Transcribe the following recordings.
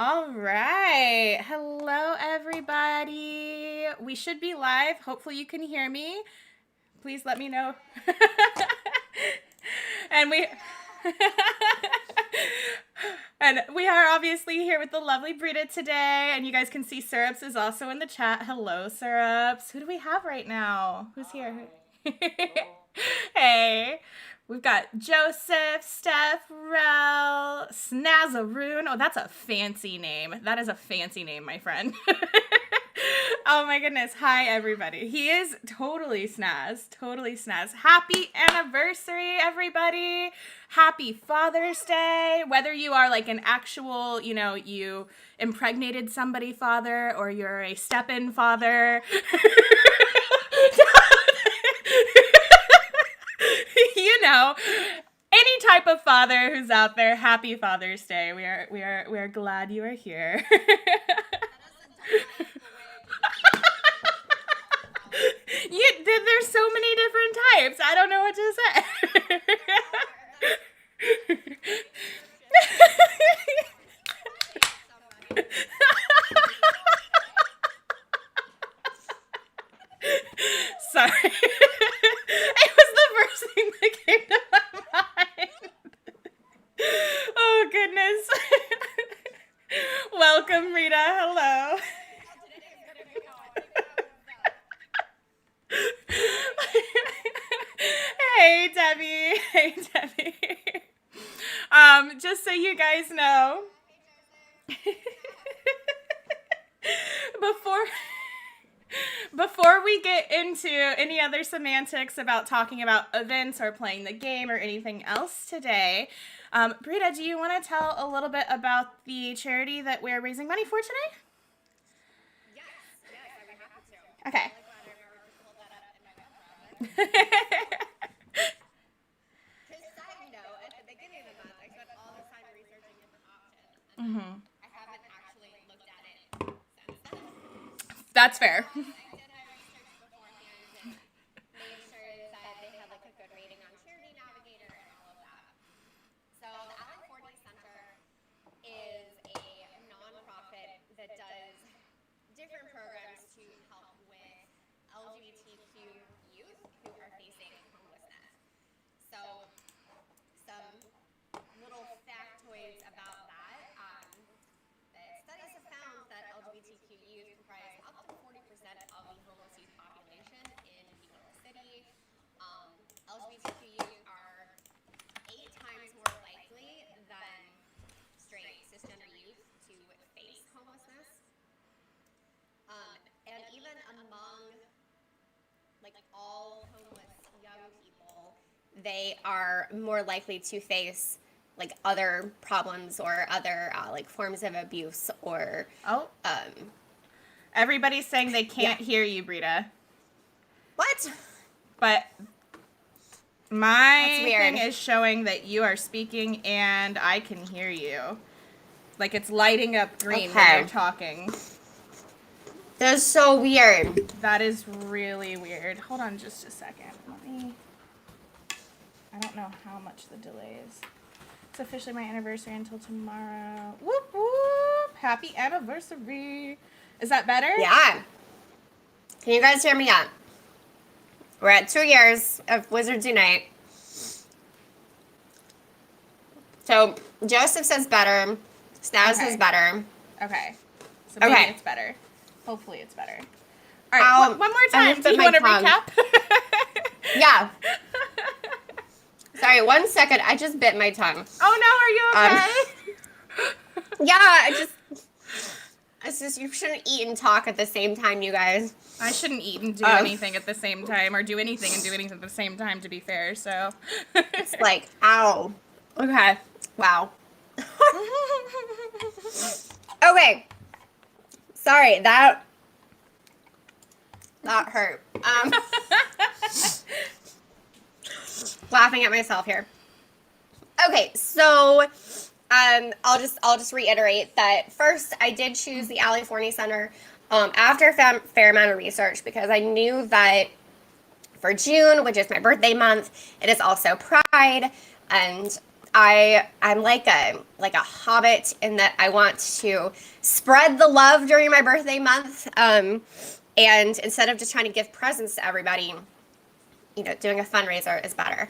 All right. Hello, everybody. We should be live. Hopefully, you can hear me. Please let me know. and we. And we are obviously here with the lovely Brita today, and you guys can see Syrups is also in the chat. Hello, Syrups. Who do we have right now? Who's here? Hey. We've got Joseph, Steph, Rel, Snazaroon. Oh, that's a fancy name. That is a fancy name, my friend. Oh my goodness. Hi, everybody. He is totally snaz. Totally snaz. Happy anniversary, everybody. Happy Father's Day. Whether you are like an actual, you impregnated somebody father or you're a step-in father. Any type of father who's out there, happy Father's Day. We are glad you are here. There's so many different types. I don't know what to say. Sorry. It was the first thing that came to my mind. Oh, goodness. Welcome, Rita. Hello. Hey, Debbie. Hey, Debbie. Just so you guys know, before we get into any other semantics about talking about events or playing the game or anything else today, Brita, do you want to tell a little bit about the charity that we're raising money for today? Yes, I'd be happy to. Okay. Just side note, at the beginning of the month, I spent all this time researching different options, and I haven't actually looked at it since then. That's fair. I did my research beforehand and made sure that they had like a good rating on Charity Navigator and all of that. So the Ehrling Center is a nonprofit that does different programs to help with LGBTQ youth who are facing homelessness. So some little factoids about that. The studies have found that LGBTQ youth comprise up to 40% of the homeless youth population in New York City. LGBTQ youth are 8 times more likely than straight cisgender youth to face homelessness. And even among like all homeless young people, they are more likely to face like other problems or other like forms of abuse or Everybody's saying they can't hear you, Brita. What? But my thing is showing that you are speaking and I can hear you. Like it's lighting up green when you're talking. That's so weird. That is really weird. Hold on just a second. I don't know how much the delay is. It's officially my anniversary until tomorrow. Whoop, whoop. Happy anniversary. Is that better? Yeah. Can you guys hear me yet? We're at 2 years of Wizards Unite. So Joseph says better. Snaz says better. Okay. So maybe it's better. Hopefully it's better. All right, one more time. Do you want to recap? Yeah. Sorry, 1 second. I just bit my tongue. Oh, no. Are you okay? Yeah, it's just, you shouldn't eat and talk at the same time, you guys. I shouldn't eat and do anything at the same time, or do anything and do anything at the same time, to be fair, so. It's like, ow. Okay. Wow. Okay. Sorry, that hurt. Laughing at myself here. Okay, so I'll just reiterate that first I did choose the Ehrling Center after a fair amount of research because I knew that for June, which is my birthday month, it is also Pride, and I'm like a hobbit in that I want to spread the love during my birthday month. And instead of just trying to give presents to everybody, doing a fundraiser is better.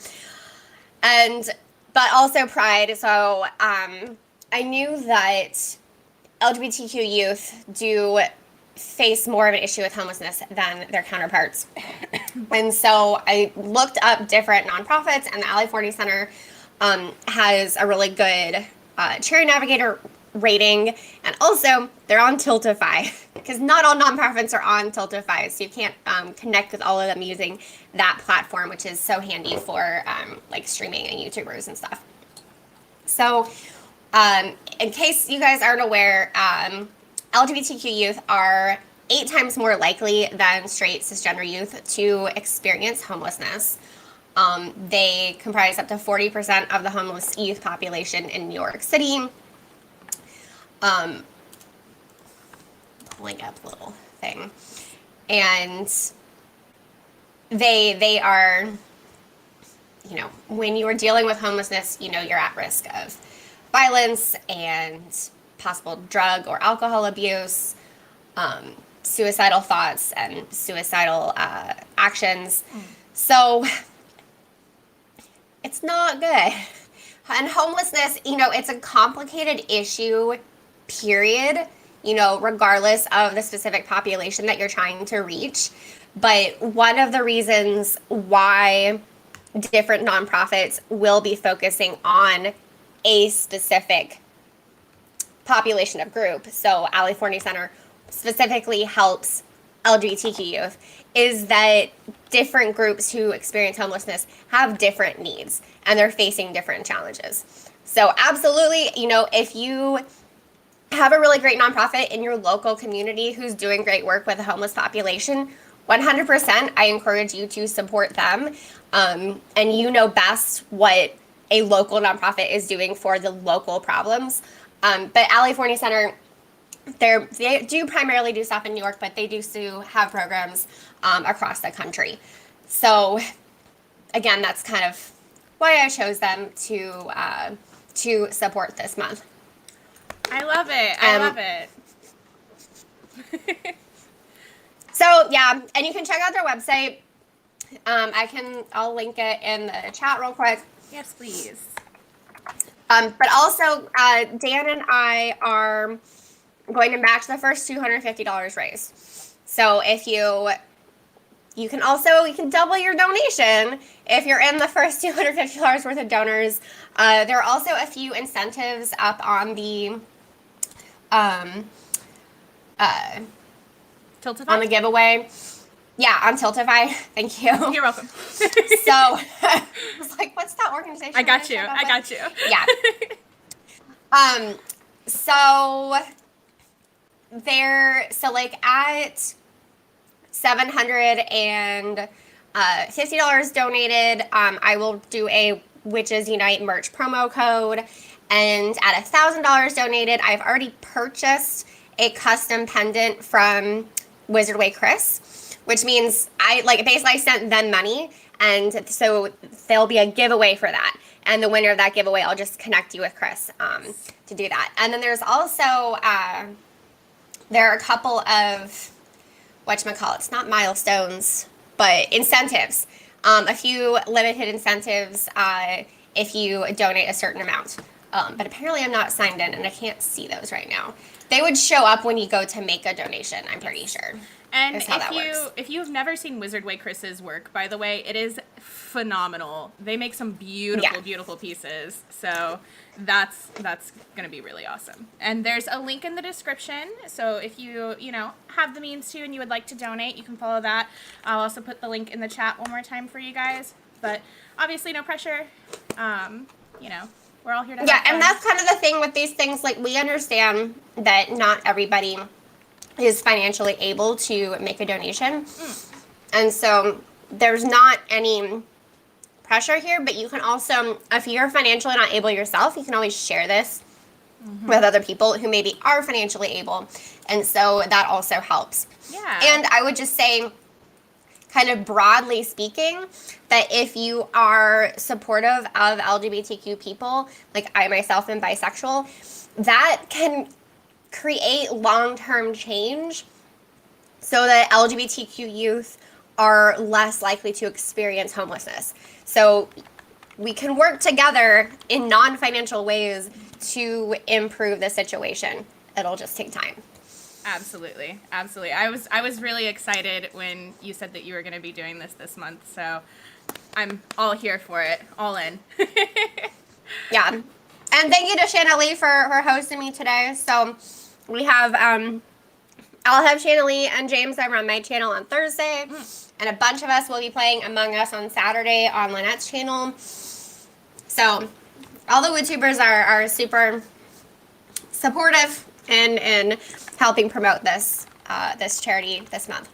But also pride. So I knew that LGBTQ youth do face more of an issue with homelessness than their counterparts. And so I looked up different nonprofits, and the Alley 40 Center has a really good Charity Navigator rating, and also they're on Tiltify, because not all nonprofits are on Tiltify, so you can't connect with all of them using that platform, which is so handy for like streaming and YouTubers and stuff. So in case you guys aren't aware, LGBTQ youth are 8 times more likely than straight cisgender youth to experience homelessness. They comprise up to 40% of the homeless youth population in New York City. Pulling up a little thing. And they are, when you are dealing with homelessness, you're at risk of violence and possible drug or alcohol abuse, suicidal thoughts and suicidal actions. So it's not good. And homelessness, it's a complicated issue, period, regardless of the specific population that you're trying to reach. But one of the reasons why different nonprofits will be focusing on a specific population of group, so Alley 40 Center specifically helps LGBTQ youth, is that different groups who experience homelessness have different needs and they're facing different challenges. So absolutely, if you have a really great nonprofit in your local community who's doing great work with the homeless population, 100% I encourage you to support them. And you know best what a local nonprofit is doing for the local problems. But Alley 40 Center, they do primarily do stuff in New York, but they do have programs across the country. So again, that's kind of why I chose them to support this month. I love it. I love it. So yeah, and you can check out their website. I'll link it in the chat real quick. Yes, please. But also, Dan and I are going to match the first $250 raised. So if you can double your donation if you're in the first $250 worth of donors. There are also a few incentives up on the Tiltify? on the giveaway. Yeah, on Tiltify. Thank you. You're welcome. So I was like, what's that organization? I got you. Yeah. So like at $750 donated, I will do a Witches Unite merch promo code. And at $1,000 donated, I've already purchased a custom pendant from Wizard Way Chris, which means I sent them money, and so there'll be a giveaway for that. And the winner of that giveaway, I'll just connect you with Chris to do that. And then there's also there are a couple of whatchamacallits, not milestones, but incentives. A few limited incentives if you donate a certain amount. But apparently I'm not signed in, and I can't see those right now. They would show up when you go to make a donation, I'm pretty sure. And if you've never seen Wizard Way Chris's work, by the way, it is phenomenal. They make some beautiful pieces. So that's going to be really awesome. And there's a link in the description. So if you have the means to and you would like to donate, you can follow that. I'll also put the link in the chat one more time for you guys. But obviously no pressure. We're all here to help. Yeah, and that's kind of the thing with these things. Like, we understand that not everybody is financially able to make a donation. And so there's not any pressure here, but you can also, if you're financially not able yourself, you can always share this with other people who maybe are financially able. And so that also helps. Yeah. And I would just say, kind of broadly speaking, that if you are supportive of LGBTQ people, like I myself am bisexual, that can create long-term change so that LGBTQ youth are less likely to experience homelessness. So we can work together in non-financial ways to improve the situation. It'll just take time. Absolutely. Absolutely. I was really excited when you said that you were going to be doing this month. So I'm all here for it. All in. Yeah. And thank you to Shana Leigh for hosting me today. So we have, I'll have Shana Leigh and James over on my channel on Thursday. And a bunch of us will be playing Among Us on Saturday on Lynette's channel. So all the WooTubers are super supportive in helping promote this this charity this month.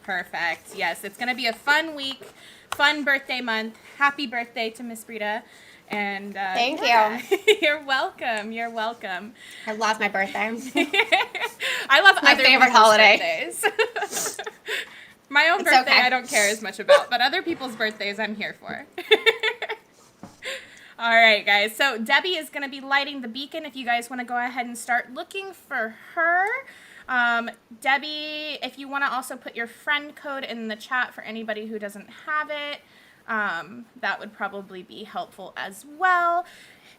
Perfect. Yes, it's going to be a fun week, fun birthday month. Happy birthday to Miss Brita. And Thank you. You're welcome. You're welcome. I love my birthday. I love my other favorite people's holiday. Birthdays. My own It's birthday okay. I don't care as much about, but other people's birthdays I'm here for. All right, guys. So Debbie is going to be lighting the beacon if you guys want to go ahead and start looking for her. Debbie, if you want to also put your friend code in the chat for anybody who doesn't have it, that would probably be helpful as well.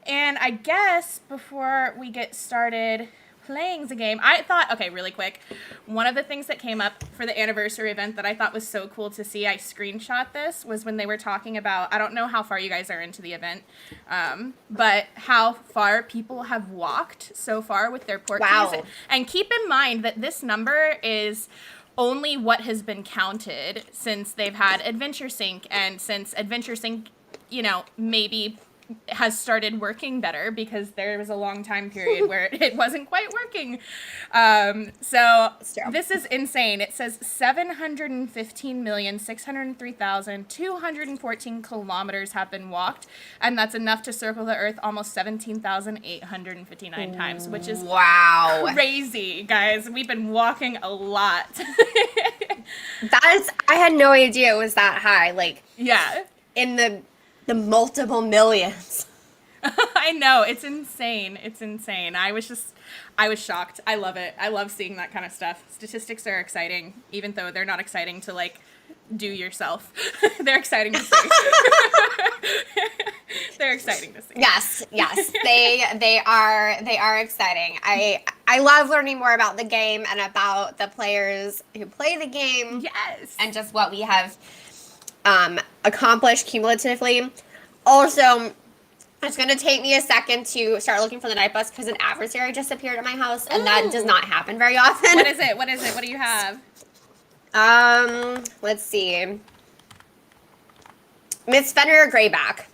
And I guess before we get started playing the game, I thought, okay, really quick, one of the things that came up for the anniversary event that I thought was so cool to see, I screenshot this, was when they were talking about, I don't know how far you guys are into the event, but how far people have walked so far with their port Wow. keys. And keep in mind that this number is only what has been counted since they've had Adventure Sync, and since Adventure Sync, you know, maybe has started working better, because there was a long time period where it wasn't quite working. So this is insane. It says 715,603,214 kilometers have been walked, and that's enough to circle the earth almost 17,859 times, which is wow, crazy, guys. We've been walking a lot. I had no idea it was that high. Like, Yeah. in the multiple millions. I know, it's insane. It's insane. I was shocked. I love it. I love seeing that kind of stuff. Statistics are exciting, even though they're not exciting to like do yourself. They're exciting to see. They're exciting to see. Yes, they are exciting. I love learning more about the game and about the players who play the game. Yes. And just what we have accomplished cumulatively. Also, it's going to take me a second to start looking for the night bus because an adversary just appeared at my house, and that does not happen very often. What is it? What is it? What do you have? Let's see. Miss Fenrir Greyback,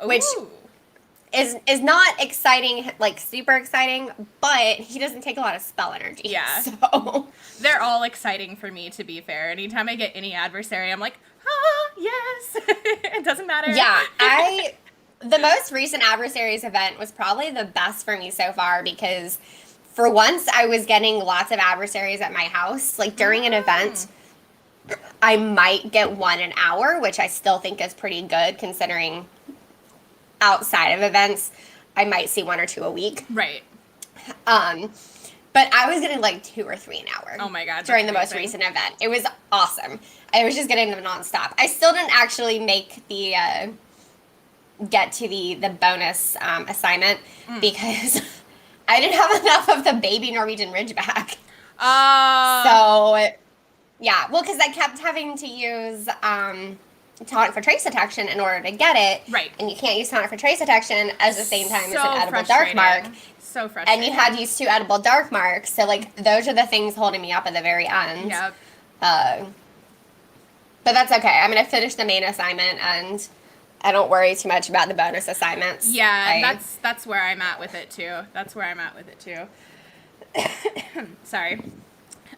which is not exciting, like super exciting, but he doesn't take a lot of spell energy. Yeah. So They're all exciting for me, to be fair. Anytime I get any adversary, I'm like, ah, yes. It doesn't matter. yeah, the most recent adversaries event was probably the best for me so far, because for once I was getting lots of adversaries at my house. Like during an event, I might get one an hour, which I still think is pretty good considering outside of events, I might see one or two a week. Right. But I was getting like 2 or 3 an hour. Oh my God. During the most recent event. It was awesome. I was just getting them nonstop. I still didn't actually make the, get to the bonus assignment because I didn't have enough of the baby Norwegian Ridgeback. So, yeah. Well, because I kept having to use taunt for trace detection in order to get it. Right. And you can't use taunt for trace detection at the same time as an edible dark frustrating. mark. So frustrating. And you had to use 2 edible dark marks. So, like, those are the things holding me up at the very end. Yep. But that's okay. I'm going to finish the main assignment, and I don't worry too much about the bonus assignments. Yeah, that's where I'm at with it, too. That's where I'm at with it, too. Sorry.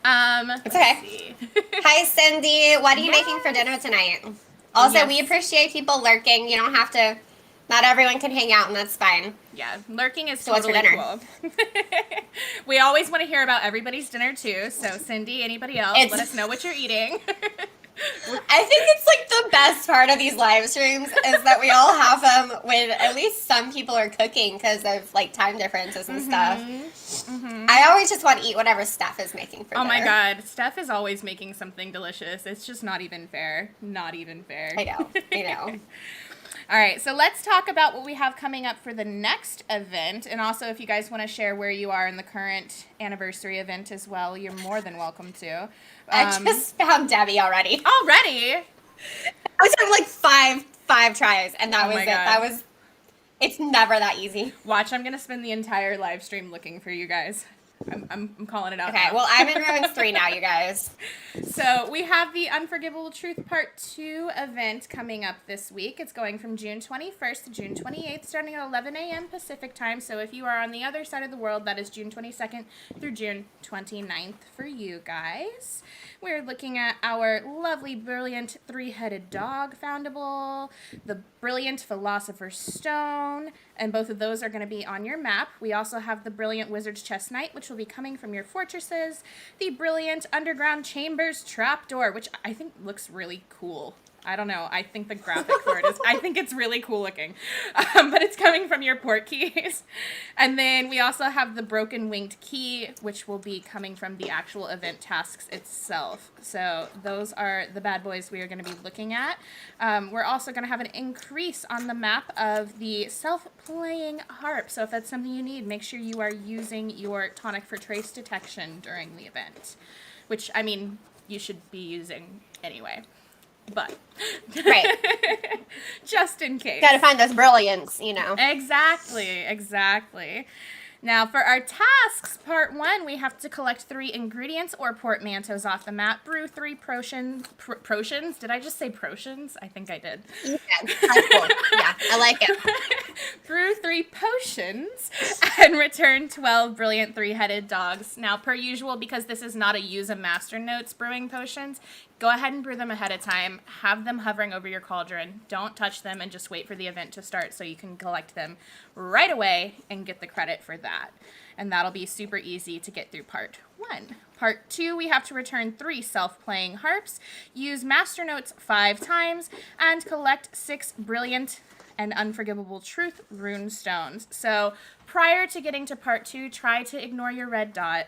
It's okay. Hi, Cindy. What are you making for dinner tonight? Also, we appreciate people lurking. You don't have to, not everyone can hang out, and that's fine. Yeah, lurking is So what's for totally dinner? cool. We always want to hear about everybody's dinner, too. So, Cindy, anybody else, let us know what you're eating. I think it's like the best part of these live streams is that we all have them when at least some people are cooking because of like time differences and stuff. I always just want to eat whatever Steph is making for Oh my dinner. God, Steph is always making something delicious. It's just not even fair. Not even fair. I know. All right, so let's talk about what we have coming up for the next event. And also, if you guys want to share where you are in the current anniversary event as well, you're more than welcome to. I just found Debbie already. Already? I was having like five tries, and that Oh was my it. God. It's never that easy. Watch, I'm going to spend the entire live stream looking for you guys. I'm calling it out Okay, now. well, I'm in Ruins 3 now, you guys. So we have the Unforgivable Truth Part 2 event coming up this week. It's going from June 21st to June 28th, starting at 11 a.m. Pacific time. So if you are on the other side of the world, that is June 22nd through June 29th for you guys. We're looking at our lovely, brilliant three-headed dog foundable, the brilliant Philosopher's Stone, and both of those are going to be on your map. We also have the brilliant Wizard's Chest Knight, which will be coming from your fortresses, the brilliant Underground Chambers Trapdoor, which I think looks really cool. I don't know. I think the graphic for it is, I think it's really cool looking. But it's coming from your port keys. And then we also have the Broken Winged Key, which will be coming from the actual event tasks itself. So those are the bad boys we are going to be looking at. We're also going to have an increase on the map of the self-playing harp. So if that's something you need, make sure you are using your tonic for trace detection during the event. Which, I mean, you should be using anyway. But Right. just in case. Gotta find those brilliants, you know. Exactly. Now, for our tasks, part 1, we have to collect 3 ingredients or portmanteaus off the map, brew 3 potions. Did I just say potions? I think I did. Yeah, that's cool. Yeah, I like it. Brew 3 potions and return 12 brilliant 3-headed dogs. Now, per usual, because this is not a use a master notes brewing potions, go ahead and brew them ahead of time. Have them hovering over your cauldron. Don't touch them and just wait for the event to start so you can collect them right away and get the credit for that. And that'll be super easy to get through part 1. Part 2, we have to return 3 self-playing harps, use master notes 5 times, and collect 6 brilliant and unforgivable truth rune stones. So prior to getting to part 2, try to ignore your red dot.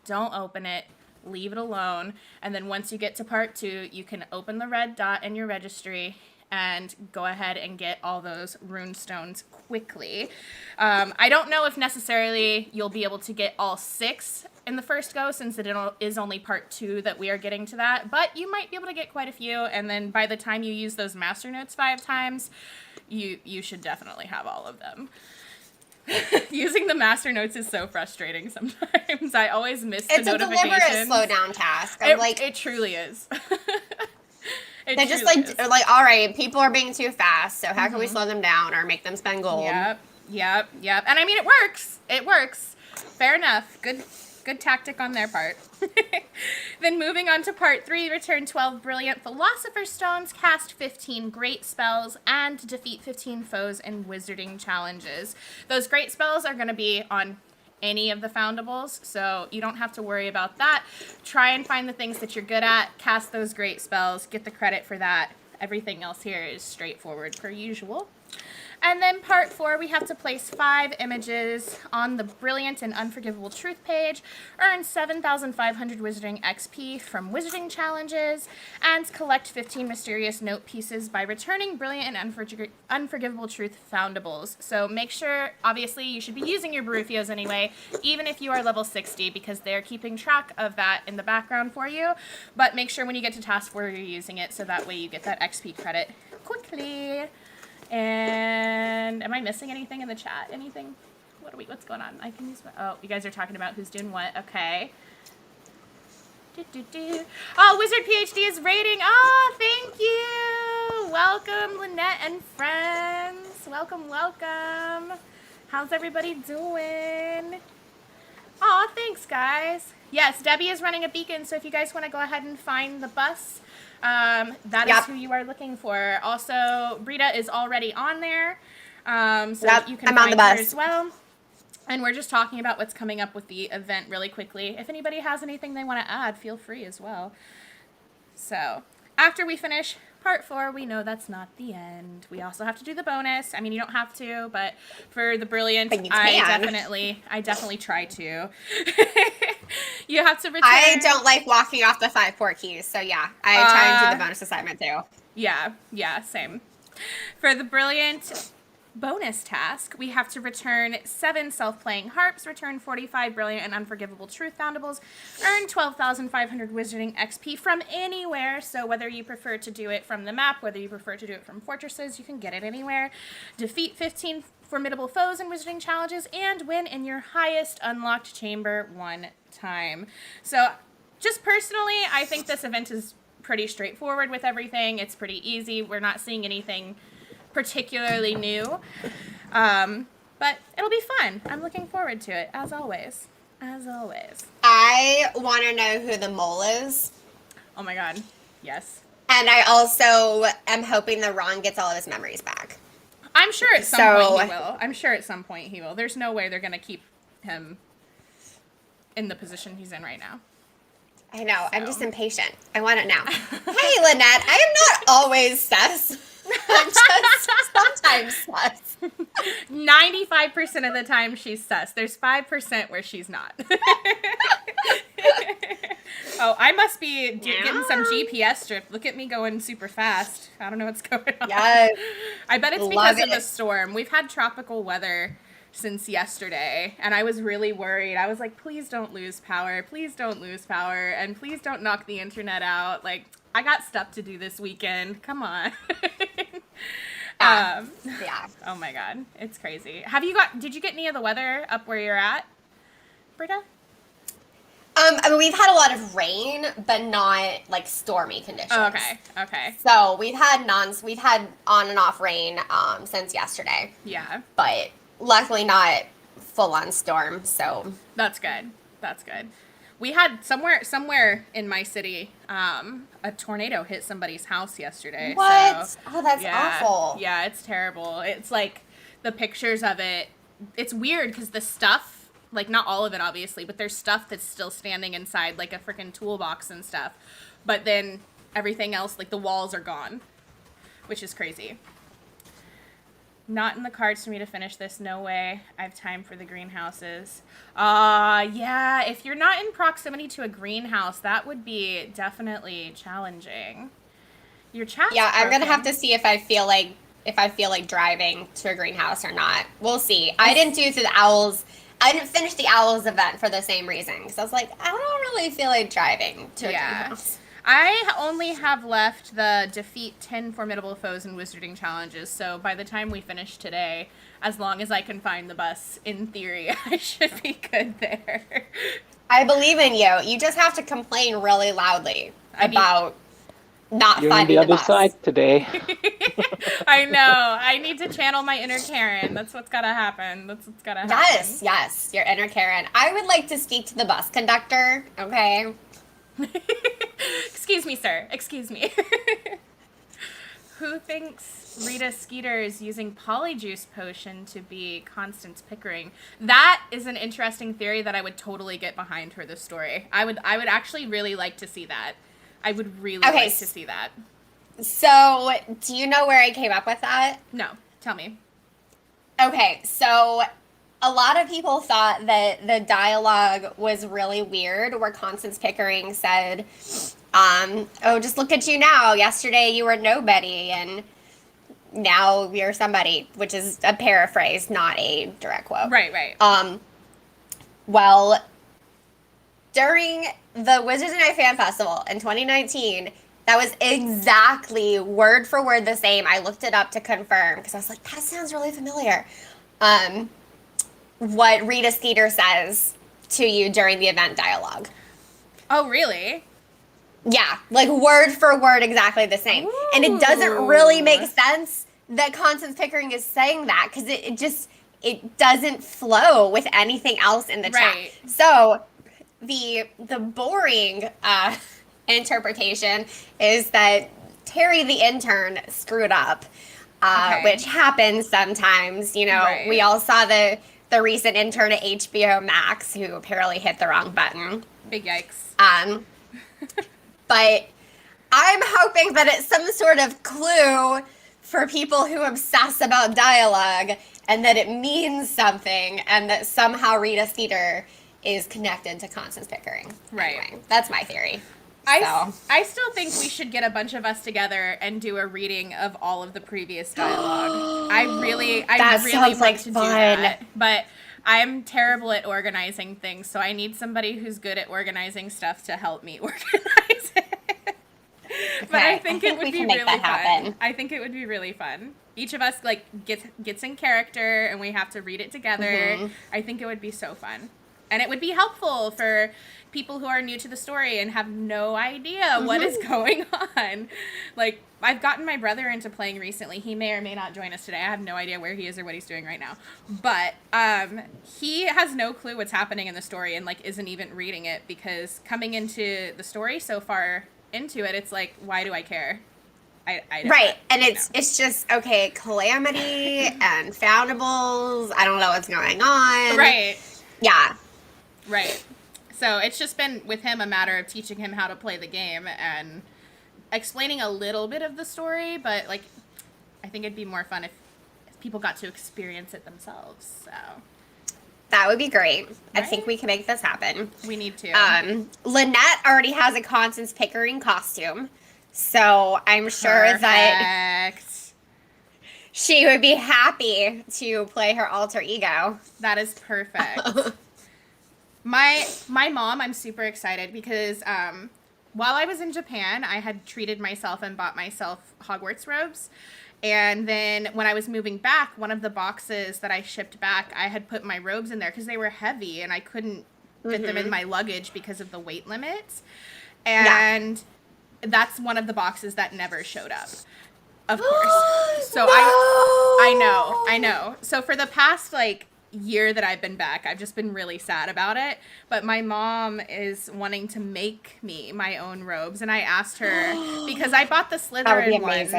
Don't open it. Leave it alone. And then once you get to part 2, you can open the red dot in your registry and go ahead and get all those rune stones quickly. I don't know if necessarily you'll be able to get all 6 in the first go, since it is only part 2 that we are getting to that, but you might be able to get quite a few, and then by the time you use those master notes 5 times, you should definitely have all of them. Using the master notes is so frustrating sometimes. I always miss the notifications. It's a deliberate slow down task. It truly is. They're just like, all right, people are being too fast, so how can we slow them down or make them spend gold? Yep. And I mean, it works. It works. Fair enough. Good tactic on their part. Then moving on to part 3, return 12 brilliant Philosopher's Stones, cast 15 great spells, and defeat 15 foes in wizarding challenges. Those great spells are going to be on any of the foundables, so you don't have to worry about that. Try and find the things that you're good at, cast those great spells, get the credit for that. Everything else here is straightforward per usual. And then part 4, we have to place 5 images on the Brilliant and Unforgivable Truth page, earn 7,500 Wizarding XP from Wizarding Challenges, and collect 15 Mysterious Note Pieces by returning Brilliant and Unforgivable Truth foundables. So make sure, obviously, you should be using your Barufios anyway, even if you are level 60, because they're keeping track of that in the background for you. But make sure when you get to task 4, you're using it, so that way you get that XP credit quickly. And am I missing anything in the chat? Anything? What's going on? I can use my, oh, you guys are talking about who's doing what. Okay. Oh, Wizard PhD is rating. Oh, thank you. Welcome, Lynette and friends. Welcome. How's everybody doing? Oh, thanks, guys. Yes, Debbie is running a beacon, so if you guys want to go ahead and find the bus, that is who you are looking for. Also, Brita is already on there, so you can find her as well. And we're just talking about what's coming up with the event really quickly. If anybody has anything they want to add, feel free as well. So, after we finish part 4, we know that's not the end. We also have to do the bonus. I mean, you don't have to, but for the brilliant, But you I can. definitely try to. You have to return. I don't like walking off the 5 port keys, so yeah, I try and do the bonus assignment too. Yeah, same. For the brilliant bonus task, we have to return 7 self-playing harps, return 45 brilliant and unforgivable truth foundables, earn 12,500 wizarding XP from anywhere. So whether you prefer to do it from the map, whether you prefer to do it from fortresses, you can get it anywhere. Defeat 15 formidable foes in wizarding challenges, and win in your highest unlocked chamber 1 time. So just personally, I think this event is pretty straightforward with everything. It's pretty easy. We're not seeing anything particularly new, but it'll be fun. I'm looking forward to it, as always. I want to know who the mole is. Oh my god, yes. And I also am hoping that Ron gets all of his memories back. I'm sure at some point he will. There's no way they're gonna keep him in the position he's in right now. I know. So. I'm just impatient. I want it now. Hey, Lynette. I am not always sus. I'm just sometimes sus. 95% of the time she's sus. There's 5% where she's not. Oh, I must be getting some GPS drip. Look at me going super fast. I don't know what's going on. Yes. I bet it's because of the storm. We've had tropical weather since yesterday, and I was really worried. I was like, please don't lose power. Please don't lose power. And please don't knock the internet out. Like, I got stuff to do this weekend. Come on. Yeah. Oh my god. It's crazy. Did you get any of the weather up where you're at, Britta? I mean, we've had a lot of rain, but not like stormy conditions. Oh, okay. So we've had on and off rain since yesterday. Yeah. But luckily not full on storm. So that's good. We had somewhere in my city, a tornado hit somebody's house yesterday. What? So, oh, that's awful. Yeah, it's terrible. It's like the pictures of it. It's weird because the stuff. Like, not all of it, obviously, but there's stuff that's still standing inside, like a freaking toolbox and stuff. But then everything else, like the walls are gone, which is crazy. Not in the cards for me to finish this. No way. I have time for the greenhouses. Yeah, if you're not in proximity to a greenhouse, that would be definitely challenging. Your chat's I'm going to have to see if I feel like driving to a greenhouse or not. We'll see. I didn't finish the Owls event for the same reason. Because I was like, I don't really feel like driving to a greenhouse. I only have left the defeat 10 formidable foes in wizarding challenges. So by the time we finish today, as long as I can find the bus, in theory, I should be good there. I believe in you. You just have to complain really loudly about not finding the bus. You're on the other side today. I know. I need to channel my inner Karen. That's what's gotta happen. Yes, your inner Karen. I would like to speak to the bus conductor, okay? Excuse me, sir. Excuse me. Who thinks Rita Skeeter is using Polyjuice Potion to be Constance Pickering? That is an interesting theory that I would totally get behind for this story. I would actually really like to see that. I would really like to see that. So, do you know where I came up with that? No. Tell me. Okay, so a lot of people thought that the dialogue was really weird, where Constance Pickering said, oh, just look at you now. Yesterday you were nobody, and now you're somebody, which is a paraphrase, not a direct quote. Right. Well, during the Wizards Unite Fan Festival in 2019, that was exactly word for word the same. I looked it up to confirm because I was like, that sounds really familiar. What Rita Skeeter says to you during the event dialogue. Oh, really? Yeah, like word for word exactly the same. Ooh. And it doesn't really make sense that Constance Pickering is saying that because it doesn't flow with anything else in the chat. So the boring interpretation is that Terry the intern screwed up, which happens sometimes. You know, we all saw the recent intern at HBO Max who apparently hit the wrong button. Big yikes. But I'm hoping that it's some sort of clue for people who obsess about dialogue and that it means something and that somehow Rita Skeeter is connected to Constance Pickering. Right. Anyway, that's my theory. I still think we should get a bunch of us together and do a reading of all of the previous dialogue. I really sounds like like to fun. do that. But I'm terrible at organizing things, so I need somebody who's good at organizing stuff to help me organize it. But I think it would be really fun. I think it would be really fun. Each of us like gets in character and we have to read it together. Mm-hmm. I think it would be so fun. And it would be helpful for people who are new to the story and have no idea what is going on. Like, I've gotten my brother into playing recently. He may or may not join us today. I have no idea where he is or what he's doing right now. But he has no clue what's happening in the story and, like, isn't even reading it because coming into the story so far into it, it's like, why do I care? I don't right, and it's just, okay, Calamity and Foundables, I don't know what's going on. Right. Yeah. Right. So it's just been with him a matter of teaching him how to play the game and explaining a little bit of the story, but like I think it'd be more fun if people got to experience it themselves. So that would be great. Right? I think we can make this happen. We need to. Lynette already has a Constance Pickering costume, so I'm sure that she would be happy to play her alter ego. That is perfect. My mom, I'm super excited because while I was in Japan, I had treated myself and bought myself Hogwarts robes. And then when I was moving back, one of the boxes that I shipped back, I had put my robes in there because they were heavy and I couldn't fit them in my luggage because of the weight limit. And that's one of the boxes that never showed up, of course. So I know. So for the past, like, year that I've been back, I've just been really sad about it, but my mom is wanting to make me my own robes, and I asked her because I bought the Slytherin ones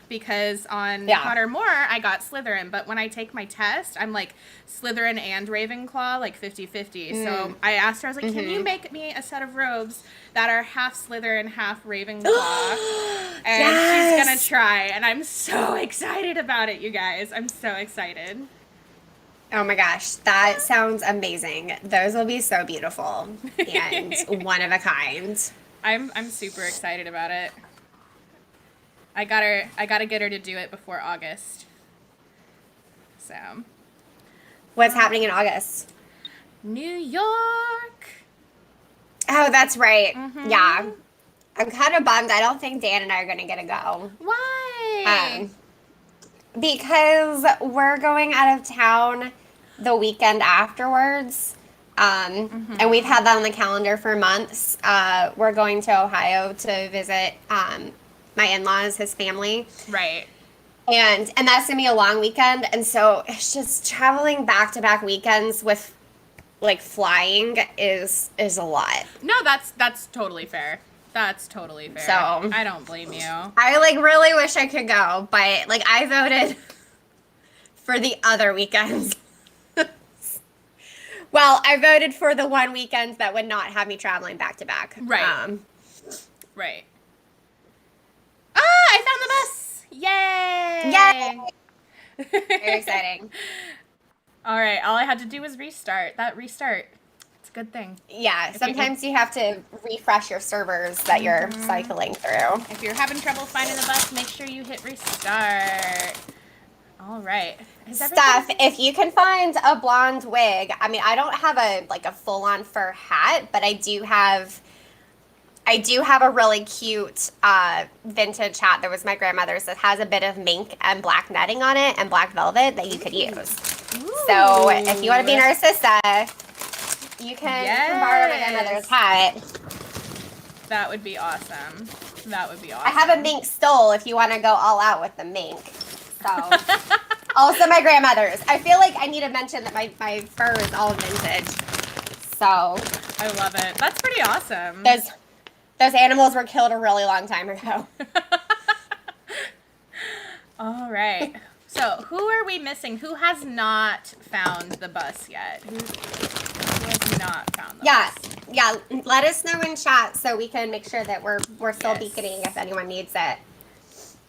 because on Pottermore I got Slytherin, but when I take my test I'm like Slytherin and Ravenclaw, like 50-50. So I asked her, I was like, can you make me a set of robes that are half Slytherin, half Ravenclaw? And she's gonna try, and I'm so excited about it, you guys. I'm so excited. Oh my gosh, that sounds amazing. Those will be so beautiful and one of a kind. I'm super excited about it. I gotta get her to do it before August. So. What's happening in August? New York. Oh, that's right. Mm-hmm. Yeah. I'm kind of bummed. I don't think Dan and I are going to get to go. Why? Because we're going out of town the weekend afterwards, and we've had that on the calendar for months. We're going to Ohio to visit my in-laws, his family. Right. And that's going to be a long weekend, and so it's just traveling back-to-back weekends with, like, flying is a lot. No, that's totally fair. That's totally fair. So I don't blame you. I, like, really wish I could go, but, like, I voted for the other weekends. Well, I voted for the one weekend that would not have me traveling back to back. Right. Right. Ah, I found the bus! Yay! Very exciting. All right, all I had to do was restart. That restart. It's a good thing. Yeah, sometimes you have to refresh your servers that you're cycling through. If you're having trouble finding the bus, make sure you hit restart. All right. Steph, if you can find a blonde wig, I mean, I don't have a full-on fur hat, but I do have a really cute vintage hat that was my grandmother's that has a bit of mink and black netting on it and black velvet that you could use. Ooh. So if you want to be Narcissa, you can borrow my grandmother's hat. That would be awesome. That would be awesome. I have a mink stole if you want to go all out with the mink. So, also my grandmother's. I feel like I need to mention that my fur is all vintage. So. I love it. That's pretty awesome. Those animals were killed a really long time ago. All right. So, who are we missing? Who has not found the bus yet? Who has not found the bus? Yeah, let us know in chat so we can make sure that we're still Yes. beaconing if anyone needs it.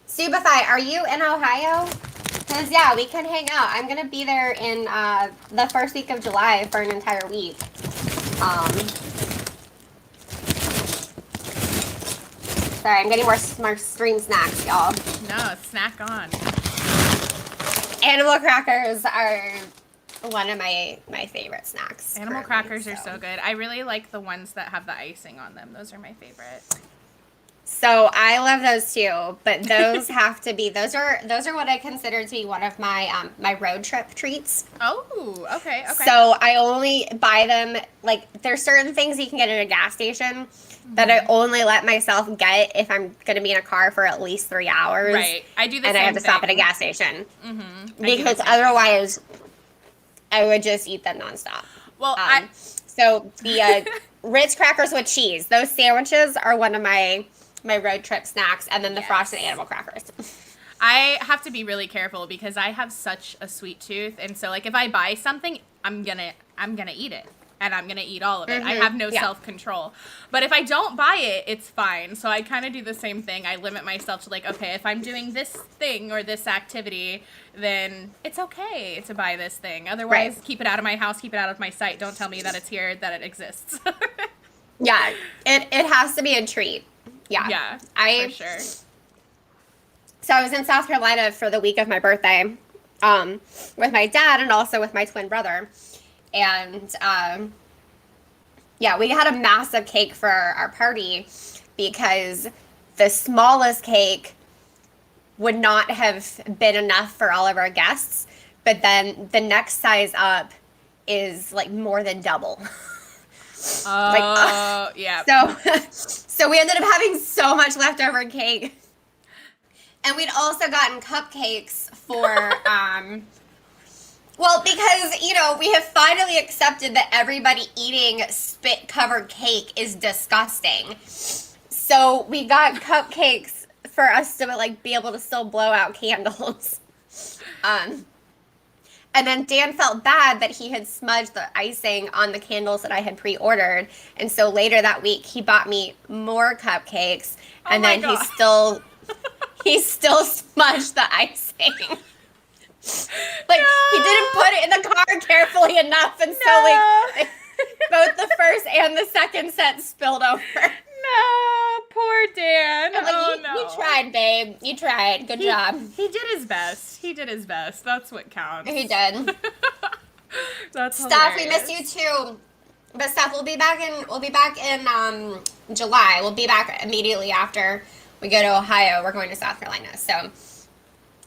Subify, are you in Ohio? Because, yeah, we can hang out. I'm going to be there in the first week of July for an entire week. Sorry, I'm getting more stream snacks, y'all. No, snack on. Animal crackers are one of my favorite snacks. Animal currently, crackers are so good. I really like the ones that have the icing on them. Those are my favorite. So I love those too, but those have to be those are what I consider to be one of my my road trip treats. Oh, okay. So I only buy them, like there's certain things you can get at a gas station that I only let myself get if I'm going to be in a car for at least 3 hours. Right. I do the and same I have to stop at thing. a gas station. Mm-hmm. Because otherwise I would just eat them nonstop. Well, so the Ritz crackers with cheese, those sandwiches are one of my road trip snacks, and then the frosted animal crackers. I have to be really careful because I have such a sweet tooth, and so like if I buy something, I'm gonna eat it, and I'm gonna eat all of it. I have no self-control. But if I don't buy it, it's fine. So I kind of do the same thing. I limit myself to like, okay, if I'm doing this thing or this activity, then it's okay to buy this thing. Otherwise, keep it out of my house, keep it out of my sight. Don't tell me that it's here, that it exists. Yeah, it has to be a treat. Yeah, for sure. So I was in South Carolina for the week of my birthday, with my dad and also with my twin brother, and yeah, we had a massive cake for our party because the smallest cake would not have been enough for all of our guests, but then the next size up is like more than double. Yeah. So we ended up having so much leftover cake. And we'd also gotten cupcakes for, well, because, you know, we have finally accepted that everybody eating spit-covered cake is disgusting. So we got cupcakes for us to, like, be able to still blow out candles. And then Dan felt bad that he had smudged the icing on the candles that I had pre-ordered. And so later that week, he bought me more cupcakes. And then he still smudged the icing. Like, he didn't put it in the car carefully enough. And so, like, both the first and the second set spilled over. No, poor Dan. Like, you tried, babe. You tried. Good job. He did his best. That's what counts. He did. That's Steph, hilarious. we miss you too. But Steph, we'll be back in July. We'll be back immediately after we go to Ohio. We're going to South Carolina. So,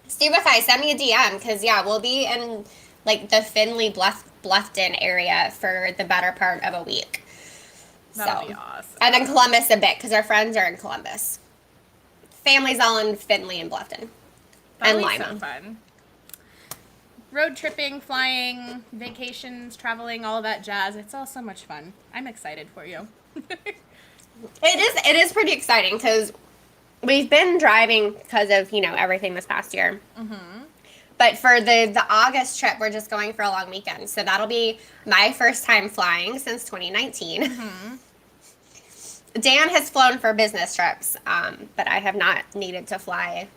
Stupefy, send me a DM because we'll be in like the Findlay Bluffton area for the better part of a week. That'll be awesome. And then Columbus a bit because our friends are in Columbus. Family's all in Findlay and Bluffton. That'll and be Lima. so fun. Road tripping, flying, vacations, traveling, all that jazz. It's all so much fun. I'm excited for you. It is pretty exciting because we've been driving because of, everything this past year. Mm-hmm. But for the August trip, we're just going for a long weekend. So that'll be my first time flying since 2019. Mm-hmm. Dan has flown for business trips, but I have not needed to fly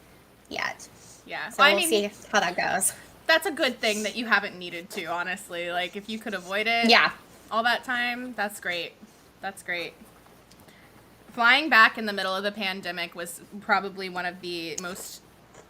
yet. Yeah. So we'll see how that goes. That's a good thing that you haven't needed to, honestly. Like, if you could avoid it all that time, that's great. That's great. Flying back in the middle of the pandemic was probably one of the most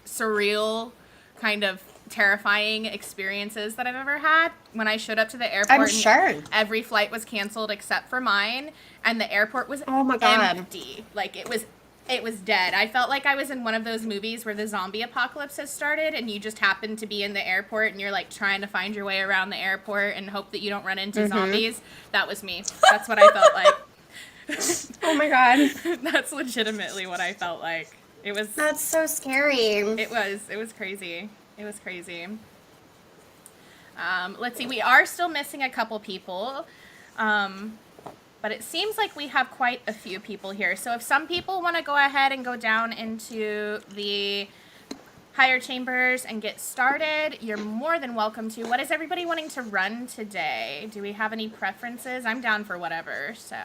surreal, kind of terrifying experiences that I've ever had. When I showed up to the airport, I'm sure every flight was canceled except for mine, and the airport was empty. Like, it was dead. I felt like I was in one of those movies where the zombie apocalypse has started and you just happen to be in the airport and you're like trying to find your way around the airport and hope that you don't run into zombies. That was me. That's what I felt like. Oh my God. That's legitimately what I felt like. That's so scary. It was crazy. It was crazy. Let's see. We are still missing a couple people. But it seems like we have quite a few people here. So if some people want to go ahead and go down into the higher chambers and get started, you're more than welcome to. What is everybody wanting to run today? Do we have any preferences? I'm down for whatever, so.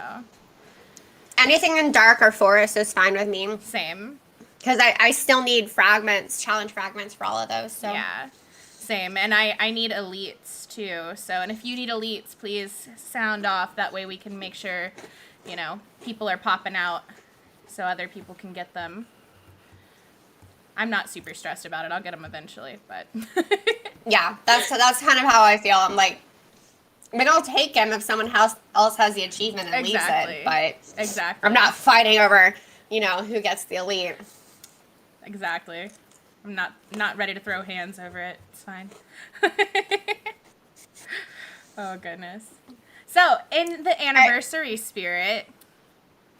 Anything in dark or forest is fine with me. Same. Because I still need fragments, challenge fragments for all of those. So. Yeah, same. And I need elites too. So, and if you need elites, please sound off. That way we can make sure, people are popping out so other people can get them. I'm not super stressed about it. I'll get them eventually, but. Yeah, that's kind of how I feel. I'm like, I mean, I'll take him if someone else has the achievement and leaves it, but exactly. I'm not fighting over, who gets the elite. Exactly. I'm not ready to throw hands over it. It's fine. Oh, goodness. So, in the anniversary spirit,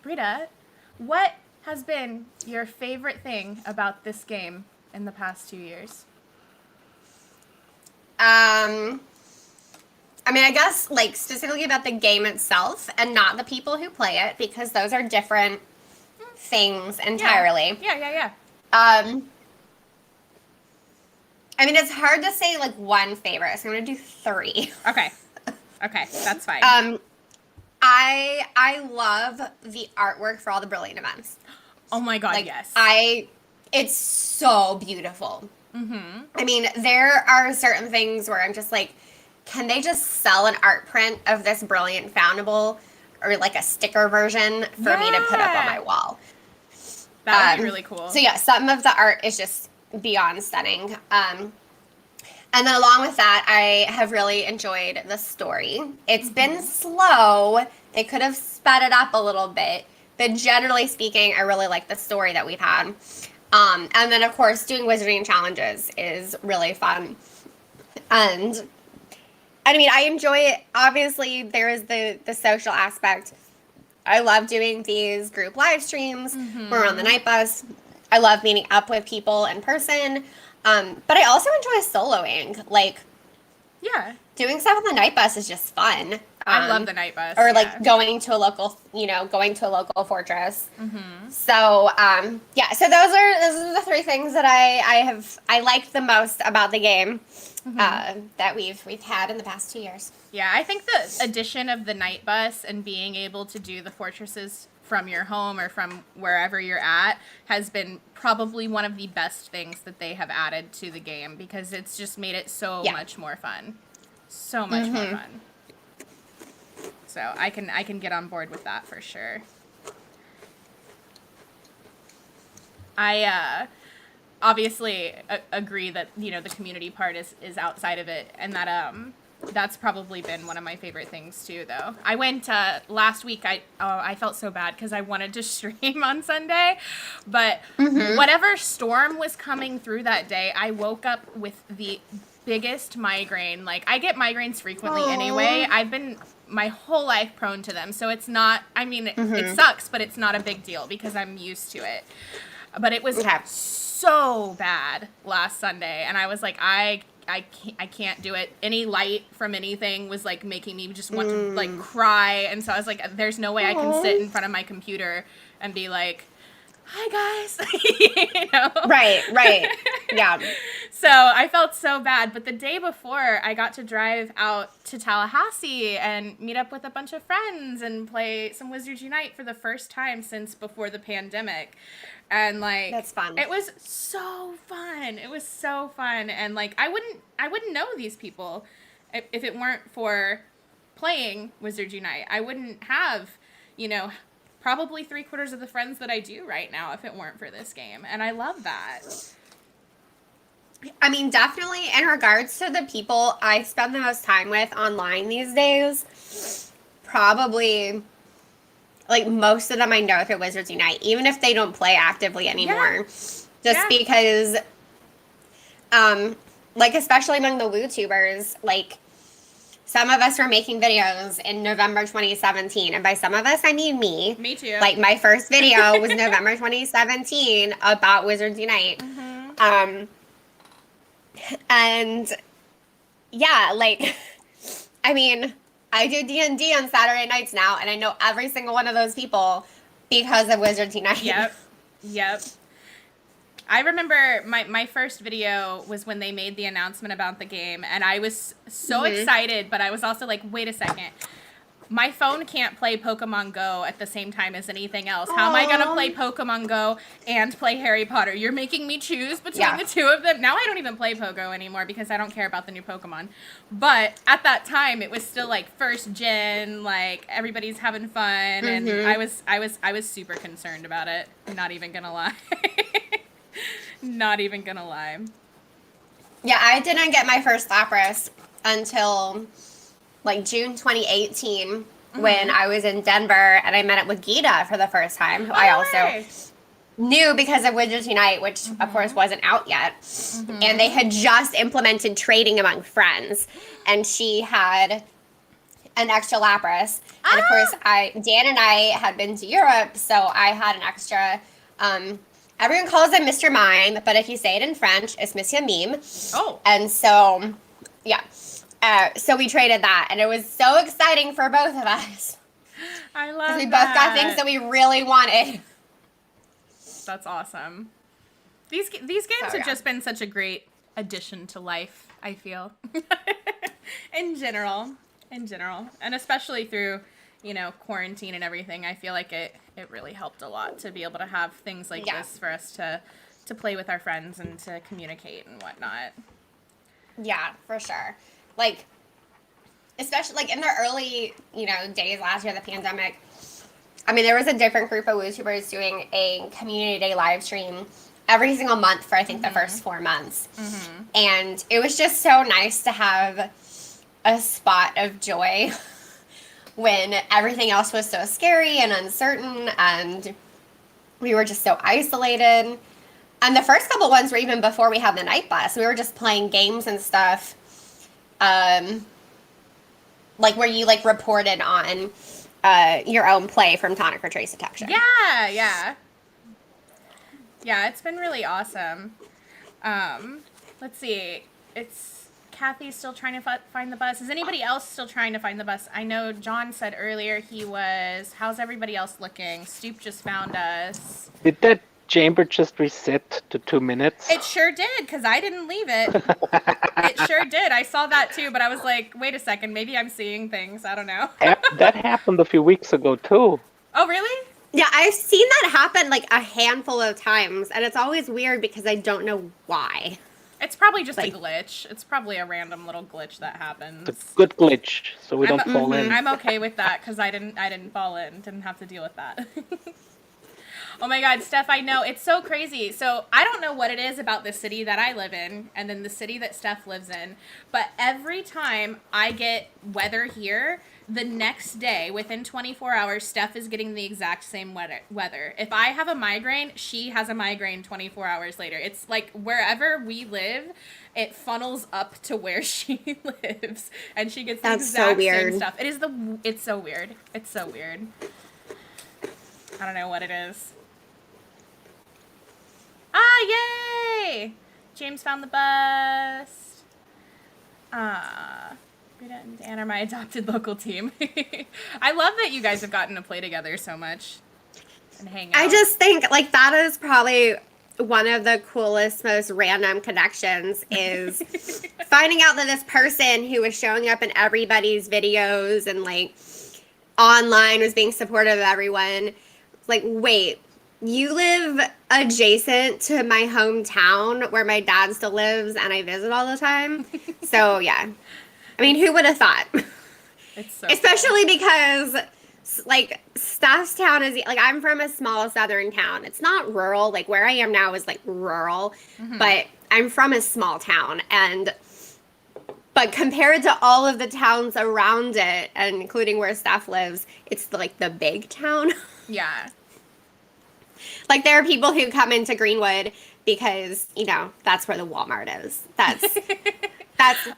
Brita, what has been your favorite thing about this game in the past 2 years? I mean, I guess, specifically about the game itself and not the people who play it, because those are different things entirely. Yeah. I mean, it's hard to say, one favorite, so I'm going to do 3. Okay, that's fine. I love the artwork for all the Brilliant events. Oh my god, yes. It's so beautiful. Mm-hmm. I mean, there are certain things where I'm just like, can they just sell an art print of this Brilliant foundable or a sticker version for me to put up on my wall? That would be really cool. So yeah, some of the art is just beyond stunning. And then along with that, I have really enjoyed the story. It's been slow. They could have sped it up a little bit. But generally speaking, I really like the story that we've had. And then, of course, doing wizarding challenges is really fun. And I mean, I enjoy it. Obviously, there is the social aspect. I love doing these group live streams. We're on the night bus. I love meeting up with people in person. But I also enjoy soloing. Doing stuff on the night bus is just fun. I love the night bus. Or going to a local fortress. So so those are the 3 things that I like the most about the game that we've had in the past 2 years. Yeah, I think the addition of the night bus and being able to do the fortresses from your home or from wherever you're at has been probably one of the best things that they have added to the game, because it's just made it so much more fun. So much more fun. So I can get on board with that for sure. I obviously agree that the community part is outside of it, and that that's probably been one of my favorite things too. Though I went last week, I felt so bad because I wanted to stream on Sunday, but whatever storm was coming through that day, I woke up with the biggest migraine. I get migraines frequently anyway. I've been my whole life prone to them, so it's not. I mean, it sucks, but it's not a big deal because I'm used to it. But it was so bad last Sunday, and I was like, I can't do it. Any light from anything was making me just want to cry, and so I was like, there's no way I can sit in front of my computer and be like, hi guys. Right yeah. So I felt so bad, but the day before I got to drive out to Tallahassee and meet up with a bunch of friends and play some Wizards Unite for the first time since before the pandemic. And that's fun. It was so fun. And I wouldn't know these people if it weren't for playing Wizards Unite. I wouldn't have, probably 3/4 of the friends that I do right now if it weren't for this game. And I love that. I mean, definitely in regards to the people I spend the most time with online these days, probably most of them I know through Wizards Unite, even if they don't play actively anymore. Because, especially among the WooTubers, some of us were making videos in November 2017. And by some of us, I mean me. Me too. My first video was November 2017 about Wizards Unite. And yeah, I mean, I do D&D on Saturday nights now, and I know every single one of those people because of Wizards Unite. Yep. I remember my first video was when they made the announcement about the game, and I was so excited, but I was also like, wait a second. My phone can't play Pokemon Go at the same time as anything else. How am I going to play Pokemon Go and play Harry Potter? You're making me choose between the two of them. Now I don't even play Pogo anymore because I don't care about the new Pokemon. But at that time, it was still like first gen, like everybody's having fun, and I was super concerned about it. Not even going to lie. Not even going to lie. Yeah, I didn't get my first Lapras until like June 2018 when I was in Denver and I met up with Geeta for the first time, who I also knew because of Widgets Unite, which of course wasn't out yet. And they had just implemented trading among friends, and she had an extra Lapras. And of course, Dan and I had been to Europe, so I had an extra. Everyone calls him Mr. Mime, but if you say it in French, it's Monsieur Mime. Oh. And so, yeah. So we traded that, and it was so exciting for both of us. I love that. Because we both got things that we really wanted. That's awesome. These games have just been such a great addition to life, I feel. in general. And especially through, quarantine and everything, I feel like it really helped a lot to be able to have things like this for us to play with our friends and to communicate and whatnot. Yeah, for sure. Like, especially like in the early, days last year, the pandemic, I mean, there was a different group of YouTubers doing a community day live stream every single month for, I think, the first 4 months. And it was just so nice to have a spot of joy when everything else was so scary and uncertain, and we were just so isolated. And the first couple ones were even before we had the night bus. We were just playing games and stuff. Like where you like reported on your own play from Tonic for Trace Detection. Yeah, it's been really awesome. Let's see. It's Kathy's still trying to find the bus. Is anybody else still trying to find the bus? I know John said earlier he was. How's everybody else looking? Stoop just found us. Did that chamber just reset to 2 minutes? It sure did, because I didn't leave it. It sure did. I saw that too, but I was like, wait a second, maybe I'm seeing things. I don't know. That happened a few weeks ago too. Oh, really? Yeah, I've seen that happen like a handful of times, and it's always weird because I don't know why. It's probably just a glitch. It's probably a random little glitch that happens. It's a good glitch, so we don't fall in. I'm okay with that because I didn't fall in. Didn't have to deal with that. Oh my God, Steph, I know. It's so crazy. So I don't know what it is about the city that I live in and then the city that Steph lives in, but every time I get weather here, the next day, within 24 hours, Steph is getting the exact same weather. If I have a migraine, she has a migraine 24 hours later. It's like wherever we live, it funnels up to where she lives, and she gets the exact same stuff. It's so weird. It's so weird. I don't know what it is. Yay! James found the bus. Rita and Dan are my adopted local team. I love that you guys have gotten to play together so much and hang out. I just think, like, that is probably one of the coolest, most random connections is finding out that this person who was showing up in everybody's videos and, like, online was being supportive of everyone. Like, wait, you live adjacent to my hometown where my dad still lives and I visit all the time. So, yeah. I mean, who would have thought? It's so Especially cool. Because, like, Steph's town is, like, I'm from a small southern town. It's not rural. Like, where I am now is, like, rural. But I'm from a small town. But compared to all of the towns around it, and including where Steph lives, it's, like, the big town. Yeah. Like, there are people who come into Greenwood because, that's where the Walmart is. That's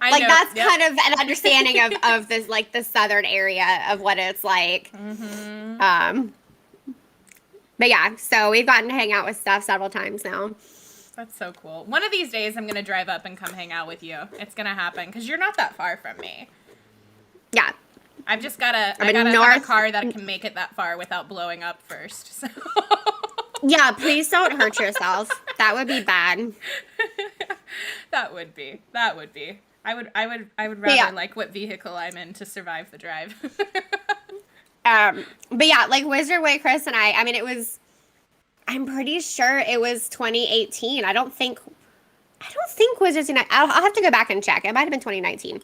kind of an understanding of this, like, the southern area of what it's like. But yeah, so we've gotten to hang out with Steph several times now. That's so cool. One of these days I'm going to drive up and come hang out with you. It's going to happen because you're not that far from me. Yeah. I've just got to have a car that can make it that far without blowing up first. So. Yeah, please don't hurt yourself. That would be bad. That would be. I would But yeah. rather like what vehicle I'm in to survive the drive. But yeah, like Wizard Way, Chris and I mean, I'm pretty sure it was 2018. I don't think Wizards Unite, I'll have to go back and check. It might have been 2019.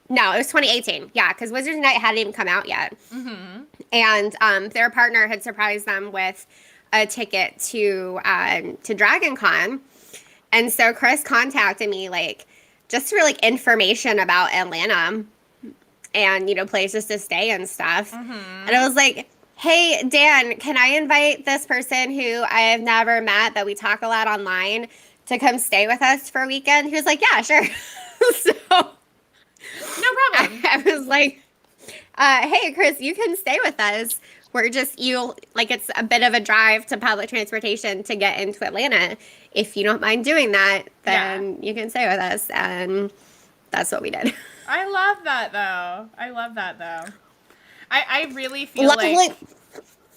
No, it was 2018. Yeah, because Wizards Unite hadn't even come out yet. Mm-hmm. And their partner had surprised them with a ticket to Dragon Con. And so Chris contacted me, like, just for, like, information about Atlanta and, you know, places to stay and stuff. Mm-hmm. And I was like, hey, Dan, can I invite this person who I have never met, but we talk a lot online, to come stay with us for a weekend? He was like, yeah, sure. So No problem. I was like, hey, Chris, you can stay with us. We're just, it's a bit of a drive to public transportation to get into Atlanta. If you don't mind doing that, then you can stay with us. And that's what we did. I love that, though. I really feel like...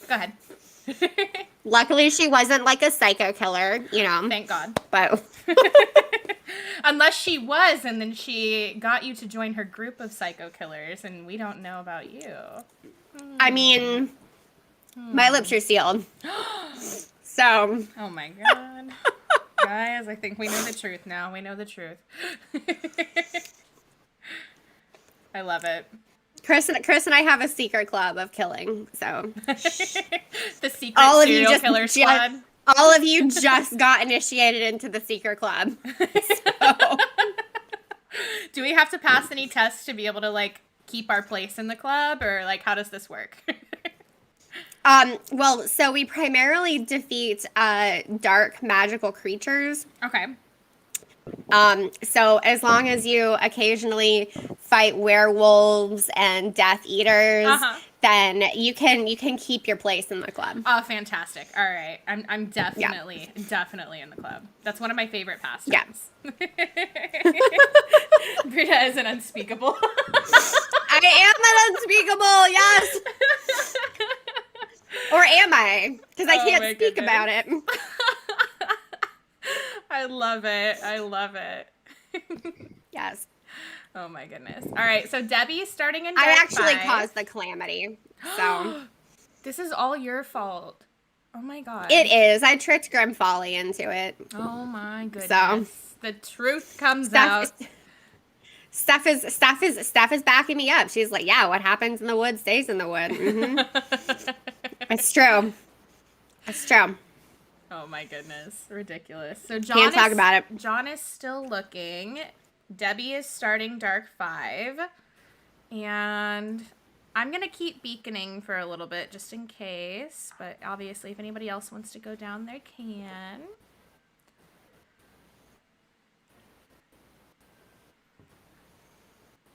Go ahead. Luckily, she wasn't like a psycho killer, you know. Thank God. But unless she was, and then she got you to join her group of psycho killers, and we don't know about you. I mean, my lips are sealed. So. Oh my God. Guys, I think we know the truth now. We know the truth. I love it. Chris and I have a secret club of killing, so. The secret serial killer squad. All of you just got initiated into the secret club. So. Do we have to pass any tests to be able to, like, keep our place in the club, or, like, how does this work? Well, so we primarily defeat dark magical creatures. Okay. So as long as you occasionally fight werewolves and Death Eaters, then you can keep your place in the club. Oh, fantastic! All right, I'm definitely in the club. That's one of my favorite pastimes. Yeah. Brita is an unspeakable. I am an unspeakable. Yes. Or am I? Because I can't speak about it. I love it. Yes. Oh my goodness. All right, so Debbie's starting in Dark I actually 5. caused the calamity. So this is all your fault. Oh my God. It is. I tricked Grim Folly into it. Oh my goodness. So the truth comes out. Steph is backing me up. She's like, yeah, what happens in the wood stays in the wood. Mm-hmm. It's true. It's true. Oh my goodness. Ridiculous. So Can't talk about it. John is still looking. Debbie is starting Dark 5. And I'm going to keep beaconing for a little bit just in case. But obviously, if anybody else wants to go down there, can.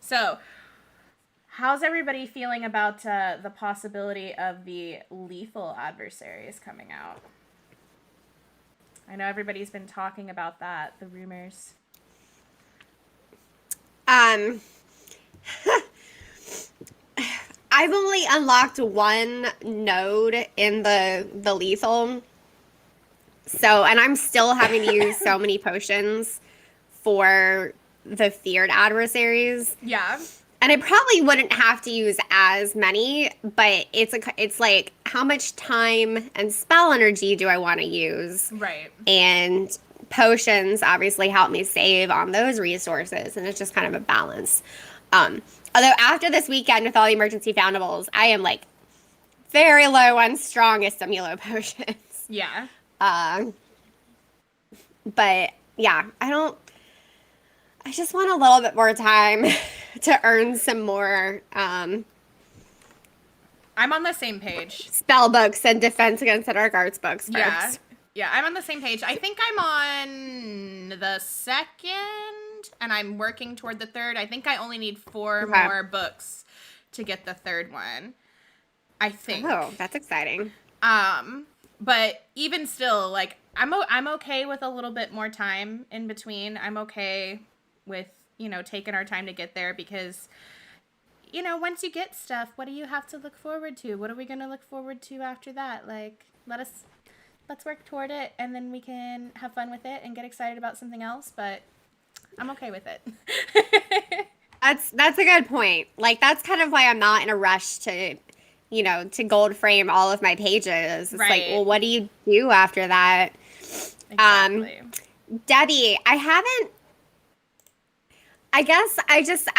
So, how's everybody feeling about the possibility of the lethal adversaries coming out? I know everybody's been talking about that, the rumors. I've only unlocked one node in the lethal. So, and I'm still having to use so many potions for the feared adversaries. Yeah. And I probably wouldn't have to use as many, but it's like how much time and spell energy do I want to use? Right. And potions obviously help me save on those resources, and it's just kind of a balance. Although after this weekend with all the emergency foundables, I am like very low on strongest Amulo potions. Yeah. But yeah, I just want a little bit more time to earn some more I'm on the same page. Spell books and Defense Against the Dark Arts books first. Yeah, I'm on the same page. I think I'm on the second, and I'm working toward the third. I think I only need 4 more books to get the third one. I think. Oh, that's exciting. But even still, like, I'm okay with a little bit more time in between. I'm okay with, taking our time to get there because, once you get stuff, what do you have to look forward to? What are we going to look forward to after that? Like, let us let's work toward it, and then we can have fun with it and get excited about something else, but I'm okay with it. That's a good point. Like, that's kind of why I'm not in a rush to, to gold frame all of my pages. It's like, Right. well, what do you do after that? Exactly. Debbie, I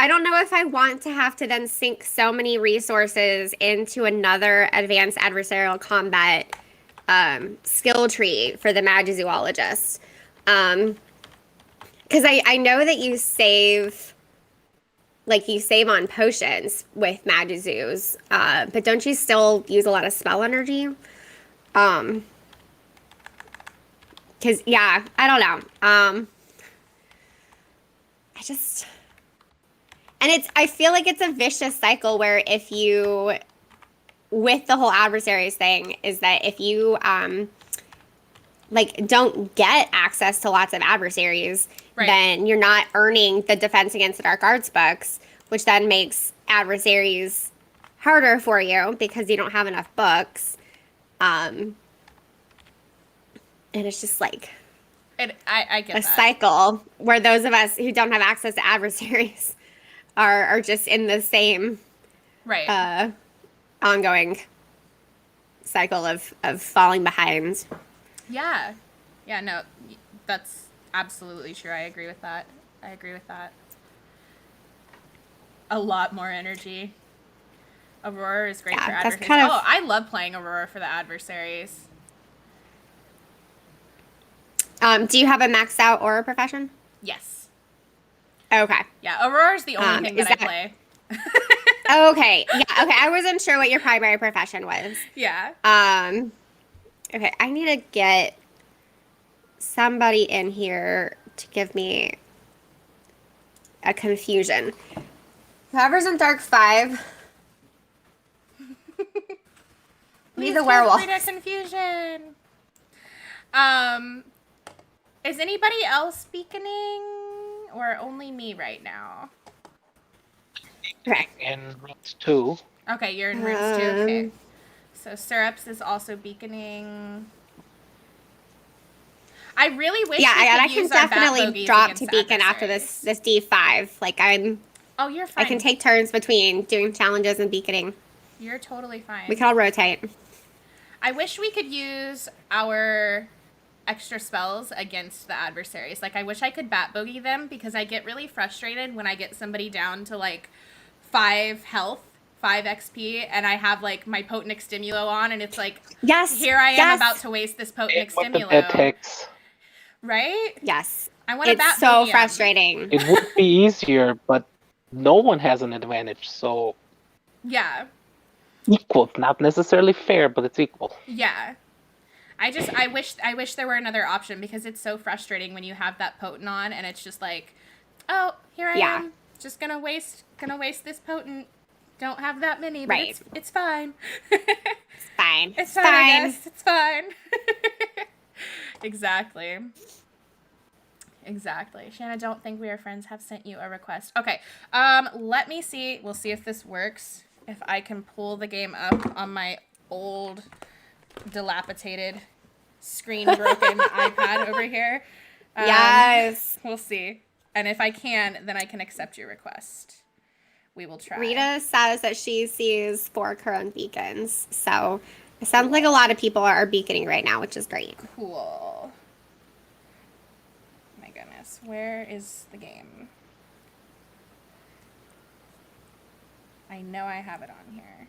don't know if I want to have to then sink so many resources into another advanced adversarial combat skill tree for the Magizoologist. Because I know that you save on potions with Magizoos, but don't you still use a lot of spell energy? Because, yeah, I don't know. I feel like it's a vicious cycle where with the whole adversaries thing, is that if you, don't get access to lots of adversaries, Right. then you're not earning the Defense Against the Dark Arts books, which then makes adversaries harder for you because you don't have enough books. And it's just like I get a that. cycle where those of us who don't have access to adversaries are just in the same Right. ongoing cycle of falling behind. Yeah. Yeah, no, that's absolutely true. I agree with that. A lot more energy. Aurora is great Yeah, for that's adversaries. kind of- Oh, I love playing Aurora for the adversaries. Do you have a maxed out aura profession? Yes. Okay. Yeah, Aurora's the only thing is that I that- play. Okay. Yeah. Okay. I wasn't sure what your primary profession was. Yeah. Okay. I need to get somebody in here to give me a confusion. Whoever's in Dark 5. Be the werewolf. Please feel free to confusion. Is anybody else beaconing or only me right now? Okay. In route 2. Okay, you're in rooms too. Okay. So Syrups is also beaconing. I really wish Yeah, we I could can use our bat definitely bogeys drop to against beacon after adversaries. this D5. Like Oh, you're fine. I can take turns between doing challenges and beaconing. You're totally fine. We can all rotate. I wish we could use our extra spells against the adversaries. Like, I wish I could bat bogey them because I get really frustrated when I get somebody down to, like, 5 health, 5 XP, and I have, like, my potent extimulo on, and it's like, Yes. here I am yes. about to waste this potent With the extimulo. pet text. Right? Yes. I want to bat It's so bogey 'em. frustrating. It would be easier, but no one has an advantage, so Yeah. equal. Not necessarily fair, but it's equal. Yeah. I wish there were another option because it's so frustrating when you have that potent on and it's just like, oh, here I Yeah. am, just gonna waste this potent. Don't have that many, but Right. it's fine. It's fine. It's fine. I guess. It's fine. Exactly. Shana, don't think we are friends. Have sent you a request. Okay. Let me see. We'll see if this works. If I can pull the game up on my old, dilapidated, screen broken iPad over here. Yes. We'll see. And if I can, then I can accept your request. We will try. Rita says that she sees 4 current beacons. So it sounds like a lot of people are beaconing right now, which is great. Cool. My goodness. Where is the game? I know I have it on here.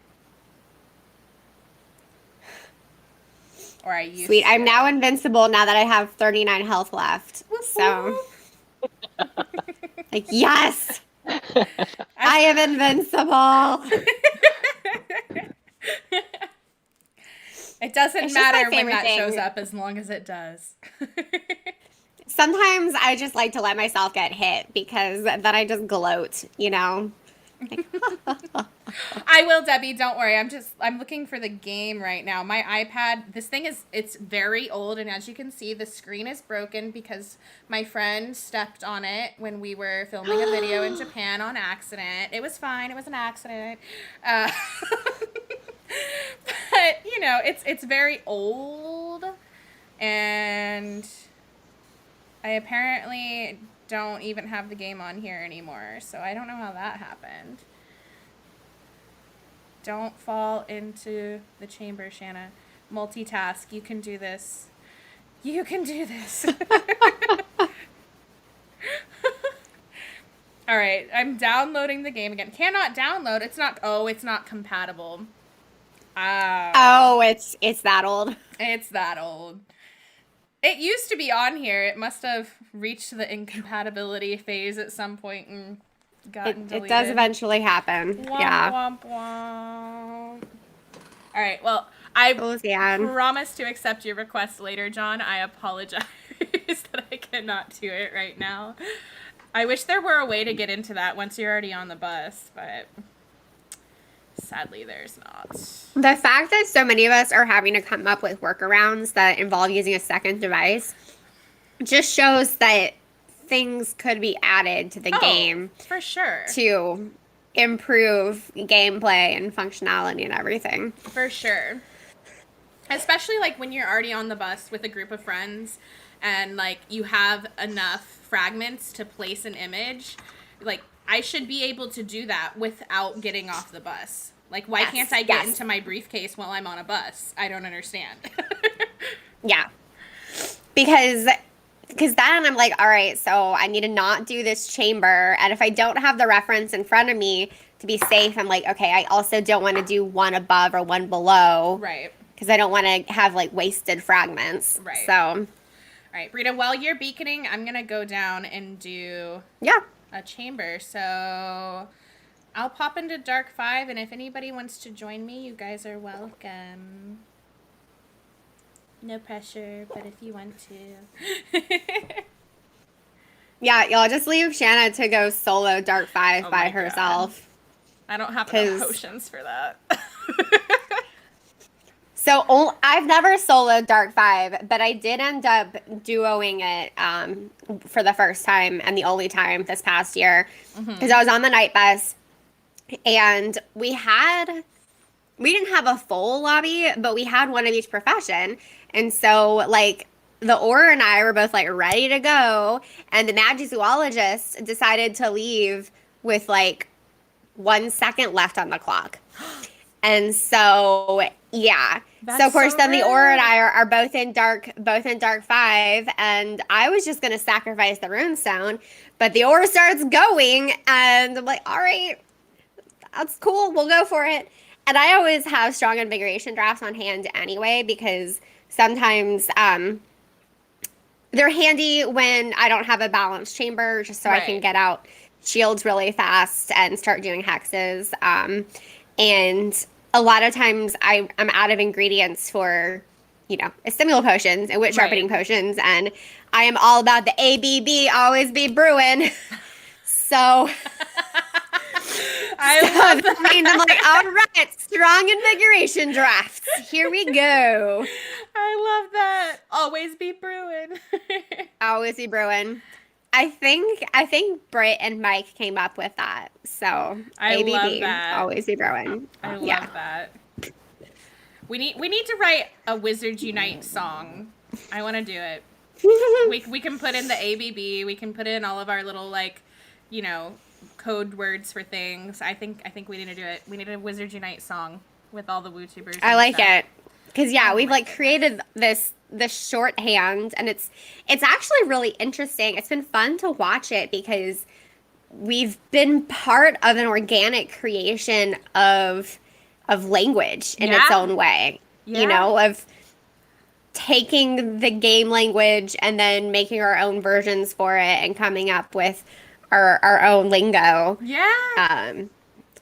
Or I used Sweet. to. I'm now invincible now that I have 39 health left. Whoop, So, whoop. like, yes! I am invincible! It doesn't It's just my matter when favorite that thing. shows up as long as it does. Sometimes I just like to let myself get hit because then I just gloat, you know? I will, Debbie. Don't worry. I'm looking for the game right now. My iPad, it's very old. And as you can see, the screen is broken because my friend stepped on it when we were filming a video in Japan on accident. It was fine. It was an accident. But, it's very old. And I apparently don't even have the game on here anymore, so I don't know how that happened. Don't fall into the chamber, Shana. Multitask. You can do this. You can do this. All right, I'm downloading the game again. Cannot download. It's not compatible. Oh, it's that old. It's that old. It used to be on here. It must have reached the incompatibility phase at some point and gotten deleted. It does eventually happen. Womp, Yeah. Womp, womp. All right, well, I promise to accept your request later, John. I apologize that I cannot do it right now. I wish there were a way to get into that once you're already on the bus, but sadly there's not. The fact that so many of us are having to come up with workarounds that involve using a second device just shows that things could be added to the game for sure to improve gameplay and functionality and everything. For sure. Especially like when you're already on the bus with a group of friends and like you have enough fragments to place an image. Like I should be able to do that without getting off the bus. Like why can't I get into my briefcase while I'm on a bus? I don't understand. Yeah. Because then I'm like, all right, so I need to not do this chamber. And if I don't have the reference in front of me to be safe, I'm like, okay, I also don't want to do one above or one below. Right. Because I don't want to have like wasted fragments. Right. So. All right, Brita, while you're beaconing, I'm going to go down and do a chamber. So I'll pop into Dark 5, and if anybody wants to join me, you guys are welcome. No pressure, but if you want to. Yeah, y'all just leave Shana to go solo Dark 5 by herself. God. I don't have enough potions for that. So I've never soloed Dark 5, but I did end up duoing it for the first time and the only time this past year because I was on the night bus and we didn't have a full lobby, but we had one of each profession. And so like the Aura and I were both like ready to go, and the Magizoologist decided to leave with like 1 second left on the clock. And so, yeah. So of course, then the Aura and I are both in Dark 5, and I was just gonna sacrifice the runestone, but the Aura starts going, and I'm like, all right, that's cool, we'll go for it. And I always have strong invigoration drafts on hand anyway, because sometimes they're handy when I don't have a balanced chamber, just so I can get out shields really fast and start doing hexes. And a lot of times I'm out of ingredients for, a stimulant potions and wit sharpening potions. And I am all about the ABB, always be brewing. So I love that. Means I'm like, all right, strong invigoration drafts. Here we go. I love that. Always be brewing. Always be brewing. I think Britt and Mike came up with that. So I ABB, love that. Always be brewing. I love that. We need to write a Wizards Unite song. I want to do it. we can put in the ABB. We can put in all of our little code words for things. I think we need to do it. We need a Wizards Unite song with all the WooTubers. I like it. Because we've created this shorthand, and it's actually really interesting. It's been fun to watch it because we've been part of an organic creation of language in its own way. Of taking the game language and then making our own versions for it and coming up with our own lingo. Yeah.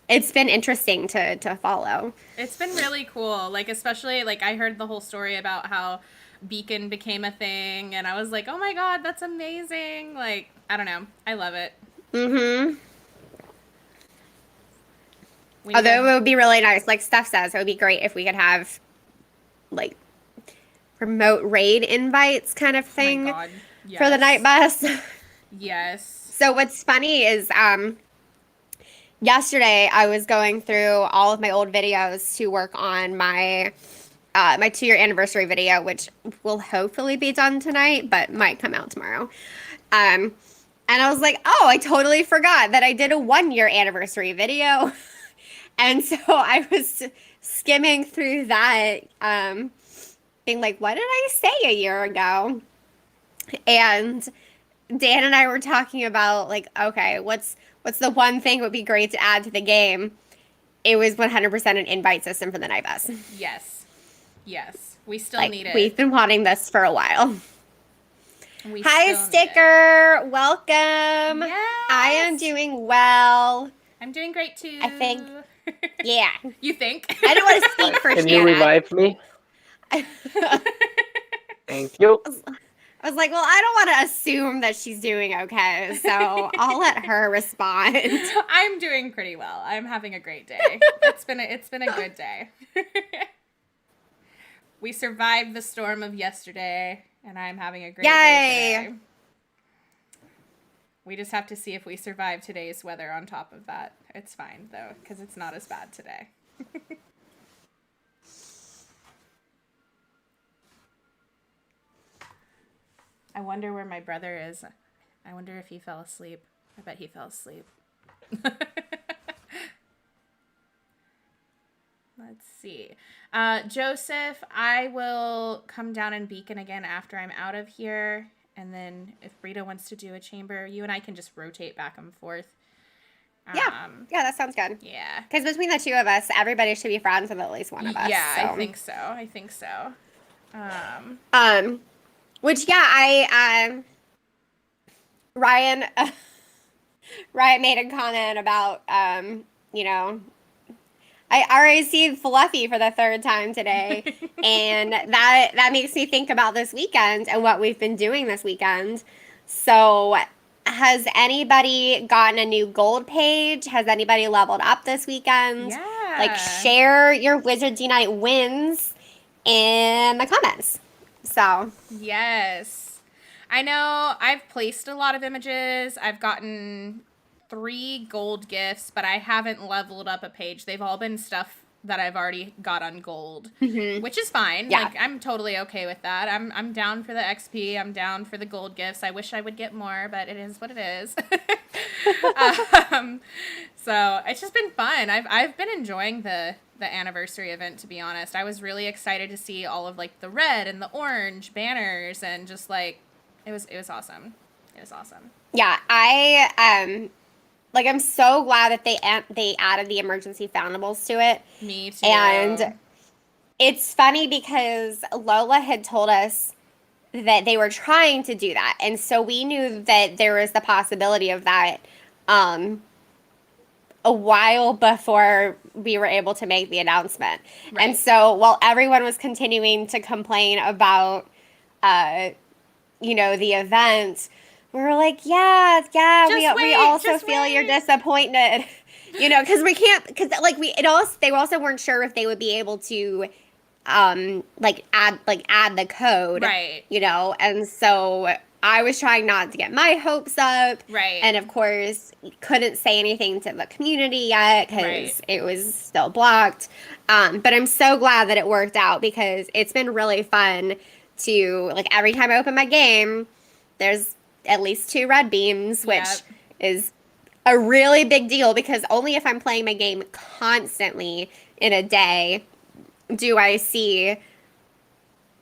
It's been interesting to follow. It's been really cool. Especially I heard the whole story about how Beacon became a thing, and I was like, oh my god, that's amazing. I don't know. I love it. Mm-hmm. Although it would be really nice, like Steph says, it would be great if we could have remote raid invites kind of thing for the night bus. Yes. So what's funny is yesterday I was going through all of my old videos to work on my my 2-year anniversary video, which will hopefully be done tonight, but might come out tomorrow. And I was like, oh, I totally forgot that I did a 1-year anniversary video. And so I was skimming through that, being like, what did I say a year ago? And Dan and I were talking about, like, okay, what's the one thing would be great to add to the game? It was 100% an invite system for the night bus. Yes. We still need it. We've been wanting this for a while. Hi, still Sticker. Welcome. Yes. I am doing well. I'm doing great too. I think. Yeah. You think? I don't want to speak for Can Shana. you revive me? Thank you. I was like, well, I don't want to assume that she's doing okay, so I'll let her respond. I'm doing pretty well. I'm having a great day. It's been a good day. We survived the storm of yesterday, and I'm having a great day today. We just have to see if we survive today's weather on top of that. It's fine, though, because it's not as bad today. I wonder where my brother is. I wonder if he fell asleep. I bet he fell asleep. Let's see. Joseph, I will come down in Beacon again after I'm out of here. And then if Rita wants to do a chamber, you and I can just rotate back and forth. Yeah, that sounds good. Yeah. Because between the two of us, everybody should be friends with at least one of us. Yeah, so. I think so. Which, yeah, Ryan made a comment about, you know, I already see Fluffy for the 3rd time today, and that makes me think about this weekend and what we've been doing this weekend. So, has anybody gotten a new gold page? Has anybody leveled up this weekend? Yeah. Like, share your Wizards Unite wins in the comments. So. Yes. I know I've placed a lot of images. I've gotten 3 gold gifts, but I haven't leveled up a page. They've all been stuff that I've already got on gold, which is fine. Yeah. Like, I'm totally okay with that. I'm down for the XP. I'm down for the gold gifts. I wish I would get more, but it is what it is. So it's just been fun. I've been enjoying the anniversary event, to be honest. I was really excited to see all of, like, the red and the orange banners, and just, like, it was awesome. It was awesome. Yeah, I'm so glad that they added the emergency foundables to it. Me too. And it's funny because Lola had told us that they were trying to do that. And so we knew that there was the possibility of that a while before we were able to make the announcement. Right. And so while everyone was continuing to complain about, the event, we were like, we also feel your disappointment, because we can't, because they also weren't sure if they would be able to, add the code, right? And so I was trying not to get my hopes up, right? And of course, couldn't say anything to the community yet because it was still blocked. But I'm so glad that it worked out because it's been really fun to, like, every time I open my game, there's at least 2 red beams, which is a really big deal because only if I'm playing my game constantly in a day do I see,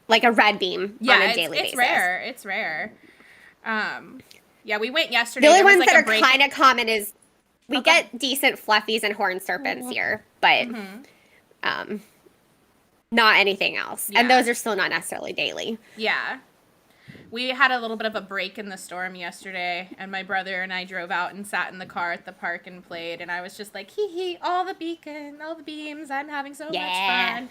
like, a red beam on a daily basis. It's rare. We went yesterday. The only ones that are kind of common is we get decent fluffies and horned serpents here, but not anything else. Yeah. And those are still not necessarily daily. Yeah. We had a little bit of a break in the storm yesterday, and my brother and I drove out and sat in the car at the park and played, and I was just like, all the beams, I'm having so much fun.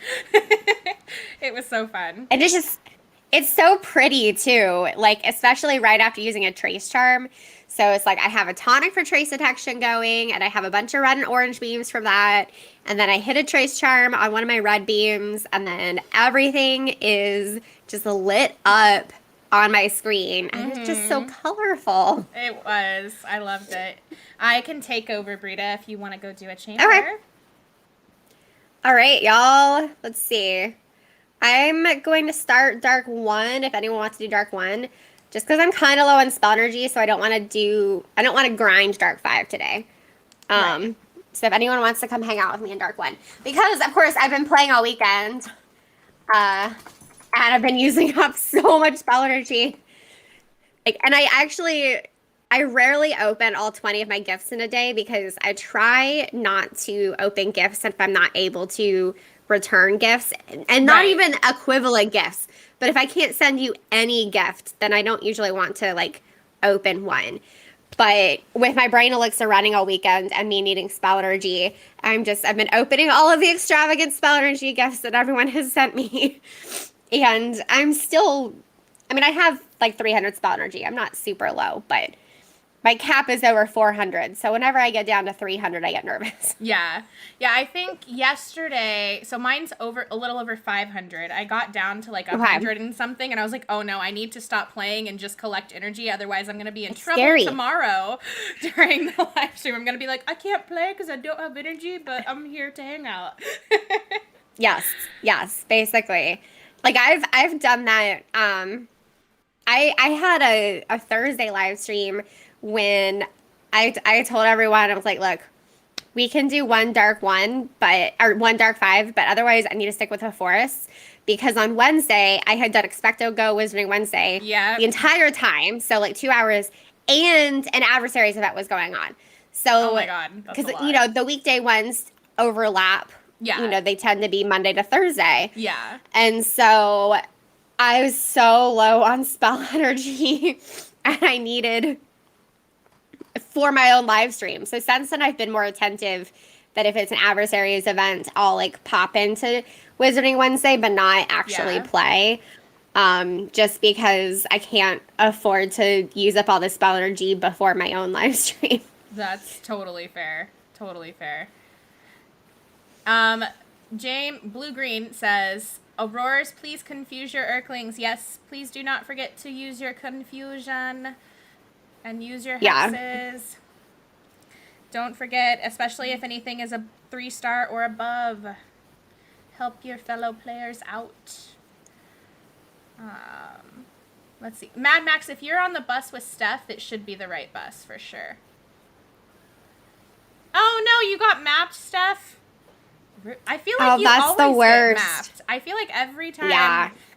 It was so fun. And it's so pretty, too, like, especially right after using a trace charm. So it's like I have a tonic for trace detection going, and I have a bunch of red and orange beams from that, and then I hit a trace charm on one of my red beams, and then everything is just lit up on my screen, and it's just so colorful. It was. I loved it. I can take over, Brita, if you want to go do a chamber. All right, y'all. Let's see. I'm going to start Dark 1 if anyone wants to do Dark 1. Just because I'm kind of low on spell energy, so I don't want to grind Dark 5 today. Right. So if anyone wants to come hang out with me in Dark 1. Because, of course, I've been playing all weekend. And I've been using up so much spell energy. And I rarely open all 20 of my gifts in a day because I try not to open gifts if I'm not able to return gifts and not Right. even equivalent gifts. But if I can't send you any gift, then I don't usually want to like open one. But with my brain elixir running all weekend and me needing spell energy, I've been opening all of the extravagant spell energy gifts that everyone has sent me. And I have like 300 spell energy. I'm not super low, but my cap is over 400. So whenever I get down to 300, I get nervous. Yeah. Yeah, I think yesterday, so mine's a little over 500. I got down to like 100 and something, and I was like, oh no, I need to stop playing and just collect energy. Otherwise, I'm going to be in trouble scary. tomorrow during the live stream. I'm going to be like, I can't play because I don't have energy, but I'm here to hang out. Yes, basically. Like I've done that. I had a Thursday live stream when I told everyone, I was like, look, we can do one Dark 1, or one Dark 5, but otherwise I need to stick with the forests. Because on Wednesday, I had done Expecto Go Wizarding Wednesday the entire time, so like 2 hours, and an adversaries event was going on. So, oh my God, because the weekday ones overlap. Yeah. They tend to be Monday to Thursday. Yeah. And so I was so low on spell energy, and I needed for my own live stream. So since then, I've been more attentive that if it's an adversaries event, I'll like pop into Wizarding Wednesday, but not actually play. Just because I can't afford to use up all the spell energy before my own live stream. That's totally fair. Totally fair. James Blue Green says, Aurors, please confuse your Earthlings. Yes, please do not forget to use your confusion and use your hexes. Don't forget, especially if anything is a 3-star or above. Help your fellow players out. Let's see. Mad Max, if you're on the bus with Steph, it should be the right bus for sure. Oh no, you got mapped, Steph. I feel like you that's always the worst. get mapped. I feel like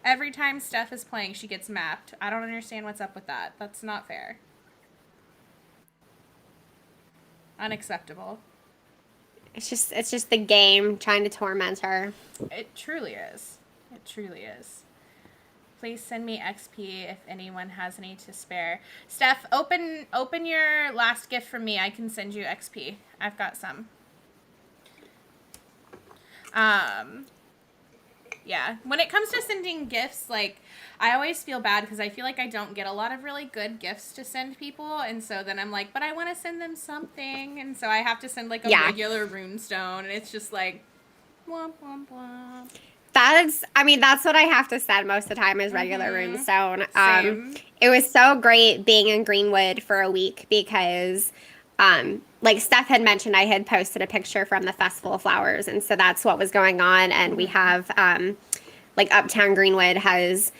every time Steph is playing, she gets mapped. I don't understand what's up with that. That's not fair. Unacceptable. It's just the game trying to torment her. It truly is. It truly is. Please send me XP if anyone has any to spare. Steph, open your last gift from me. I can send you XP. I've got some. Yeah. When it comes to sending gifts, like, I always feel bad because I feel like I don't get a lot of really good gifts to send people, and so then I'm like, but I want to send them something, and so I have to send, like, a regular runestone, and it's just like, womp, womp, womp. That's what I have to send most of the time is regular runestone. Same. It was so great being in Greenwood for a week because, like Steph had mentioned, I had posted a picture from the Festival of Flowers, and so that's what was going on. And we have, like Uptown Greenwood has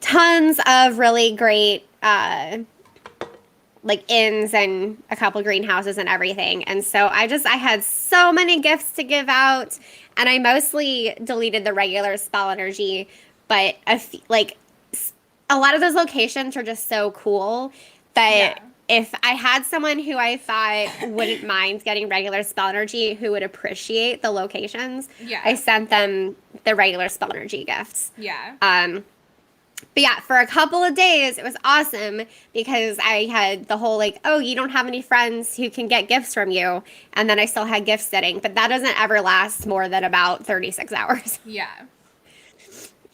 tons of really great, like inns and a couple greenhouses and everything. And so I had so many gifts to give out, and I mostly deleted the regular spell energy, but a lot of those locations are just so cool that if I had someone who I thought wouldn't mind getting regular spell energy, who would appreciate the locations, I sent them the regular spell energy gifts. But yeah, for a couple of days, it was awesome because I had the whole like, oh, you don't have any friends who can get gifts from you. And then I still had gift sitting, but that doesn't ever last more than about 36 hours. Yeah.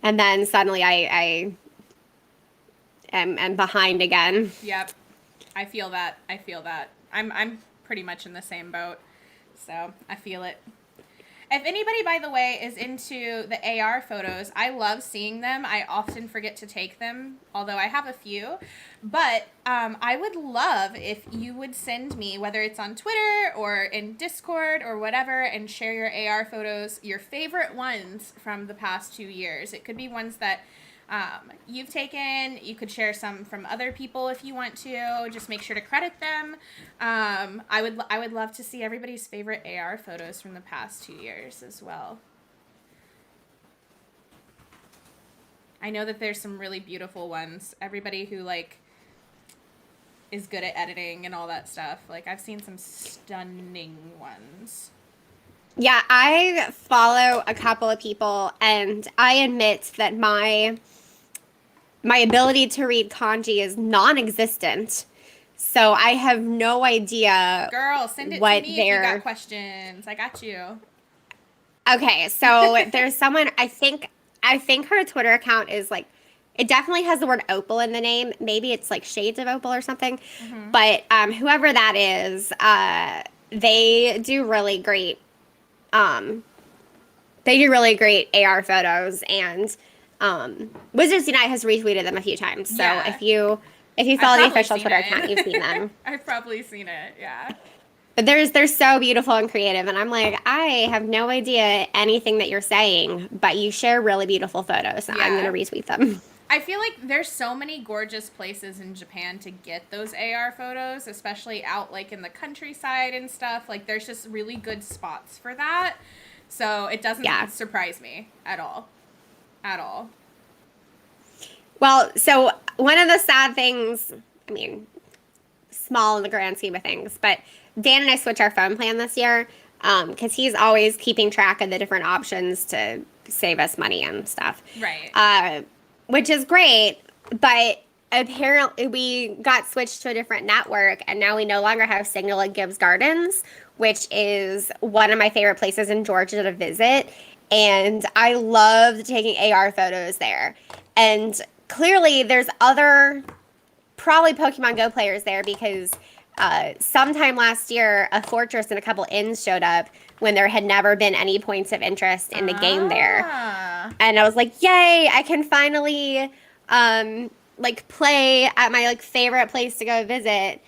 And then suddenly I am behind again. Yep. I feel that. I'm pretty much in the same boat. So I feel it. If anybody, by the way, is into the AR photos, I love seeing them. I often forget to take them, although I have a few. But I would love if you would send me, whether it's on Twitter or in Discord or whatever, and share your AR photos, your favorite ones from the past 2 years. It could be ones that you've taken. You could share some from other people if you want to. Just make sure to credit them. I would love to see everybody's favorite AR photos from the past 2 years as well. I know that there's some really beautiful ones. Everybody who like is good at editing and all that stuff. Like I've seen some stunning ones. Yeah, I follow a couple of people, and I admit that my ability to read kanji is non-existent. So I have no idea. Girl, send it what to me if you got questions. I got you. Okay, so there's someone, I think her Twitter account is like, it definitely has the word opal in the name. Maybe it's like shades of opal or something. Mm-hmm. But whoever that is, they do really great. They do really great AR photos, and Wizards Unite has retweeted them a few times. So Yeah. if you follow the official Twitter it. account, you've seen them. I've probably seen it, yeah. But they're so beautiful and creative, and I'm like, I have no idea anything that you're saying, but you share really beautiful photos. So I'm gonna retweet them. I feel like there's so many gorgeous places in Japan to get those AR photos, especially out like in the countryside and stuff. Like there's just really good spots for that. So it doesn't surprise me at all. At all. Well, so one of the sad things, I mean, small in the grand scheme of things, but Dan and I switched our phone plan this year because he's always keeping track of the different options to save us money and stuff. Right. Which is great, but apparently we got switched to a different network, and now we no longer have signal at Gibbs Gardens, which is one of my favorite places in Georgia to visit. And I loved taking AR photos there. And clearly there's other probably Pokemon Go players there because sometime last year, a fortress and a couple inns showed up when there had never been any points of interest in the game there. And I was like, yay, I can finally like play at my like favorite place to go visit.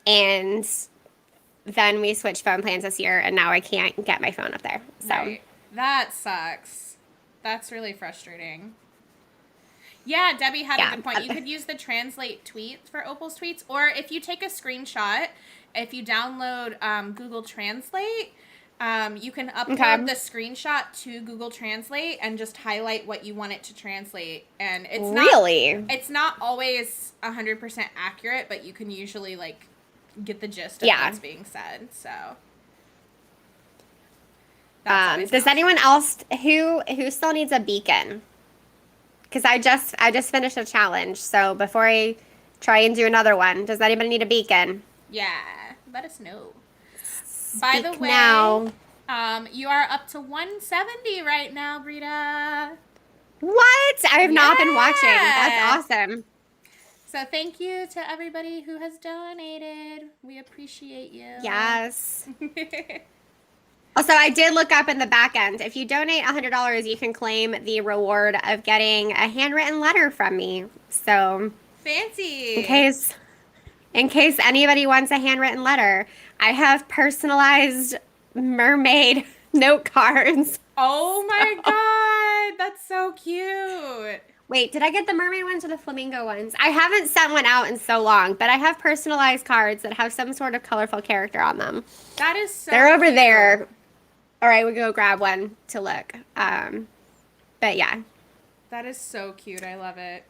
And then we switched phone plans this year, and now I can't get my phone up there. So right. That sucks. That's really frustrating. Yeah, Debbie had a good point. You could use the translate tweets for Opal's tweets, or if you take a screenshot, if you download Google Translate, you can upload the screenshot to Google Translate and just highlight what you want it to translate. And it's not always 100% accurate, but you can usually like get the gist of what's being said. So does anyone else who still needs a beacon? Because I just finished a challenge, so before I try and do another one, does anybody need a beacon? Yeah, let us know. By the way, now. You are up to 170 right now, Brita. What? I have not been watching. That's awesome. So thank you to everybody who has donated. We appreciate you. Yes. Also, I did look up in the back end. If you donate $100, you can claim the reward of getting a handwritten letter from me. So fancy. In case anybody wants a handwritten letter, I have personalized mermaid note cards. Oh my god, that's so cute. Wait, did I get the mermaid ones or the flamingo ones? I haven't sent one out in so long, but I have personalized cards that have some sort of colorful character on them. That is so They're over cute. there. All right, we go grab one to look. But yeah. That is so cute. I love it.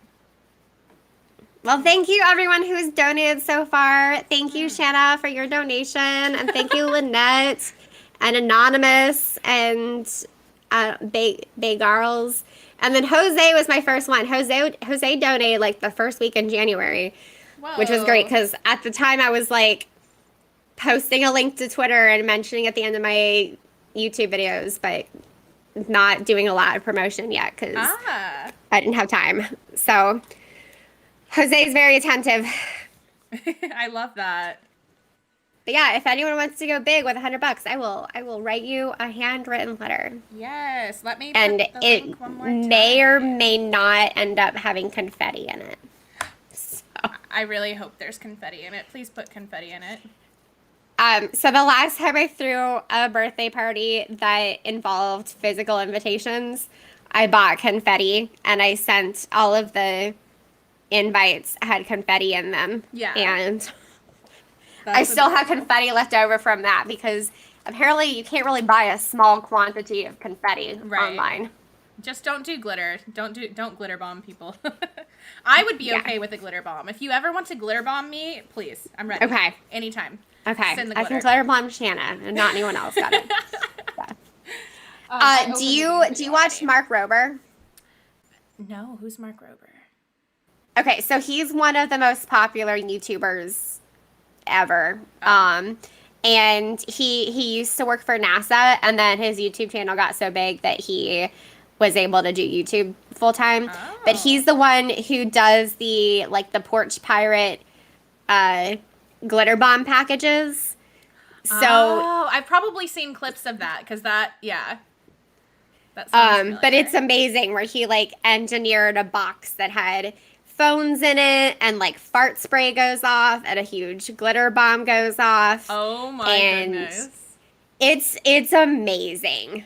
Well, thank you everyone who's donated so far. Thank you, Shana, for your donation. And thank you, Lynette and Anonymous and Bagarls. And then Jose was my first one. Jose donated like the first week in January, which was great because at the time I was like posting a link to Twitter and mentioning at the end of my YouTube videos, but not doing a lot of promotion yet because I didn't have time. So Jose's very attentive. I love that. But yeah, if anyone wants to go big with $100, I will write you a handwritten letter. Yes, let me And put the it link one more may or time. may not end up having confetti in it. So. I really hope there's confetti in it. Please put confetti in it. So the last time I threw a birthday party that involved physical invitations, I bought confetti and I sent all of the invites had confetti in them. Yeah. And I That's still have adorable. confetti left over from that because apparently you can't really buy a small quantity of confetti Right. online. Just don't do glitter. Don't glitter bomb people. I would be Yeah. okay with a glitter bomb. If you ever want to glitter bomb me, please. I'm ready. Okay. Anytime. Okay. Send the I can glitter. glitter bomb Shana and not anyone else got it. I Do opened you the video watch already. Mark Rober? No, who's Mark Rober? Okay, so he's one of the most popular YouTubers ever. Oh. And he used to work for NASA, and then his YouTube channel got so big that he was able to do YouTube full time. Oh. But he's the one who does the Porch Pirate glitter bomb packages. So I've probably seen clips of that because that sounds but it's familiar. amazing where he engineered a box that had phones in it and fart spray goes off and a huge glitter bomb goes off. Oh my and goodness. it's amazing.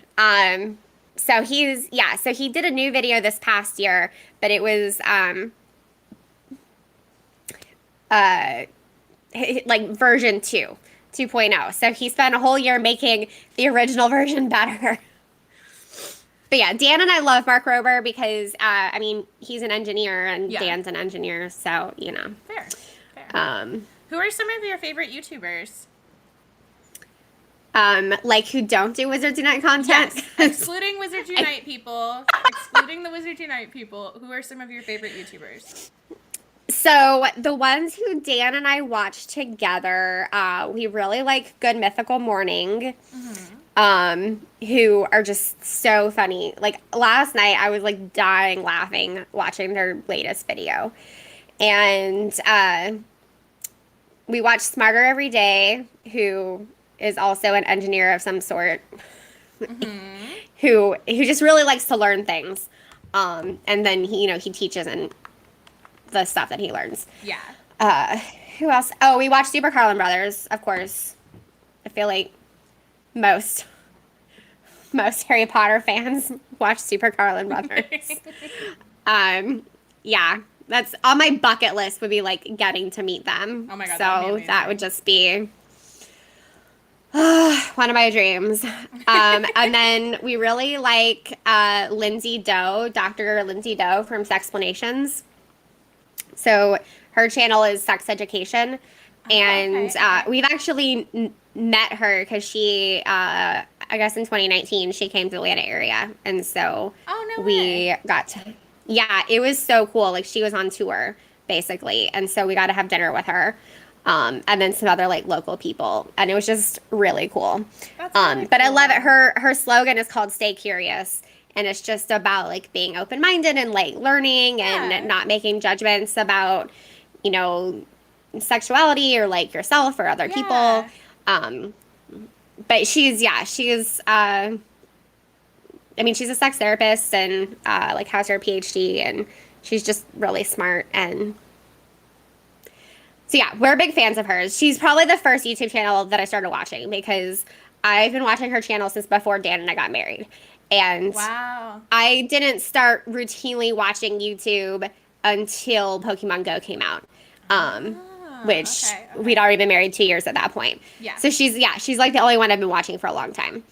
So he did a new video this past year, but it was version 2.0. So he spent a whole year making the original version better. But yeah, Dan and I love Mark Rober because, he's an engineer and Yeah. Dan's an engineer, so, Fair. Who are some of your favorite YouTubers? who don't do Wizards Unite content. Yes. Excluding Wizards Unite people. Excluding the Wizards Unite people. Who are some of your favorite YouTubers? So the ones who Dan and I watch together, we really like Good Mythical Morning. Who are just so funny. Last night I was dying laughing watching their latest video. And we watched Smarter Every Day, who is also an engineer of some sort. who just really likes to learn things. And then he teaches and the stuff that he learns. Yeah. Who else? Oh, we watched Super Carlin Brothers, of course. I feel like most Harry Potter fans watch Super Carlin Brothers. Yeah, that's on my bucket list would be getting to meet them. Oh my God, so that would be amazing. that would just be one of my dreams. And then we really like Lindsay Doe, Dr. Lindsay Doe from Sexplanations. So her channel is Sex Education. And okay. We've actually met her because she, I guess in 2019, she came to the Atlanta area. And so we got to, yeah, it was so cool. She was on tour, basically. And so we got to have dinner with her. And then some other local people. And it was just really cool. That's really But I cool. love it. Her slogan is called Stay Curious. And it's just about being open-minded and learning and not making judgments about, sexuality or yourself or other people. But she's she's a sex therapist and has her PhD, and she's just really smart. And so yeah, we're big fans of hers. She's probably the first YouTube channel that I started watching because I've been watching her channel since before Dan and I got married. And wow. I didn't start routinely watching YouTube until Pokemon Go came out. Which we'd already been married 2 years at that point. Yeah. So she's the only one I've been watching for a long time.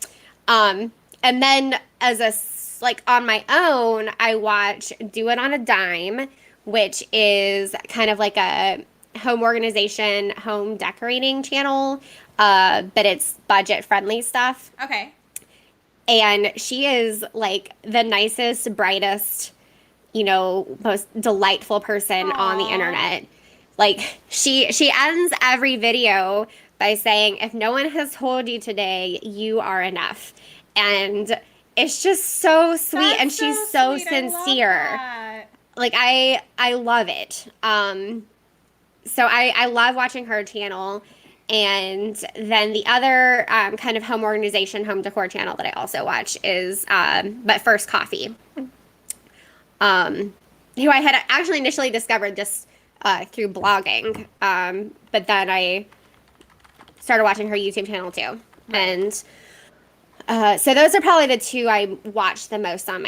And then as on my own, I watch Do It on a Dime, which is kind of a home organization, home decorating channel, but it's budget friendly stuff. Okay. And she is the nicest, brightest, most delightful person on the internet. She ends every video by saying, if no one has told you today, you are enough. And it's just so sweet. That's and she's so so sweet. I love sincere. that. I love it. So I love watching her channel. And then the other kind of home organization, home decor channel that I also watch is But First Coffee, who I had actually initially discovered just through blogging. But then I started watching her YouTube channel too. Right. And so those are probably the two I watch the most on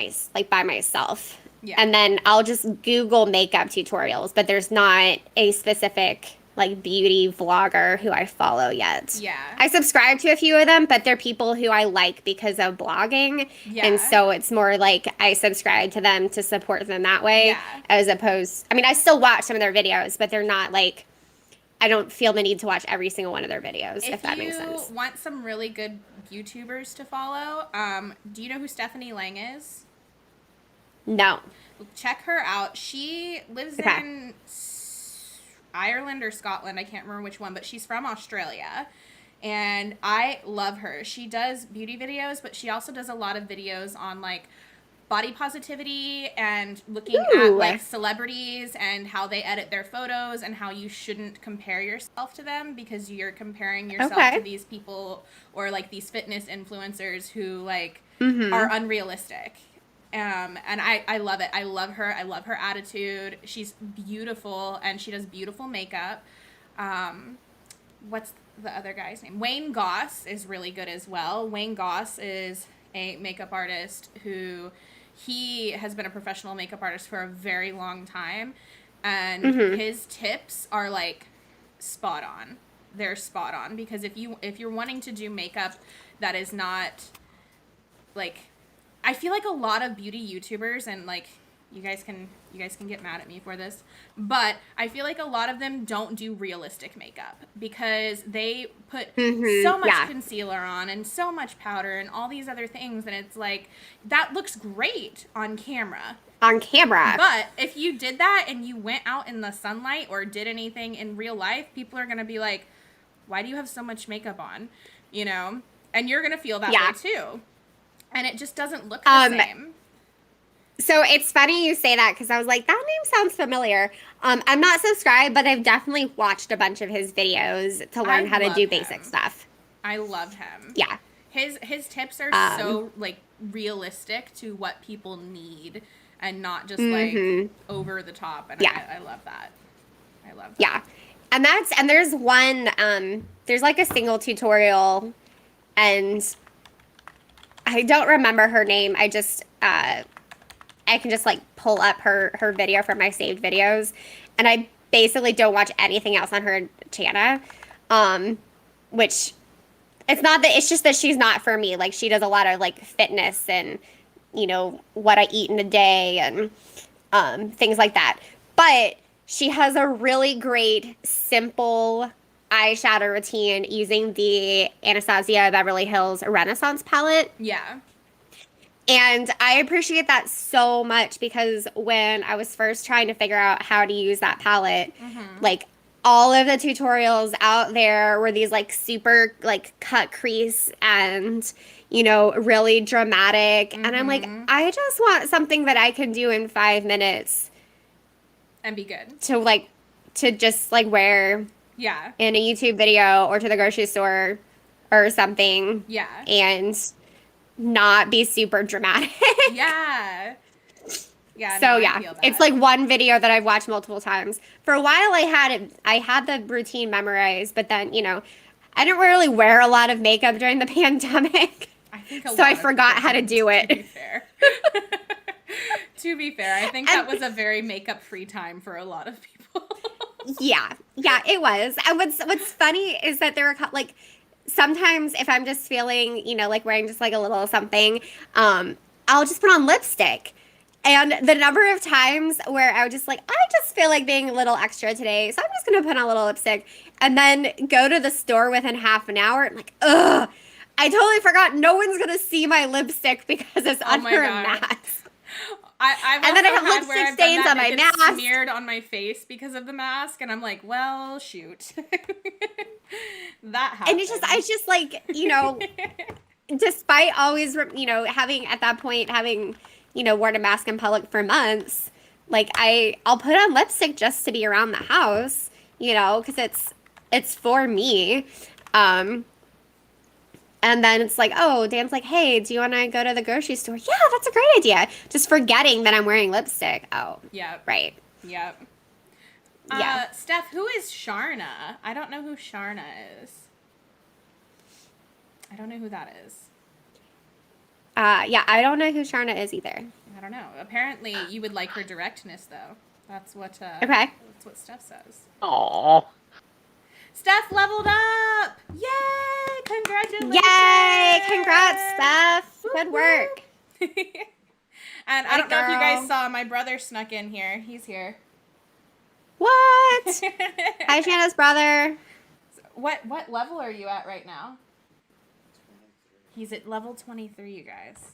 by myself. Yeah. And then I'll just Google makeup tutorials, but there's not a specific like beauty vlogger who I follow yet. Yeah. I subscribe to a few of them, but they're people who I like because of blogging. Yeah. And so it's more like I subscribe to them to support them that way. Yeah. As opposed, I mean, I still watch some of their videos, but they're not like, I don't feel the need to watch every single one of their videos, if that makes sense. If you want some really good YouTubers to follow, do you know who Stephanie Lang is? No. Check her out. She lives in Ireland or Scotland. I can't remember which one, but she's from Australia. And I love her. She does beauty videos, but she also does a lot of videos on like body positivity and looking at like celebrities and how they edit their photos and how you shouldn't compare yourself to them because you're comparing yourself to these people or like these fitness influencers who like are unrealistic. And I love it. I love her. I love her attitude. She's beautiful and she does beautiful makeup. What's the other guy's name? Wayne Goss is really good as well. Wayne Goss is a makeup artist who he has been a professional makeup artist for a very long time, and his tips are like spot on. They're spot on because if you're wanting to do makeup that is not like, I feel like a lot of beauty YouTubers, and like you guys can get mad at me for this, but I feel like a lot of them don't do realistic makeup because they put so much concealer on and so much powder and all these other things, and it's like that looks great on camera. But if you did that and you went out in the sunlight or did anything in real life, people are going to be like, why do you have so much makeup on? You know? And you're going to feel that way too. And it just doesn't look the same. So it's funny you say that because I was like, that name sounds familiar. I'm not subscribed, but I've definitely watched a bunch of his videos to learn how to do basic stuff. I love him. Yeah. His tips are so like realistic to what people need and not just like over the top. And I love that. I love that. Yeah. And there's one, there's like a single tutorial and I don't remember her name. I just, I can just like pull up her video from my saved videos, and I basically don't watch anything else on her channel, which it's just that she's not for me. Like she does a lot of like fitness and, you know, what I eat in a day and things like that. But she has a really great, simple eyeshadow routine using the Anastasia Beverly Hills Renaissance palette. Yeah. And I appreciate that so much because when I was first trying to figure out how to use that palette, like all of the tutorials out there were these like super like cut crease and, you know, really dramatic. And I'm like, I just want something that I can do in 5 minutes. And be good. To just like wear in a YouTube video or to the grocery store or something. Yeah. And not be super dramatic. Yeah. Yeah. So no, it's like one video that I've watched multiple times. For a while I had the routine memorized, but then, you know, I didn't really wear a lot of makeup during the pandemic. So I forgot how to do it. To be fair. To be fair, I think that was a very makeup-free time for a lot of people. Yeah, it was. And what's funny is that there were like sometimes if I'm just feeling, you know, like wearing just like a little something, I'll just put on lipstick. And the number of times where I was just like, I just feel like being a little extra today, so I'm just gonna put on a little lipstick, and then go to the store within half an hour and like, ugh, I totally forgot no one's gonna see my lipstick because it's under a mask. And then I have lipstick stains on my mask. Smeared on my face because of the mask, and I'm like, well, shoot. That happened. And it's just like, you know, despite always, you know, having you know, worn a mask in public for months, like I'll put on lipstick just to be around the house, you know, because it's for me. And then it's like, oh, Dan's like, hey, do you want to go to the grocery store? Yeah, that's a great idea. Just forgetting that I'm wearing lipstick. Oh, Yep. right. Yep. Yeah. Steph, who is Sharna? I don't know who Sharna is. I don't know who that is. Yeah, I don't know who Sharna is either. I don't know. Apparently, you would like her directness, though. That's what. Okay. That's what Steph says. Aww. Steph leveled up! Yay! Congratulations! Yay! Congrats, Steph. Whoop, Good work. whoop. And I don't know if you guys saw, my brother snuck in here. He's here. What? Hi, Shana's brother. What level are you at right now? He's at level 23, you guys.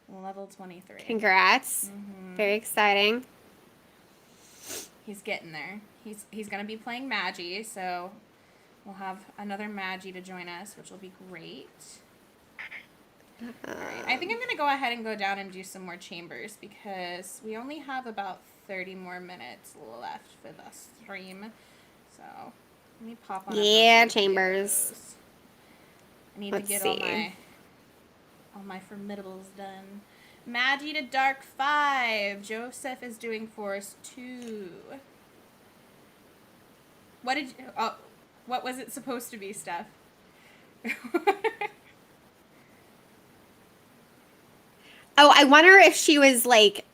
Level 23. Congrats. Mm-hmm. Very exciting. He's getting there. He's going to be playing Magi, so we'll have another Magi to join us, which will be great. Alright. I think I'm going to go ahead and go down and do some more chambers because we only have about 30 more minutes left for the stream. So, let me pop on. Yeah, chambers. I need Let's to get see. all my formidables done. Magi to Dark 5. Joseph is doing Force 2. What was it supposed to be, Steph? Oh, I wonder if she was like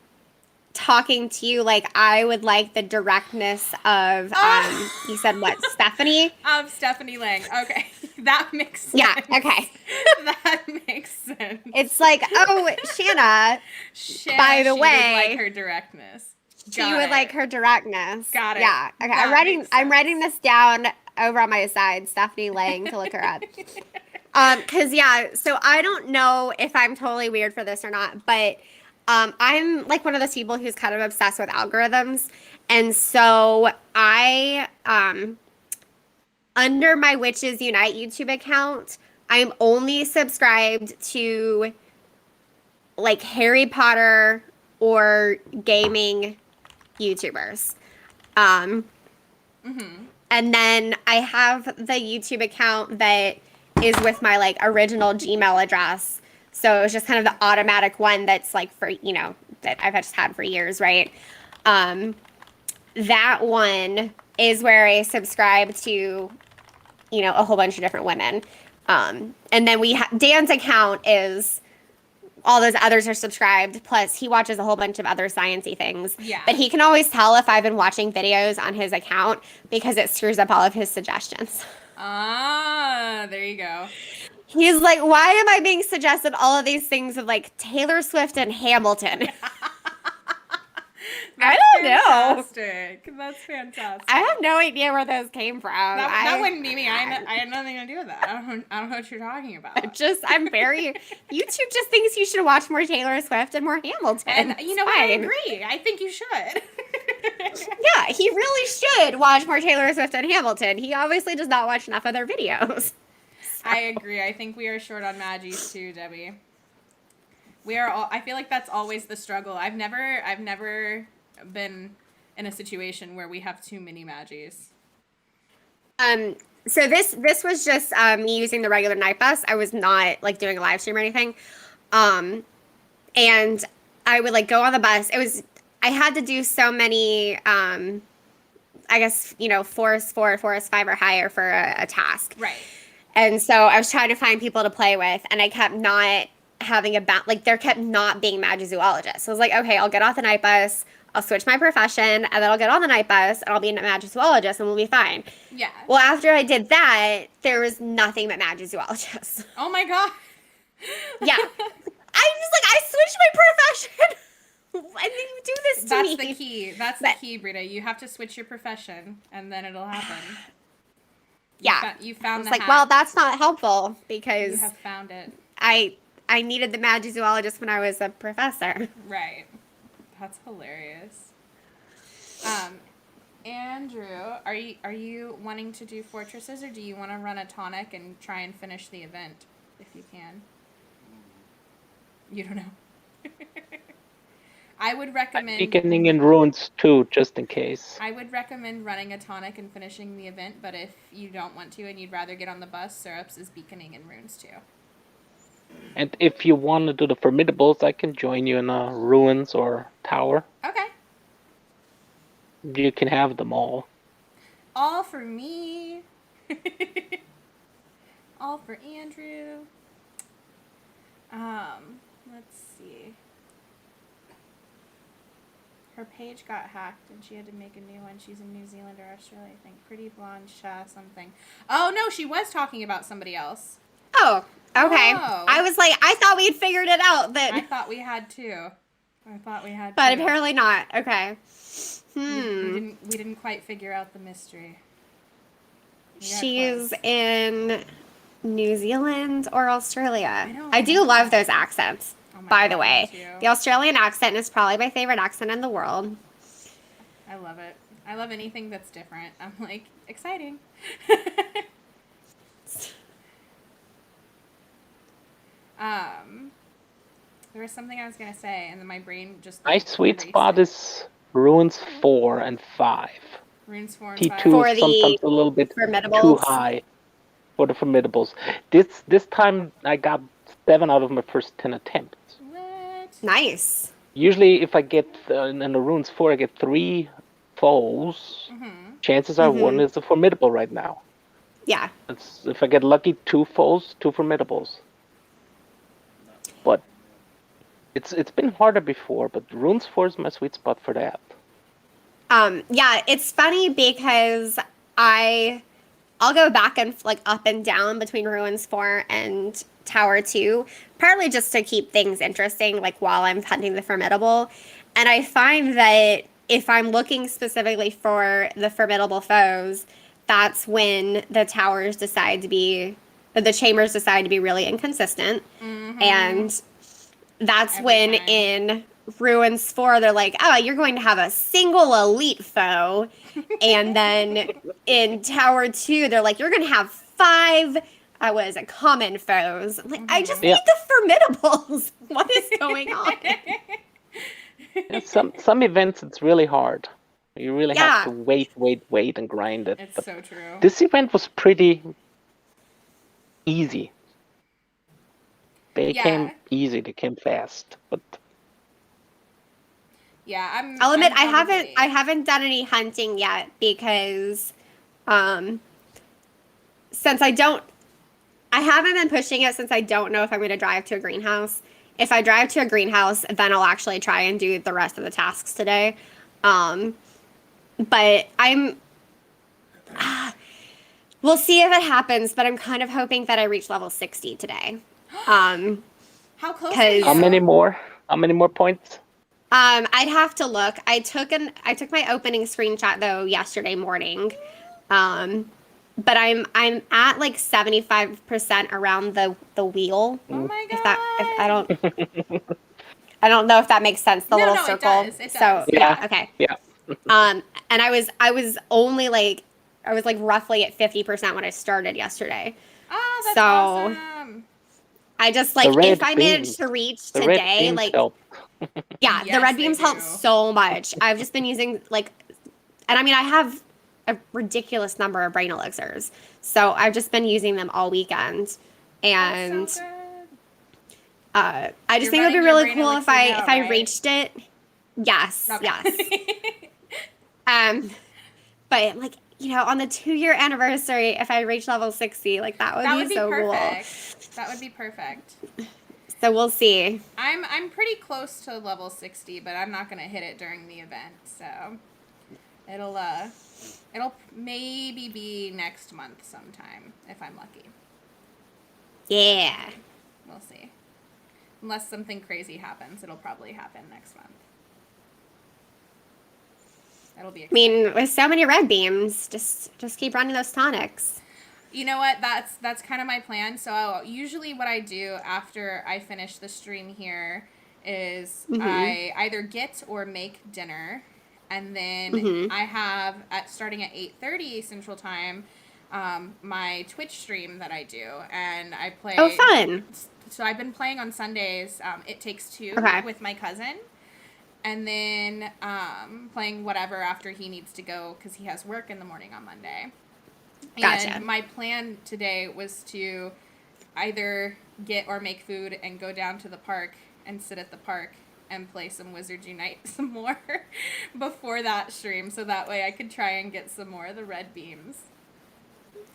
talking to you like I would like the directness of you said what, Stephanie? Stephanie Lang. Okay. That makes sense. Yeah, okay. That makes sense. It's like, oh, Shana, by the she way, would like her directness. she would like her directness. Got it. Yeah. Okay. That makes I'm sense. writing this down over on my side, Stephanie Lang, to look her up. Cause yeah, so I don't know if I'm totally weird for this or not, but I'm like one of those people who's kind of obsessed with algorithms. And so I under my Witches Unite YouTube account, I'm only subscribed to like Harry Potter or gaming YouTubers. And then I have the YouTube account that is with my like original Gmail address. So it's just kind of the automatic one that's like for, you know, that I've just had for years, right? That one is where I subscribe to, you know, a whole bunch of different women. And then Dan's account is all those others are subscribed. Plus, he watches a whole bunch of other sciencey things. Yeah. But he can always tell if I've been watching videos on his account because it screws up all of his suggestions. Ah, there you go. He's like, why am I being suggested all of these things of like Taylor Swift and Hamilton? I don't know. That's fantastic. I have no idea where those came from. That wouldn't be me. I had nothing to do with that. I don't know what you're talking about. YouTube just thinks you should watch more Taylor Swift and more Hamilton. And you know what? I agree. I think you should. Yeah, he really should watch more Taylor Swift and Hamilton. He obviously does not watch enough of their videos. I agree. I think we are short on Magis too, Debbie. We are all. I feel like that's always the struggle. I've never been in a situation where we have too many Magis. So this was just me using the regular night bus. I was not like doing a live stream or anything. And I would like go on the bus. I had to do so many I guess, you know, Forest 4, Forest 5 or higher for a task. Right. And so I was trying to find people to play with, and I kept not having there kept not being Magizoologists. So I was like, okay, I'll get off the night bus, I'll switch my profession, and then I'll get on the night bus, and I'll be a Magizoologist, and we'll be fine. Yeah. Well, after I did that, there was nothing but Magizoologists. Oh my god. Yeah. I was like, I switched my profession. Why did you do this to me? That's the key. That's the key, Brita. You have to switch your profession, and then it'll happen. Yeah. You found the like, hack. well, that's not helpful because You have found it. I needed the Magizoologist when I was a professor. Right. That's hilarious. Andrew, are you wanting to do fortresses, or do you want to run a tonic and try and finish the event if you can? You don't know. I would I'm recommend weakening in runes too, just in case. I would recommend running a tonic and finishing the event, but if you don't want to and you'd rather get on the bus, Syrups is beaconing in runes too. And if you want to do the formidables, I can join you in a ruins or tower. Okay. You can have them all. All for me. All for Andrew. Let's see. Her page got hacked and she had to make a new one. She's in New Zealand or Australia, I think. Pretty blonde Sha something. Oh no, she was talking about somebody else. Oh, okay. Oh. I was like, I thought we'd figured it out, I thought we had to. but apparently not. Okay. We didn't quite figure out the mystery. She's in New Zealand or Australia. know. I do love those accents, Oh my by God, the way. me too. The Australian accent is probably my favorite accent in the world. I love it. I love anything that's different. I'm like, exciting. There was something I was gonna say, and then my brain just. My sweet erased spot it. is runes 4 and 5. Runes 4 and 5. T2 For is the sometimes a little bit too formidables. high for the formidables. This time I got 7 out of my first 10 attempts. What? Nice. Usually if I get, in the runes 4, I get 3 foes. Chances are one is a formidable right now. Yeah. If I get lucky, 2 foes, 2 formidables. But it's been harder before, but runes 4 is my sweet spot for that. Yeah, it's funny because I'll go back and like up and down between Ruins 4 and Tower 2, partly just to keep things interesting, like while I'm hunting the formidable. And I find that if I'm looking specifically for the formidable foes, that's when the chambers decide to be really inconsistent. And that's Every when time. in Ruins 4, they're like, oh, you're going to have a single elite foe. And then in Tower 2, they're like, you're going to have 5, common foes. I'm like, I just need the formidables. What is going on? Yeah, some events it's really hard. You really have to Yeah. wait and grind it. It's But so true. this event was pretty easy. They came easy, they came fast. But Yeah, I'll admit I'm I haven't done any hunting yet because since I haven't been pushing it since I don't know if I'm going to drive to a greenhouse. If I drive to a greenhouse, then I'll actually try and do the rest of the tasks today. But we'll see if it happens, but I'm kind of hoping that I reach level 60 today. How close are 'cause- you? how many more? How many more points? I'd have to look. I took my opening screenshot though yesterday morning. But I'm at like 75% around the wheel. Oh my God. I don't know if that makes sense. The little circle. It does. So Yeah. okay. Yeah. And I was only like roughly at 50% when I started yesterday. Oh, that's So, awesome. I just The red if I manage beams. to reach The red today, beams help. yeah, the Yes, red they beams help do. so much. I've just been using and I mean I have a ridiculous number of brain elixirs, so I've just been using them all weekend, and That's so good. I just You're think it would be running your really brain cool elixir if now, I right? reached it. Yes, Okay. yes. But like on the 2-year anniversary, if I reach level 60, like that would be so perfect. That would be perfect. cool. So we'll see. I'm pretty close to level 60, but I'm not gonna hit it during the event, so it'll maybe be next month sometime if I'm lucky. Yeah. We'll see. Unless something crazy happens, it'll probably happen next month. That'll be I exciting. mean, with so many red beams, just keep running those tonics. You know what? That's kind of my plan. So usually what I do after I finish the stream here is I either get or make dinner, and then I have starting at 8:30 Central Time, my Twitch stream that I do, and I play. Oh, fun! So I've been playing on Sundays. It Takes Two with my cousin. and then playing whatever after he needs to go because he has work in the morning on Monday. Gotcha. And my plan today was to either get or make food and go down to the park and sit at the park and play some Wizards Unite some more before that stream, so that way I could try and get some more of the red beams.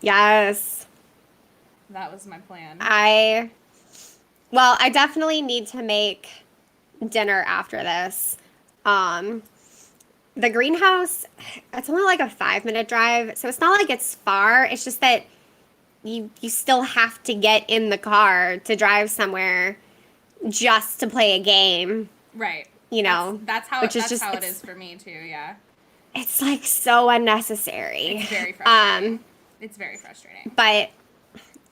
Yes. That was my plan. I definitely need to make dinner after this. The greenhouse, it's only like a 5-minute drive, so it's not like it's far. It's just that you still have to get in the car to drive somewhere just to play a game. Right. You know, that's how which is that's just, how it is for me too. Yeah. It's like so unnecessary. It's very frustrating. It's very frustrating. But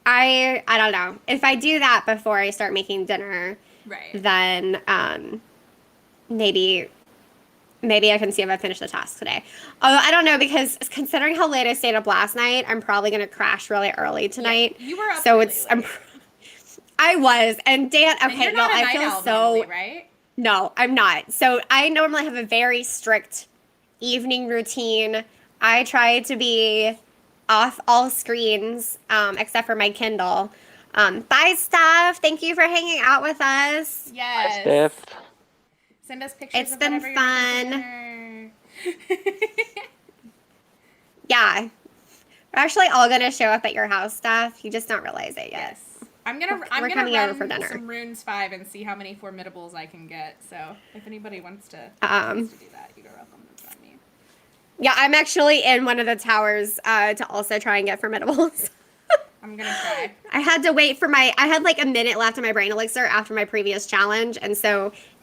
I don't know. If I do that before I start making dinner, right, then maybe I can see if I finish the task today. Although I don't know, because considering how late I stayed up last night, I'm probably going to crash really early tonight. Yeah, you were up so really it's late. I was, and Dan. Okay, and you're not no, a I night feel owl so normally, right? No, I'm not. So I normally have a very strict evening routine. I try to be off all screens except for my Kindle. Bye, Steph. Thank you for hanging out with us. Yes. Hi, Steph. Send us pictures. It's of been whatever fun. You're making for dinner. Yeah. We're actually all going to show up at your house, Steph. You just don't realize it yet. Yes. I'm gonna coming over for run dinner. some runes 5 and see how many formidables I can get. So if anybody wants to do that, you are welcome to join me. Yeah, I'm actually in one of the towers to also try and get formidables. I'm gonna try. I had to wait for I had like a minute left in my brain elixir after my previous challenge, and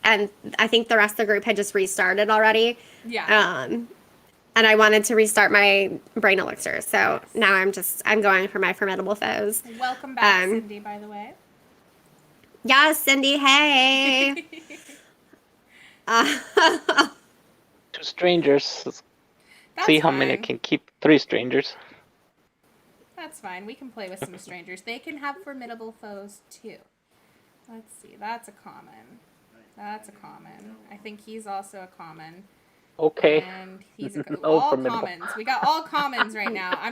I think the rest of the group had just restarted already. Yeah. And I wanted to restart my brain elixir, so now I'm going for my formidable foes. Welcome back, Cindy, by the way. Yeah, Cindy, hey. 2 strangers. That's See how fine. many can keep 3 strangers. That's fine. We can play with some strangers. They can have formidable foes too. Let's see. That's a common. I think he's also a common. Okay. And he's a No all formidable. commons. We got all commons right now. I'm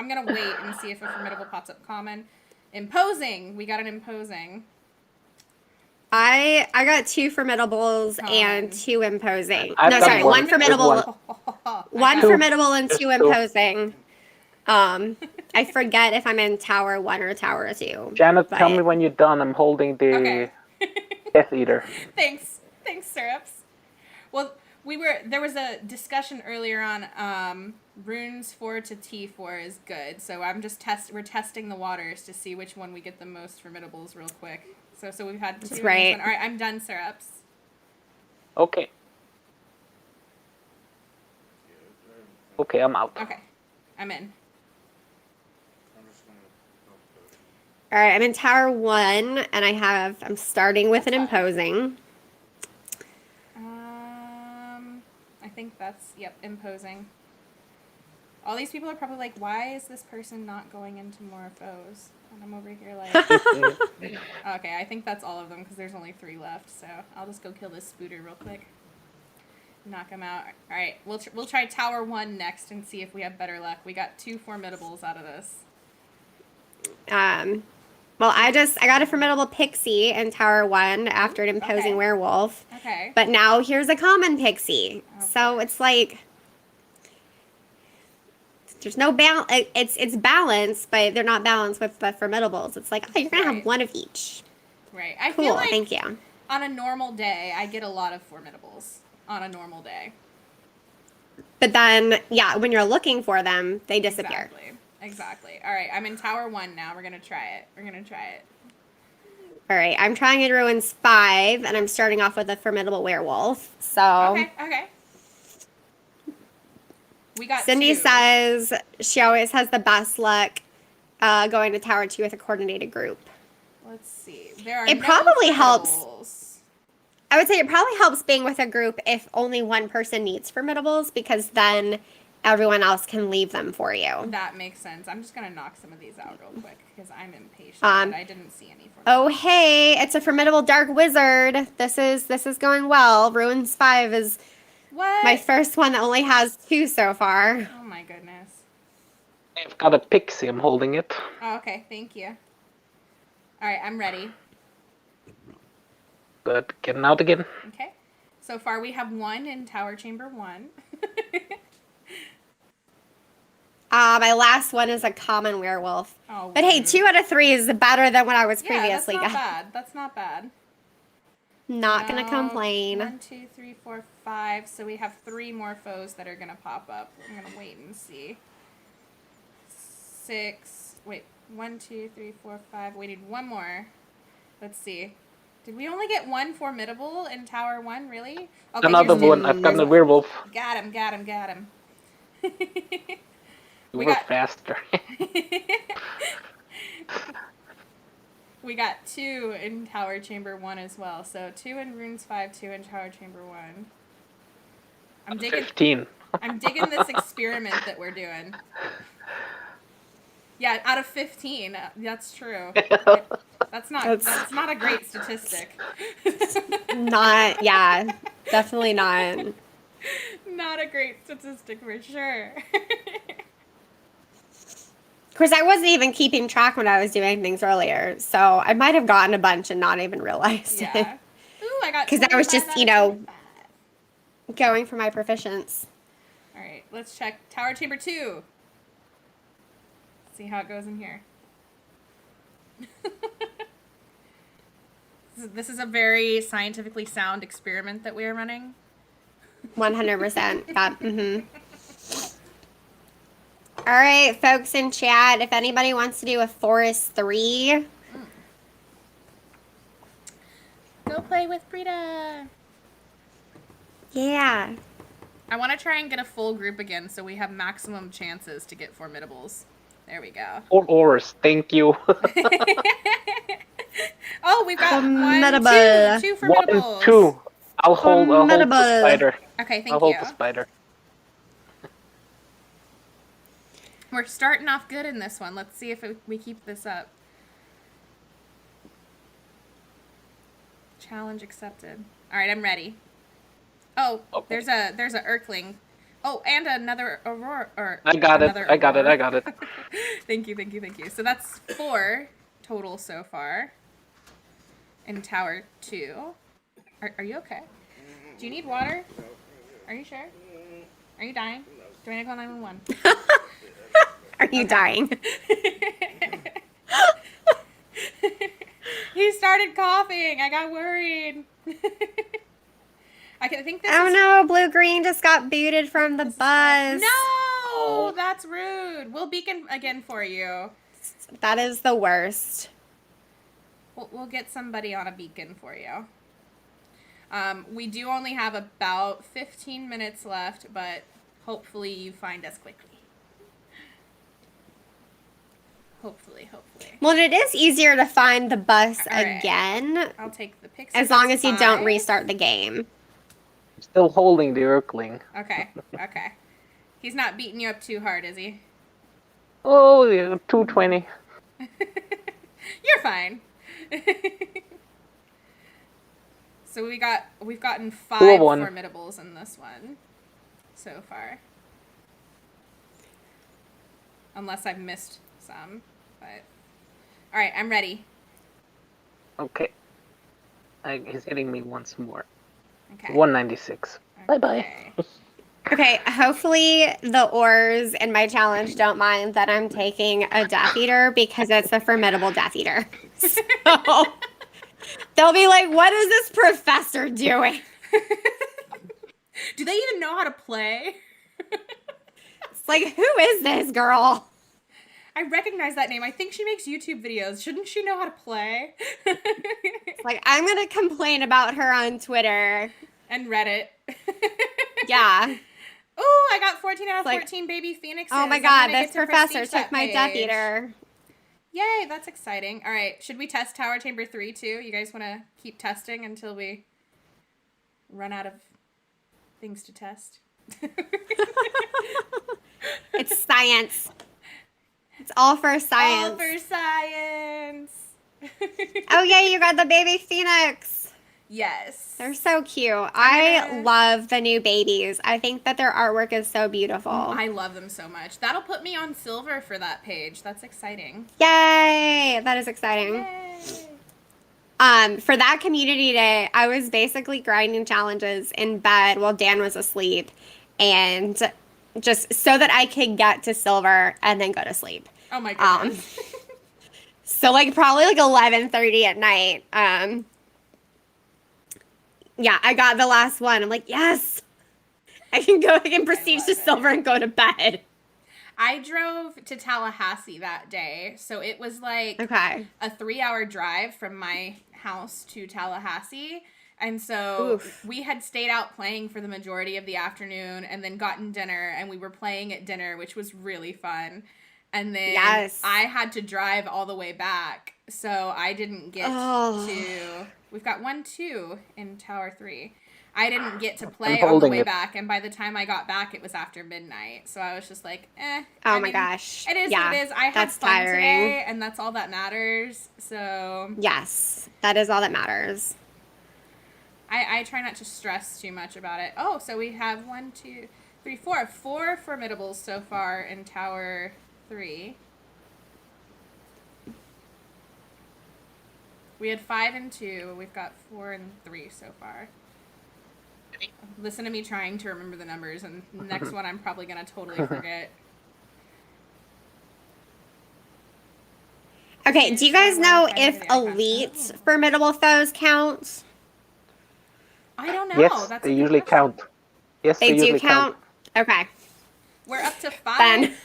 gonna wait and see if a formidable pops up. Common. Imposing. We got an imposing. I got 2 formidables Common. and 2 imposing. I've No, got sorry, one. one formidable. One Two. formidable and Just 2 2. imposing. I forget if I'm in Tower 1 or Tower 2. Janet, but- tell me when you're done. I'm holding the Okay. Death Eater. Thanks, Syrups. Well, there was a discussion earlier on runes 4 to T4 is good. So we're testing the waters to see which one we get the most formidables real quick. So we've had 2. That's in this right. one. All right, I'm done, Syrups. Okay. Okay, I'm out. Okay, I'm in. All right, I'm in Tower 1, and I'm starting with an imposing. I think that's, imposing. All these people are probably like, why is this person not going into more foes? And I'm over here like, okay, I think that's all of them because there's only 3 left. So I'll just go kill this spooter real quick. Knock him out. All right, we'll try Tower 1 next and see if we have better luck. We got 2 formidables out of this. Well, I got a formidable pixie in Tower 1 after an imposing Okay. werewolf. Okay. But now here's a common pixie. Okay. So it's like there's no balance. It's balanced, but they're not balanced with the formidables. It's like, oh, you're gonna Right. have one of each. Right. I Cool. feel like Thank you. on a normal day, I get a lot of formidables on a normal day. But then, yeah, when you're looking for them, they disappear. Exactly. All right, I'm in Tower 1 now. We're going to try it. All right, I'm trying in Ruins 5, and I'm starting off with a formidable werewolf. So Okay. We got Cindy 2. says she always has the best luck going to Tower 2 with a coordinated group. Let's see. There are It no probably helps. formidables. I would say it probably helps being with a group if only one person needs formidables, because then everyone else can leave them for you. That makes sense. I'm just going to knock some of these out real quick because I'm impatient, but I didn't see any for me. Oh, hey, it's a formidable dark wizard. This is going well. Ruins 5 is my first one that only has 2 so far. Oh my goodness. I've got a pixie. I'm holding it. Oh, okay. Thank you. All right, I'm ready. Good. Getting out again. Okay. So far we have 1 in Tower Chamber 1. My last one is a common werewolf. Oh, but hey, 2 out of 3 is better than what I was yeah, previously. That's not bad. That's not bad. Not gonna complain. 1, 2, 3, 4, 5. So we have 3 more foes that are gonna pop up. I'm gonna wait and see. 6. Wait. 1, 2, 3, 4, 5. We need 1 more. Let's see. Did we only get 1 formidable in Tower 1? Really? Okay, Another one. I've got a werewolf. Got him. Got him. Got him. We got faster. We got 2 in Tower Chamber 1 as well. So 2 in Runes 5, 2 in Tower Chamber 1. I'm digging 15. I'm digging this experiment that we're doing. Yeah, out of 15. That's true. That's not a great statistic. Definitely not. Not a great statistic for sure. Of course, I wasn't even keeping track when I was doing things earlier, so I might have gotten a bunch and not even realized it. Yeah. Ooh, I got. Because I was just, 25. going for my proficients. All right, let's check Tower Chamber 2. See how it goes in here. This is a very scientifically sound experiment that we are running. 100%. Yeah. All right, folks in chat, if anybody wants to do a Forest 3. Go play with Brita. Yeah. I want to try and get a full group again so we have maximum chances to get formidables. There we go. 4 ores. Thank you. Oh, we've got Formidable. 2 formidables. 1, 2. I'll hold the spider. Okay, thank I'll hold you. the spider. We're starting off good in this one. Let's see if we keep this up. Challenge accepted. All right, I'm ready. Oh, Okay. there's a Ehrling. Oh, and another Aurora. Or I got it. another I got it. Aurora. I got it. Thank you. So that's 4 total so far. In Tower 2. Are you okay? Do you need water? Are you sure? Are you dying? Do I need to call 911? Are you dying? He started coughing. I got worried. I think this Oh is... no, Blue Green just got booted from the bus. No! That's rude. We'll beacon again for you. That is the worst. We'll get somebody on a beacon for you. We do only have about 15 minutes left, but hopefully you find us quickly. Hopefully. Well, it is easier to find the bus right. again. I'll take the pixie. As long as you don't 5. restart the game. Still holding the Ehrling. Okay. He's not beating you up too hard, is he? Oh, yeah, 220. You're fine. So we've gotten 5 formidables in this one so far. Unless I've missed some, but all right, I'm ready. Okay. He's hitting me once more. Okay. 196. Okay. Bye-bye. Okay, hopefully the ores in my challenge don't mind that I'm taking a Death Eater because it's a formidable Death Eater. So they'll be like, what is this professor doing? Do they even know how to play? It's like, who is this girl? I recognize that name. I think she makes YouTube videos. Shouldn't she know how to play? Like, I'm going to complain about her on Twitter. And Reddit. Yeah. Oh, I got 14 out of 14 baby phoenixes. Oh my god, this professor took my Death Eater. Yay, that's exciting. All right, should we test Tower Chamber 3 too? You guys want to keep testing until we run out of things to test? It's science. It's all for science. All for science. Oh, yeah, you got the baby phoenix. Yes. They're so cute. I love the new babies. I think that their artwork is so beautiful. I love them so much. That'll put me on silver for that page. That's exciting. Yay! That is exciting. Yay. For that community day, I was basically grinding challenges in bed while Dan was asleep, and just so that I could get to silver and then go to sleep. Oh my goodness. So like probably like 11:30 at night. Yeah, I got the last one. I'm like, yes, I can proceed to silver and go to bed. I drove to Tallahassee that day, so it was like Okay. a 3-hour drive from my house to Tallahassee. And so we had stayed out playing for the majority of the afternoon and then gotten dinner, and we were playing at dinner, which was really fun. And then I had to drive all the way back, so I didn't get to... We've got 1, 2 in Tower 3. I didn't get to play on the way back, and by the time I got back, it was after midnight. So I was just like, Oh my gosh. It is what it is. I had fun today, and that's all that matters. So yes, that is all that matters. I try not to stress too much about it. Oh, so we have 1, 2, 3, 4. 4 formidables so far in Tower 3. We had 5 and 2. We've got 4 and 3 so far. Listen to me trying to remember the numbers, and the next one I'm probably going to totally forget. Okay, do you guys know if elite formidable foes count? I don't know. Yes, That's they usually count. Yes, they do count. Okay. We're up to 5. Then.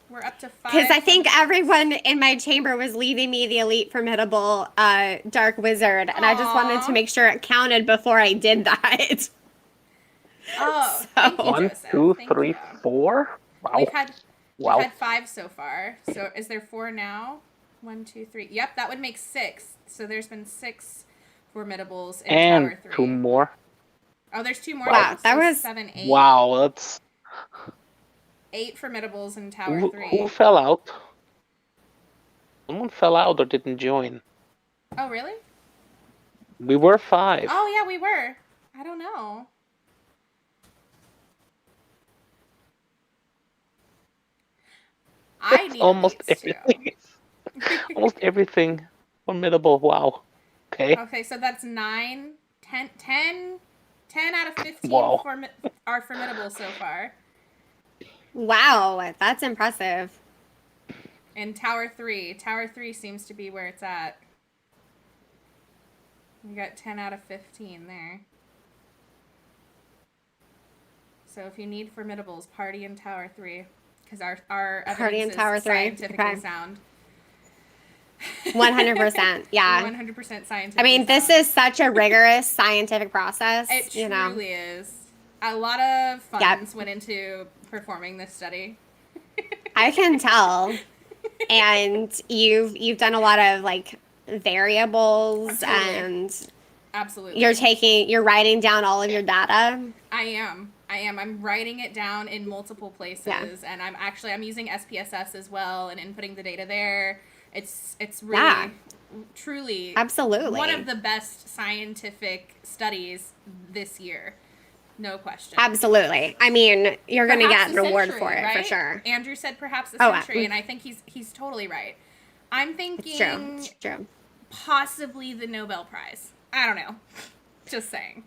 We're up to 5. Because I think everyone in my chamber was leaving me the elite formidable dark wizard, and I just wanted to make sure it counted before I did that. Oh, so. 1, 2, 3, 4. Wow. We've had 5 so far. So is there 4 now? 1, 2, 3. Yep, that would make 6. So there's been 6 formidables in Tower 3. 2 more. Oh, there's 2 more. Wow, so that was 7, 8. Wow, that's 8 formidables in Tower 3. Who fell out? Someone fell out or didn't join. Oh, really? We were 5. Oh, yeah, we were. I don't know. I need almost everything. Almost everything formidable. Wow. Okay. Okay, so that's 9, 10 out of 15 Wow. are formidable so far. Wow, that's impressive. And Tower 3 seems to be where it's at. We got 10 out of 15 there. So if you need formidables, party in Tower 3. Because our evidence is scientifically sound. 100%, yeah. 100% scientific. I mean, this is such a rigorous scientific process. It truly is. A lot of funds went into performing this study. I can tell. And you've done a lot of like variables and absolutely you're writing down all of your data. I am. I'm writing it down in multiple places, and I'm using SPSS as well and inputting the data there. It's really truly absolutely one of the best scientific studies this year. No question. Absolutely. I mean, you're going to get reward for it, right? for sure. Andrew said perhaps a century, and I think he's totally right. I'm thinking it's true. Possibly the Nobel Prize. I don't know. Just saying.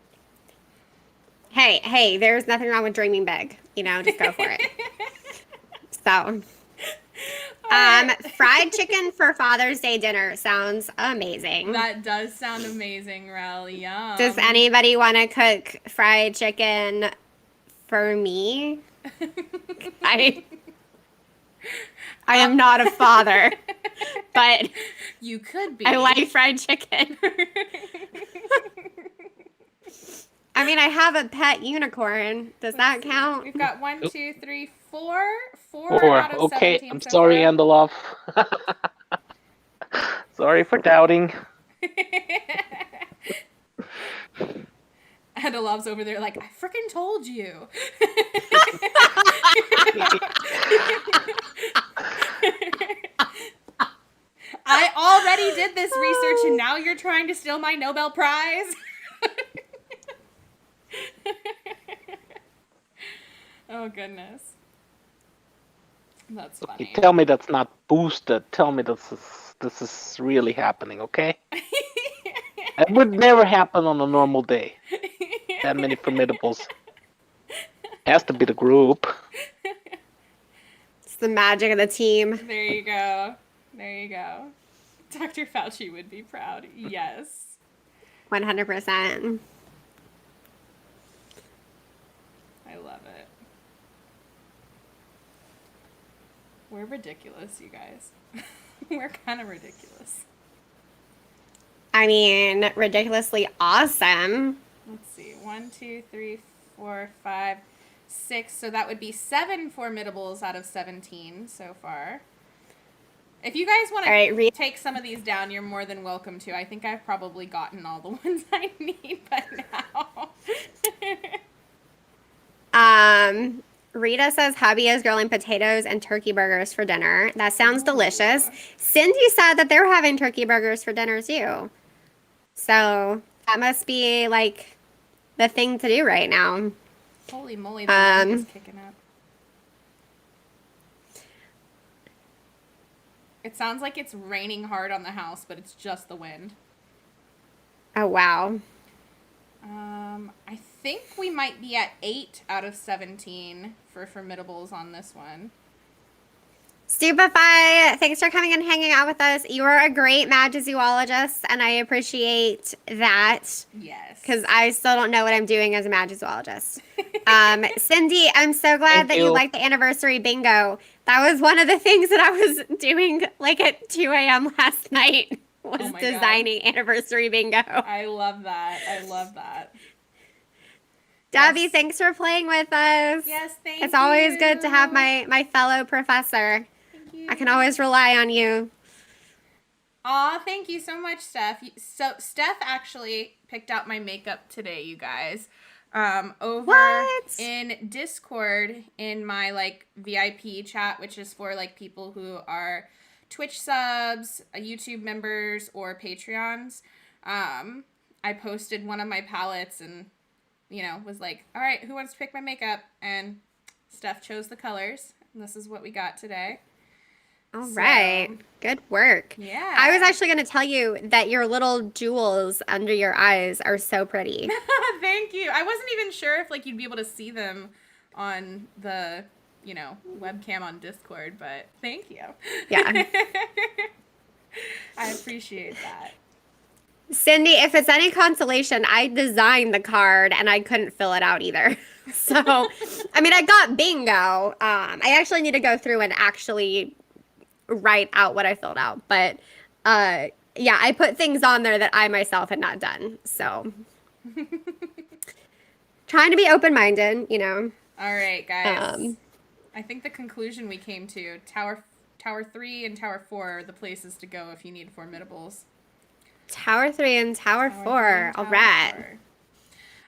Hey, there's nothing wrong with dreaming big. Just go for it. So, fried chicken for Father's Day dinner sounds amazing. That does sound amazing, Rel. Yum. Does anybody want to cook fried chicken for me? I am not a father, but you could be. I like fried chicken. I mean, I have a pet unicorn. Does that count? We've got 1, 2, 3, 4. 4 out of okay, 17 I'm so sorry, far. Andelov. Sorry for doubting. Edelov's over there like, I freaking told you. I already did this research and now you're trying to steal my Nobel Prize? Oh, goodness. That's funny. You tell me that's not boosted. Tell me this is really happening, okay? It would never happen on a normal day. That many formidables. Has to be the group. It's the magic of the team. There you go. There you go. Dr. Fauci would be proud. Yes. 100%. I love it. We're ridiculous, you guys. We're kind of ridiculous. I mean, ridiculously awesome. Let's see. 1, 2, 3, 4, 5, 6. So that would be 7 formidables out of 17 so far. If you guys want to take some of these down, you're more than welcome to. I think I've probably gotten all the ones I need by now. Rita says hubby is grilling potatoes and turkey burgers for dinner. That sounds delicious. Cindy said that they're having turkey burgers for dinner too. So that must be like the thing to do right now. Holy moly, the wind is kicking up. It sounds like it's raining hard on the house, but it's just the wind. Oh, wow. I think we might be at 8 out of 17 for formidables on this one. Stupefy, thanks for coming and hanging out with us. You are a great magizoologist, and I appreciate that. Yes. Because I still don't know what I'm doing as a magizoologist. Cindy, I'm so glad that you liked the anniversary bingo. That was one of the things that I was doing like at 2 a.m. last night. Was designing anniversary bingo. I love that. I love that. Debbie, thanks for playing with us. Yes, thank you. It's always good to have my fellow professor. Thank you. I can always rely on you. Aw, thank you so much, Steph. So Steph actually picked out my makeup today, you guys. Over in Discord in my like VIP chat, which is for like people who are Twitch subs, YouTube members, or Patreons. I posted one of my palettes and, you know, was like, all right, who wants to pick my makeup? And Steph chose the colors. And this is what we got today. All right. Good work. Yeah. I was actually going to tell you that your little jewels under your eyes are so pretty. Thank you. I wasn't even sure if like you'd be able to see them on the, you know, webcam on Discord, but thank you. Yeah. I appreciate that. Cindy, if it's any consolation, I designed the card and I couldn't fill it out either. So, I mean, I got bingo. I actually need to go through and actually write out what I filled out. But, yeah, I put things on there that I myself had not done. So, trying to be open-minded, you know. All right, guys. I think the conclusion we came to, Tower 3 and Tower 4 are the places to go if you need formidables. Tower 3 and Tower 4. All right. 4.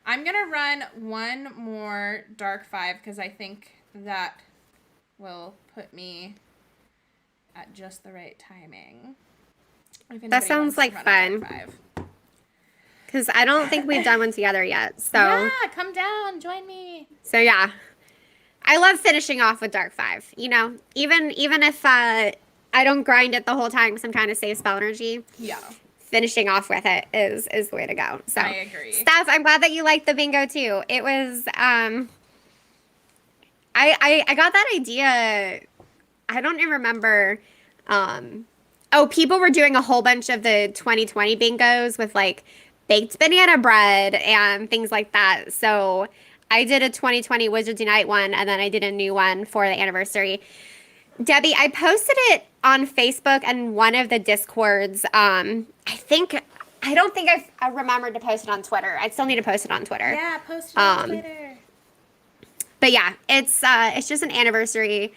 I'm going to run one more Dark 5 because I think that will put me at just the right timing. That sounds like fun. Because I don't think we've done one together yet. So yeah, come down, join me. So yeah, I love finishing off with Dark 5. You know, even if I don't grind it the whole time because I'm trying to save spell energy. Yeah. Finishing off with it is the way to go. So I agree. Steph, I'm glad that you liked the bingo too. It was I got that idea. I don't even remember. People were doing a whole bunch of the 2020 bingos with like baked banana bread and things like that. So I did a 2020 Wizards Unite one, and then I did a new one for the anniversary. Debbie, I posted it on Facebook and one of the Discords. I don't think I remembered to post it on Twitter. I still need to post it on Twitter. Yeah, post it on Twitter. But yeah, it's just an anniversary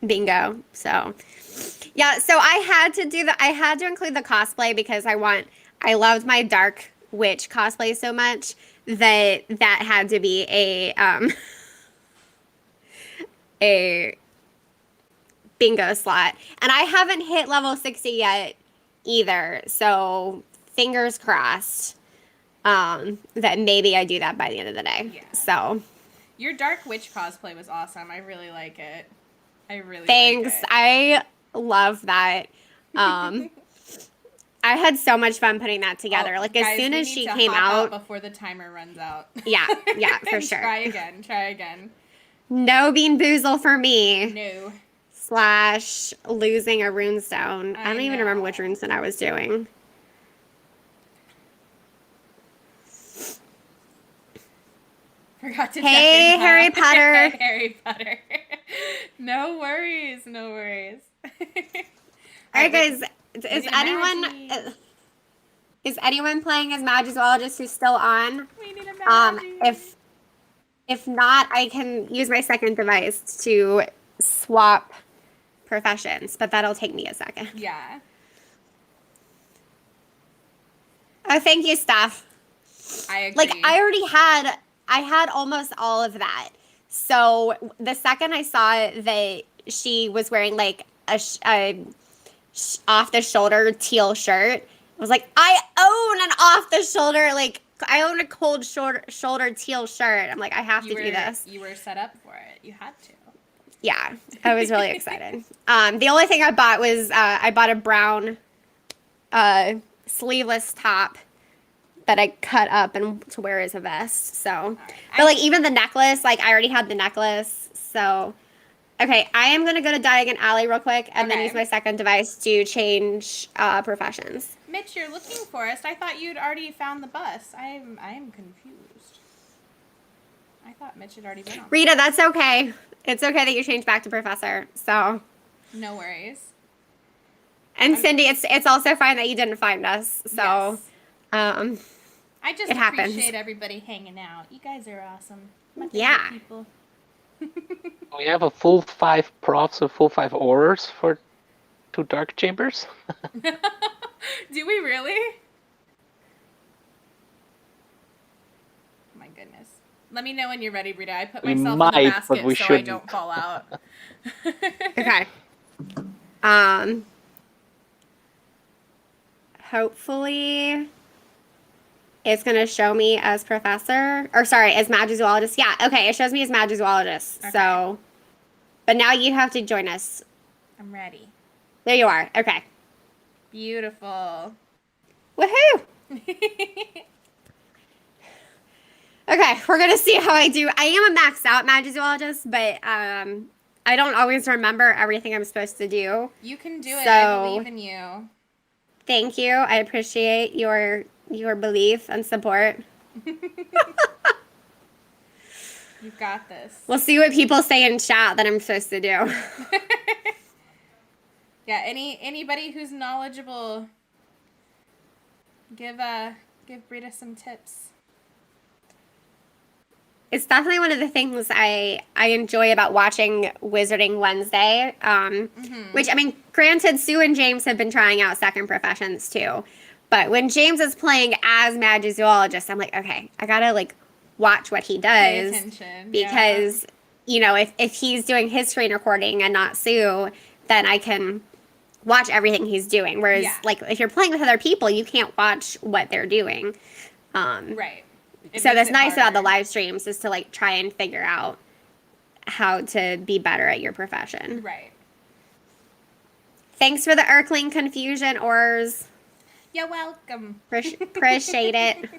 bingo. So yeah, so I had to include the cosplay because I loved my dark witch cosplay so much that had to be a bingo slot. And I haven't hit level 60 yet either, so fingers crossed that maybe I do that by the end of the day. Yeah. So Your Dark Witch cosplay was awesome. I really like it. I really thanks. like it. I love that. I had so much fun putting that together. Oh, like guys, as soon we as need she to came hop out, before the timer runs out. yeah, for And sure. Try again. No Bean Boozle for me. No. / losing a runestone. I don't even remember which runestone I was doing. Forgot to Hey, check in, Harry huh? Potter. Harry Potter. No worries. All right, guys. Is anyone playing as Magizoologist who's still on? We need a Magi. If not, I can use my second device to swap professions, but that'll take me a second. Yeah. Oh, thank you, Steph. I agree. Like I had almost all of that. So the second I saw that she was wearing like a off the shoulder teal shirt, I was like, I own an off the shoulder, like I own a cold shoulder teal shirt. I'm like, I have to do this. You were set up for it. You had to. Yeah, I was really excited. The only thing I bought was I bought a brown sleeveless top that I cut up and to wear as a vest. So, but like even the necklace, like I already had the necklace. So, okay, I am gonna go to Diagon Alley real quick and then use my second device to change professions. Mitch, you're looking for us. I thought you'd already found the bus. I am confused. I thought Mitch had already been on. Rita, that's okay. It's okay that you changed back to Professor. So. No worries. And Cindy, it's also fine that you didn't find us. So. Yes. I just it happens. appreciate everybody hanging out. You guys are awesome. My favorite Yeah. people. We have a full 5 profs and full 5 orders for 2 dark chambers. Do we really? My goodness. Let me know when you're ready, Rita. I put We myself in might, the but basket we so I shouldn't. don't fall out. Okay. Hopefully it's going to show me as Professor, or sorry, as Magizoologist. Yeah, okay, it shows me as Magizoologist. Okay. So, but now you have to join us. I'm ready. There you are. Okay. Beautiful. Woohoo! Okay, we're going to see how I do. I am a maxed out Magizoologist, but I don't always remember everything I'm supposed to do. You can do it. So, I believe in you. Thank you. I appreciate your belief and support. You've got this. We'll see what people say in chat that I'm supposed to do. Yeah, anybody who's knowledgeable, give Rita some tips. It's definitely one of the things I enjoy about watching Wizarding Wednesday. Which, I mean, granted, Sue and James have been trying out second professions too. But when James is playing as Magizoologist, I'm like, okay, I gotta like watch what he does. Pay attention. Because, you know, if he's doing his screen recording and not Sue, then I can watch everything he's doing. Whereas, like, if you're playing with other people, you can't watch what they're doing. Right. So that's nice about the live streams is to like try and figure out how to be better at your profession. Right. Thanks for the Ehrling confusion, Ors. You're welcome. Appreciate it.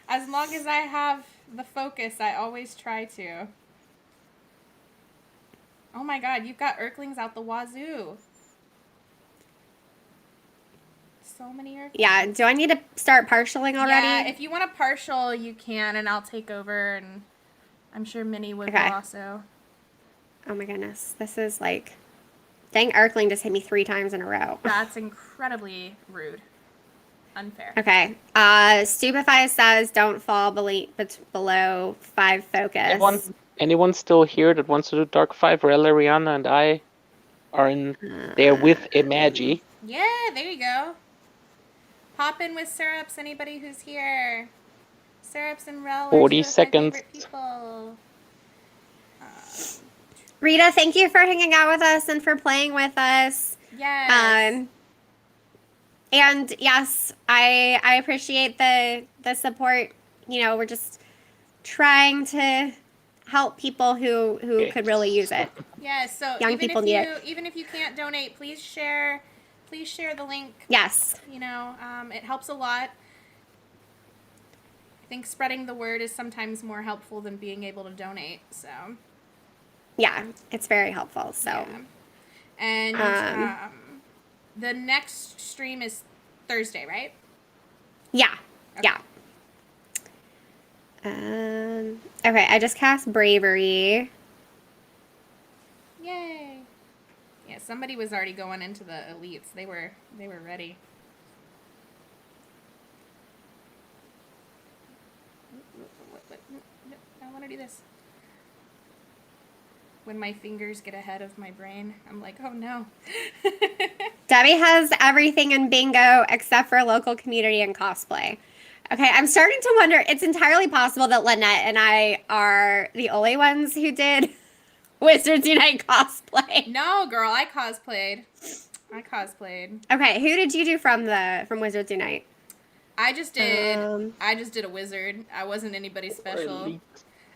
As long as I have the focus, I always try to. Oh my god, you've got Earthlings out the wazoo. So many Earthlings. Yeah, do I need to start partialing already? Yeah, if you want to partial, you can, and I'll take over, and I'm sure Minnie would also. Oh my goodness, this is like... Dang, Earthling just hit me 3 times in a row. That's incredibly rude. Unfair. Okay. Stupefy says don't fall below 5 focus. Anyone still here that wants to do Dark 5? Rel, Ariana, and I are in there with a Magi. Yeah, there you go. Hop in with Syrups, anybody who's here. Syrups and Rel are 40 two of my seconds. favorite people. Rita, thank you for hanging out with us and for playing with us. Yes. And yes, I appreciate the support. You know, we're just trying to help people who Okay. could really use it. Yes. So Young people need it. even if you can't donate, please share the link. Yes. You know, it helps a lot. I think spreading the word is sometimes more helpful than being able to donate. So. Yeah, it's very helpful. So. Yeah. And the next stream is Thursday, right? Yeah. Okay. Yeah. Okay, I just cast Bravery. Yay! Yeah, somebody was already going into the elites. They were ready. I want to do this. When my fingers get ahead of my brain, I'm like, oh no. Debbie has everything in bingo except for local community and cosplay. Okay, I'm starting to wonder, it's entirely possible that Lynette and I are the only ones who did Wizards Unite cosplay. No, girl, I cosplayed. Okay, who did you do from Wizards Unite? I just did a wizard. I wasn't anybody special. Elite.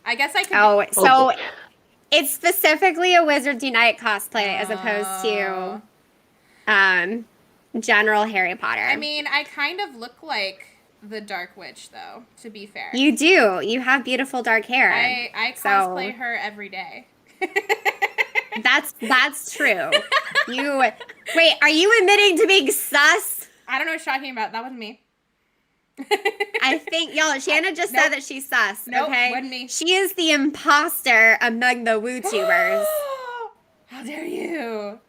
I guess I could. Oh, Oh, so boy. it's specifically a Wizards Unite cosplay as opposed to general Harry Potter. I mean, I kind of look like the Dark Witch, though, to be fair. You do. You have beautiful dark hair. I cosplay her every day. That's true. Wait, are you admitting to being sus? I don't know what you're talking about. That wasn't me. I think, y'all, Shanna just said that she's sus, Nope, okay? wasn't me. She is the imposter among the WooTubers. How dare you?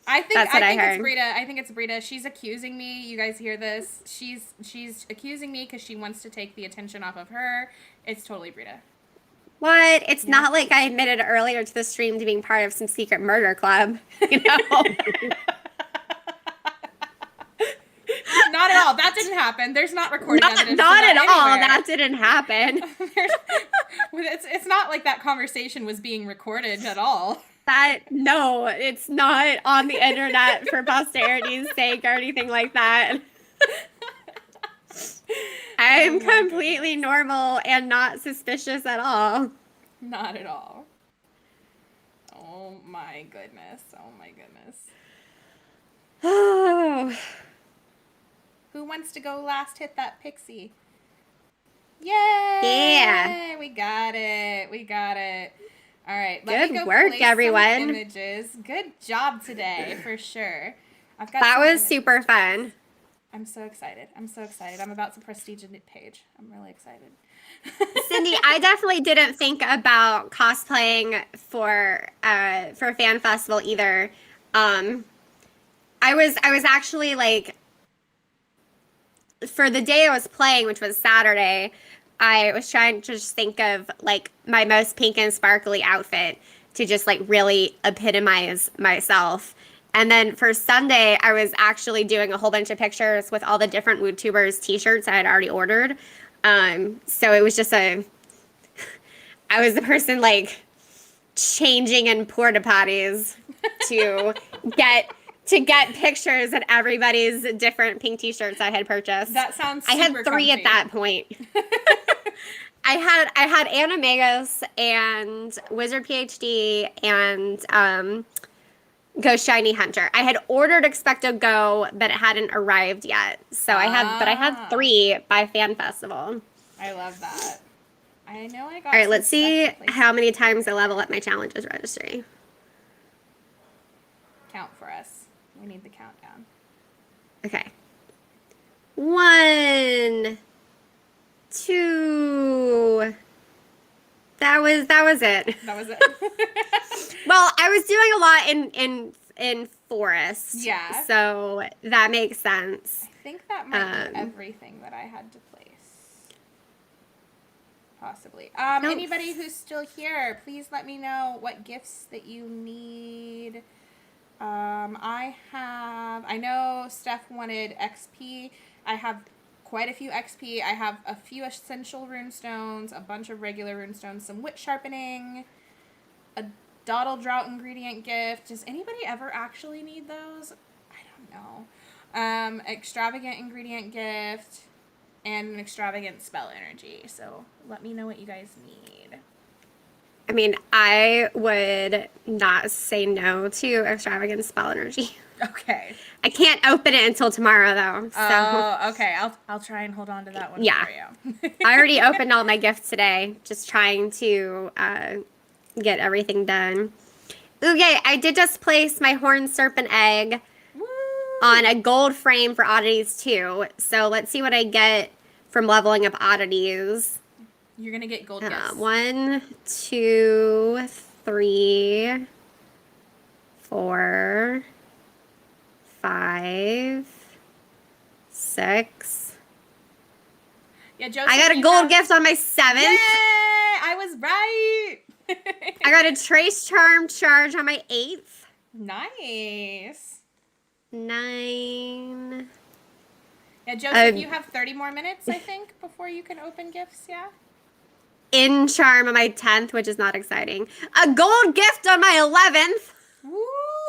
I think That's what I it's heard. Brita. I think it's Brita. She's accusing me. You guys hear this? She's accusing me because she wants to take the attention off of her. It's totally Brita. What? It's not like I admitted earlier to the stream to being part of some secret murder club, you know? Not at all. That didn't happen. There's not recorded evidence. Not of at all. anywhere. That didn't happen. It's not like that conversation was being recorded at all. No, it's not on the internet for posterity's sake or anything like that. I'm completely normal and not suspicious at all. Not at all. Oh my goodness. Oh my goodness. Oh. Who wants to go last? Hit that pixie. Yay! Yeah. We got it. All right. Good work, everyone. Images. Good job today, for sure. That was super fun. I'm so excited. I'm about to prestige a page. I'm really excited. Cindy, I definitely didn't think about cosplaying for Fan Festival either. I was actually like, for the day I was playing, which was Saturday, I was trying to just think of like my most pink and sparkly outfit to just like really epitomize myself. And then for Sunday, I was actually doing a whole bunch of pictures with all the different WooTubers t-shirts I had already ordered. So it was just I was the person like changing in porta potties to get pictures of everybody's different pink t-shirts I had purchased. That sounds super I had 3 comfy. at that point. I had Animagus and Wizard PhD and Ghost Shiny Hunter. I had ordered Expecto Go, but it hadn't arrived yet. So I had 3 by Fan Festival. I love that. I know I got. All right, let's see how many times I level up my challenges registry. Count for us. We need the countdown. Okay. 1, 2. That was it. That was it. Well, I was doing a lot in forest. Yeah. So that makes sense. I think that might be everything that I had to place. Possibly. Anybody who's still here, please let me know what gifts that you need. I know Steph wanted XP. I have quite a few XP. I have a few essential runestones, a bunch of regular runestones, some wit sharpening, a dawdle drought ingredient gift. Does anybody ever actually need those? I don't know. Extravagant ingredient gift, and an extravagant spell energy. So let me know what you guys need. I mean, I would not say no to extravagant spell energy. Okay. I can't open it until tomorrow, though. So Oh, okay. I'll try and hold on to that one Yeah. for you. I already opened all my gifts today, just trying to get everything done. Okay, I did just place my horned serpent egg Woo! on a gold frame for oddities too. So let's see what I get from leveling up oddities. You're gonna get gold gifts. 1, 2, 3, 4, 5, 6. Yeah, Joseph, I got a gold gift on my 7th. Yay! I was right. I got a trace charm charge on my 8th. Nice. 9. Yeah, Joseph, you have 30 more minutes, I think, before you can open gifts, yeah? In charm on my 10th, which is not exciting. A gold gift on my 11th. Woo!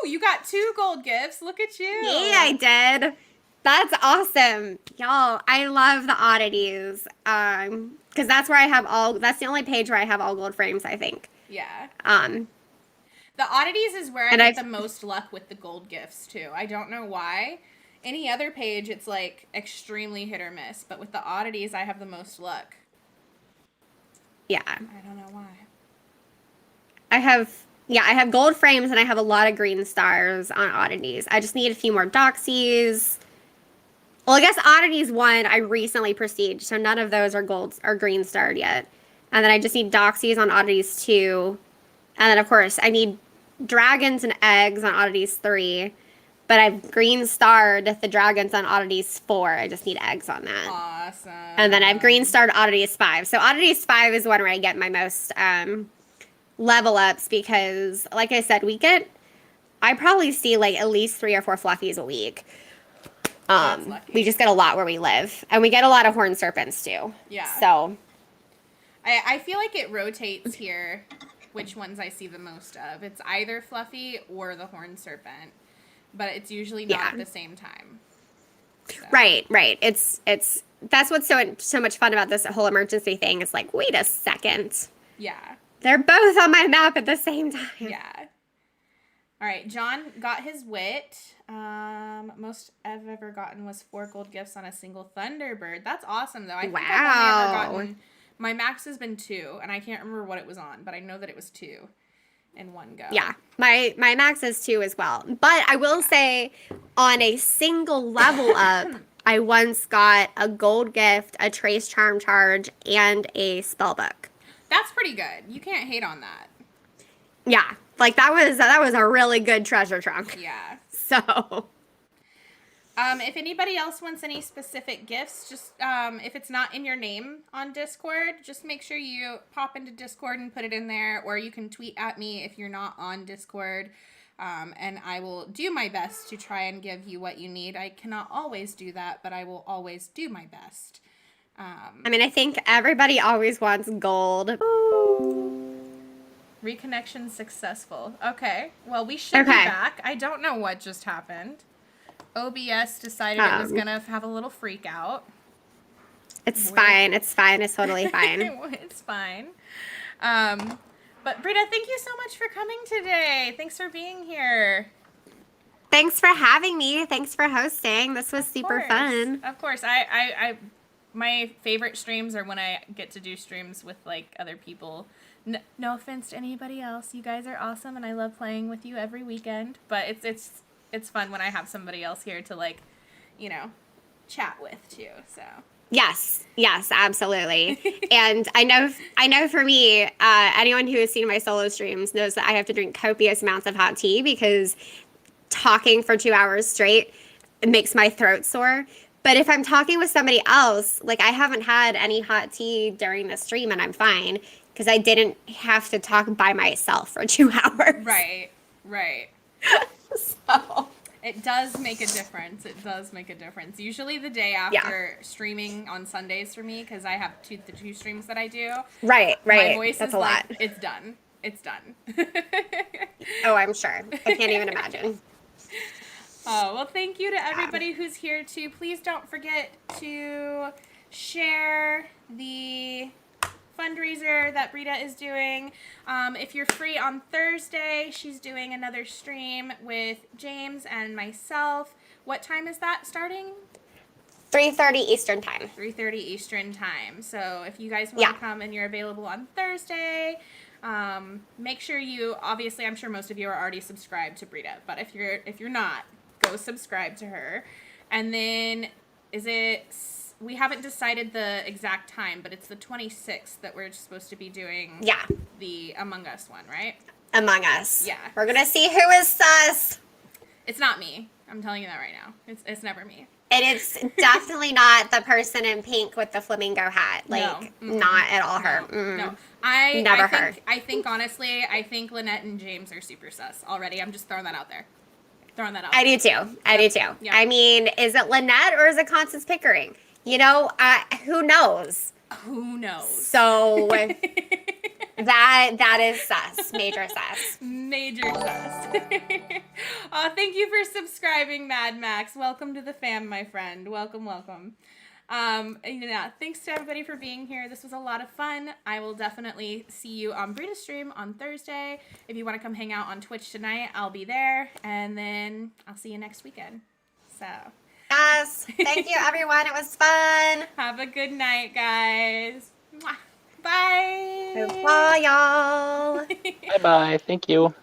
You got 2 gold gifts. Look at you. Yeah, I did. That's awesome. Y'all, I love the oddities. Because that's where I have that's the only page where I have all gold frames, I think. Yeah. The oddities is where I and get the most luck with the gold gifts, too. I don't know why. Any other page, it's, like, extremely hit or miss. But with the oddities, I have the most luck. Yeah. I don't know why. I have gold frames and I have a lot of green stars on oddities. I just need a few more doxies. Well, I guess oddities 1, I recently prestiged, so none of those are gold or green starred yet. And then I just need doxies on oddities 2. And then, of course, I need dragons and eggs on oddities 3. But I've green starred the dragons on oddities 4. I just need eggs on that. Awesome. And then I've green starred oddities 5. So oddities 5 is one where I get my most level ups because, like I said, I probably see like at least 3 or 4 fluffies a week. We just get a lot where we live. And we get a lot of horned serpents too. Yeah. So I feel like it rotates here which ones I see the most of. It's either Fluffy or the horned serpent. But it's usually not at the same time. So. Right. It's that's what's so much fun about this whole emergency thing. It's like, wait a second. Yeah. They're both on my map at the same time. Yeah. All right, John got his wit. Most I've ever gotten was 4 gold gifts on a single Thunderbird. That's awesome, though. I think I've only ever gotten... My max has been 2, and I can't remember what it was on, but I know that it was 2 in one go. Yeah, my max is 2 as well. But I will say, on a single level up, I once got a gold gift, a trace charm charge, and a spell book. That's pretty good. You can't hate on that. Yeah, like that was a really good treasure trunk. Yeah. So, if anybody else wants any specific gifts, just if it's not in your name on Discord, just make sure you pop into Discord and put it in there, or you can tweet at me if you're not on Discord, and I will do my best to try and give you what you need. I cannot always do that, but I will always do my best. I mean, I think everybody always wants gold. Reconnection successful. Okay. Well, we should be back. I don't know what just happened. OBS decided it was going to have a little freak out. It's fine. It's fine. It's totally fine. It's fine. But Britta, thank you so much for coming today. Thanks for being here. Thanks for having me. Thanks for hosting. This was super fun. Of course. I my favorite streams are when I get to do streams with like other people. No offense to anybody else. You guys are awesome and I love playing with you every weekend. But it's fun when I have somebody else here to like, you know, chat with too. So yes, absolutely. And I know for me, anyone who has seen my solo streams knows that I have to drink copious amounts of hot tea because talking for 2 hours straight makes my throat sore. But if I'm talking with somebody else, like I haven't had any hot tea during the stream and I'm fine because I didn't have to talk by myself for 2 hours. Right. So It does make a difference. It does make a difference. Usually the day after streaming on Sundays for me, because I have the two streams that I do. Right. My voice That's is a like, lot. it's done. It's done. Oh, I'm sure. I can't even imagine. Oh, well, thank you to everybody who's here, too. Please don't forget to share the fundraiser that Brita is doing. If you're free on Thursday, she's doing another stream with James and myself. What time is that starting? 3:30 Eastern time. 3:30 Eastern time. So if you guys want to come and you're available on Thursday, make sure you, obviously, I'm sure most of you are already subscribed to Brita, but if you're not, go subscribe to her. And then we haven't decided the exact time, but it's the 26th that we're supposed to be doing the Among Us one, right? Among Us. Yeah. We're going to see who is sus. It's not me. I'm telling you that right now. It's never me. And it's definitely not the person in pink with the flamingo hat. Like, not at all her. No. I think, honestly, Lynette and James are super sus already. I'm just throwing that out there. I do too. Yeah. I mean, is it Lynette or is it Constance Pickering? You know, who knows? Who knows? So that is sus. Major sus. Major sus. Thank you for subscribing, Mad Max. Welcome to the fam, my friend. Welcome. Thanks to everybody for being here. This was a lot of fun. I will definitely see you on Brita's stream on Thursday. If you want to come hang out on Twitch tonight, I'll be there. And then I'll see you next weekend. So. Yes. Thank you, everyone. It was fun. Have a good night, guys. Mwah. Bye. Bye, y'all. Bye-bye. Thank you.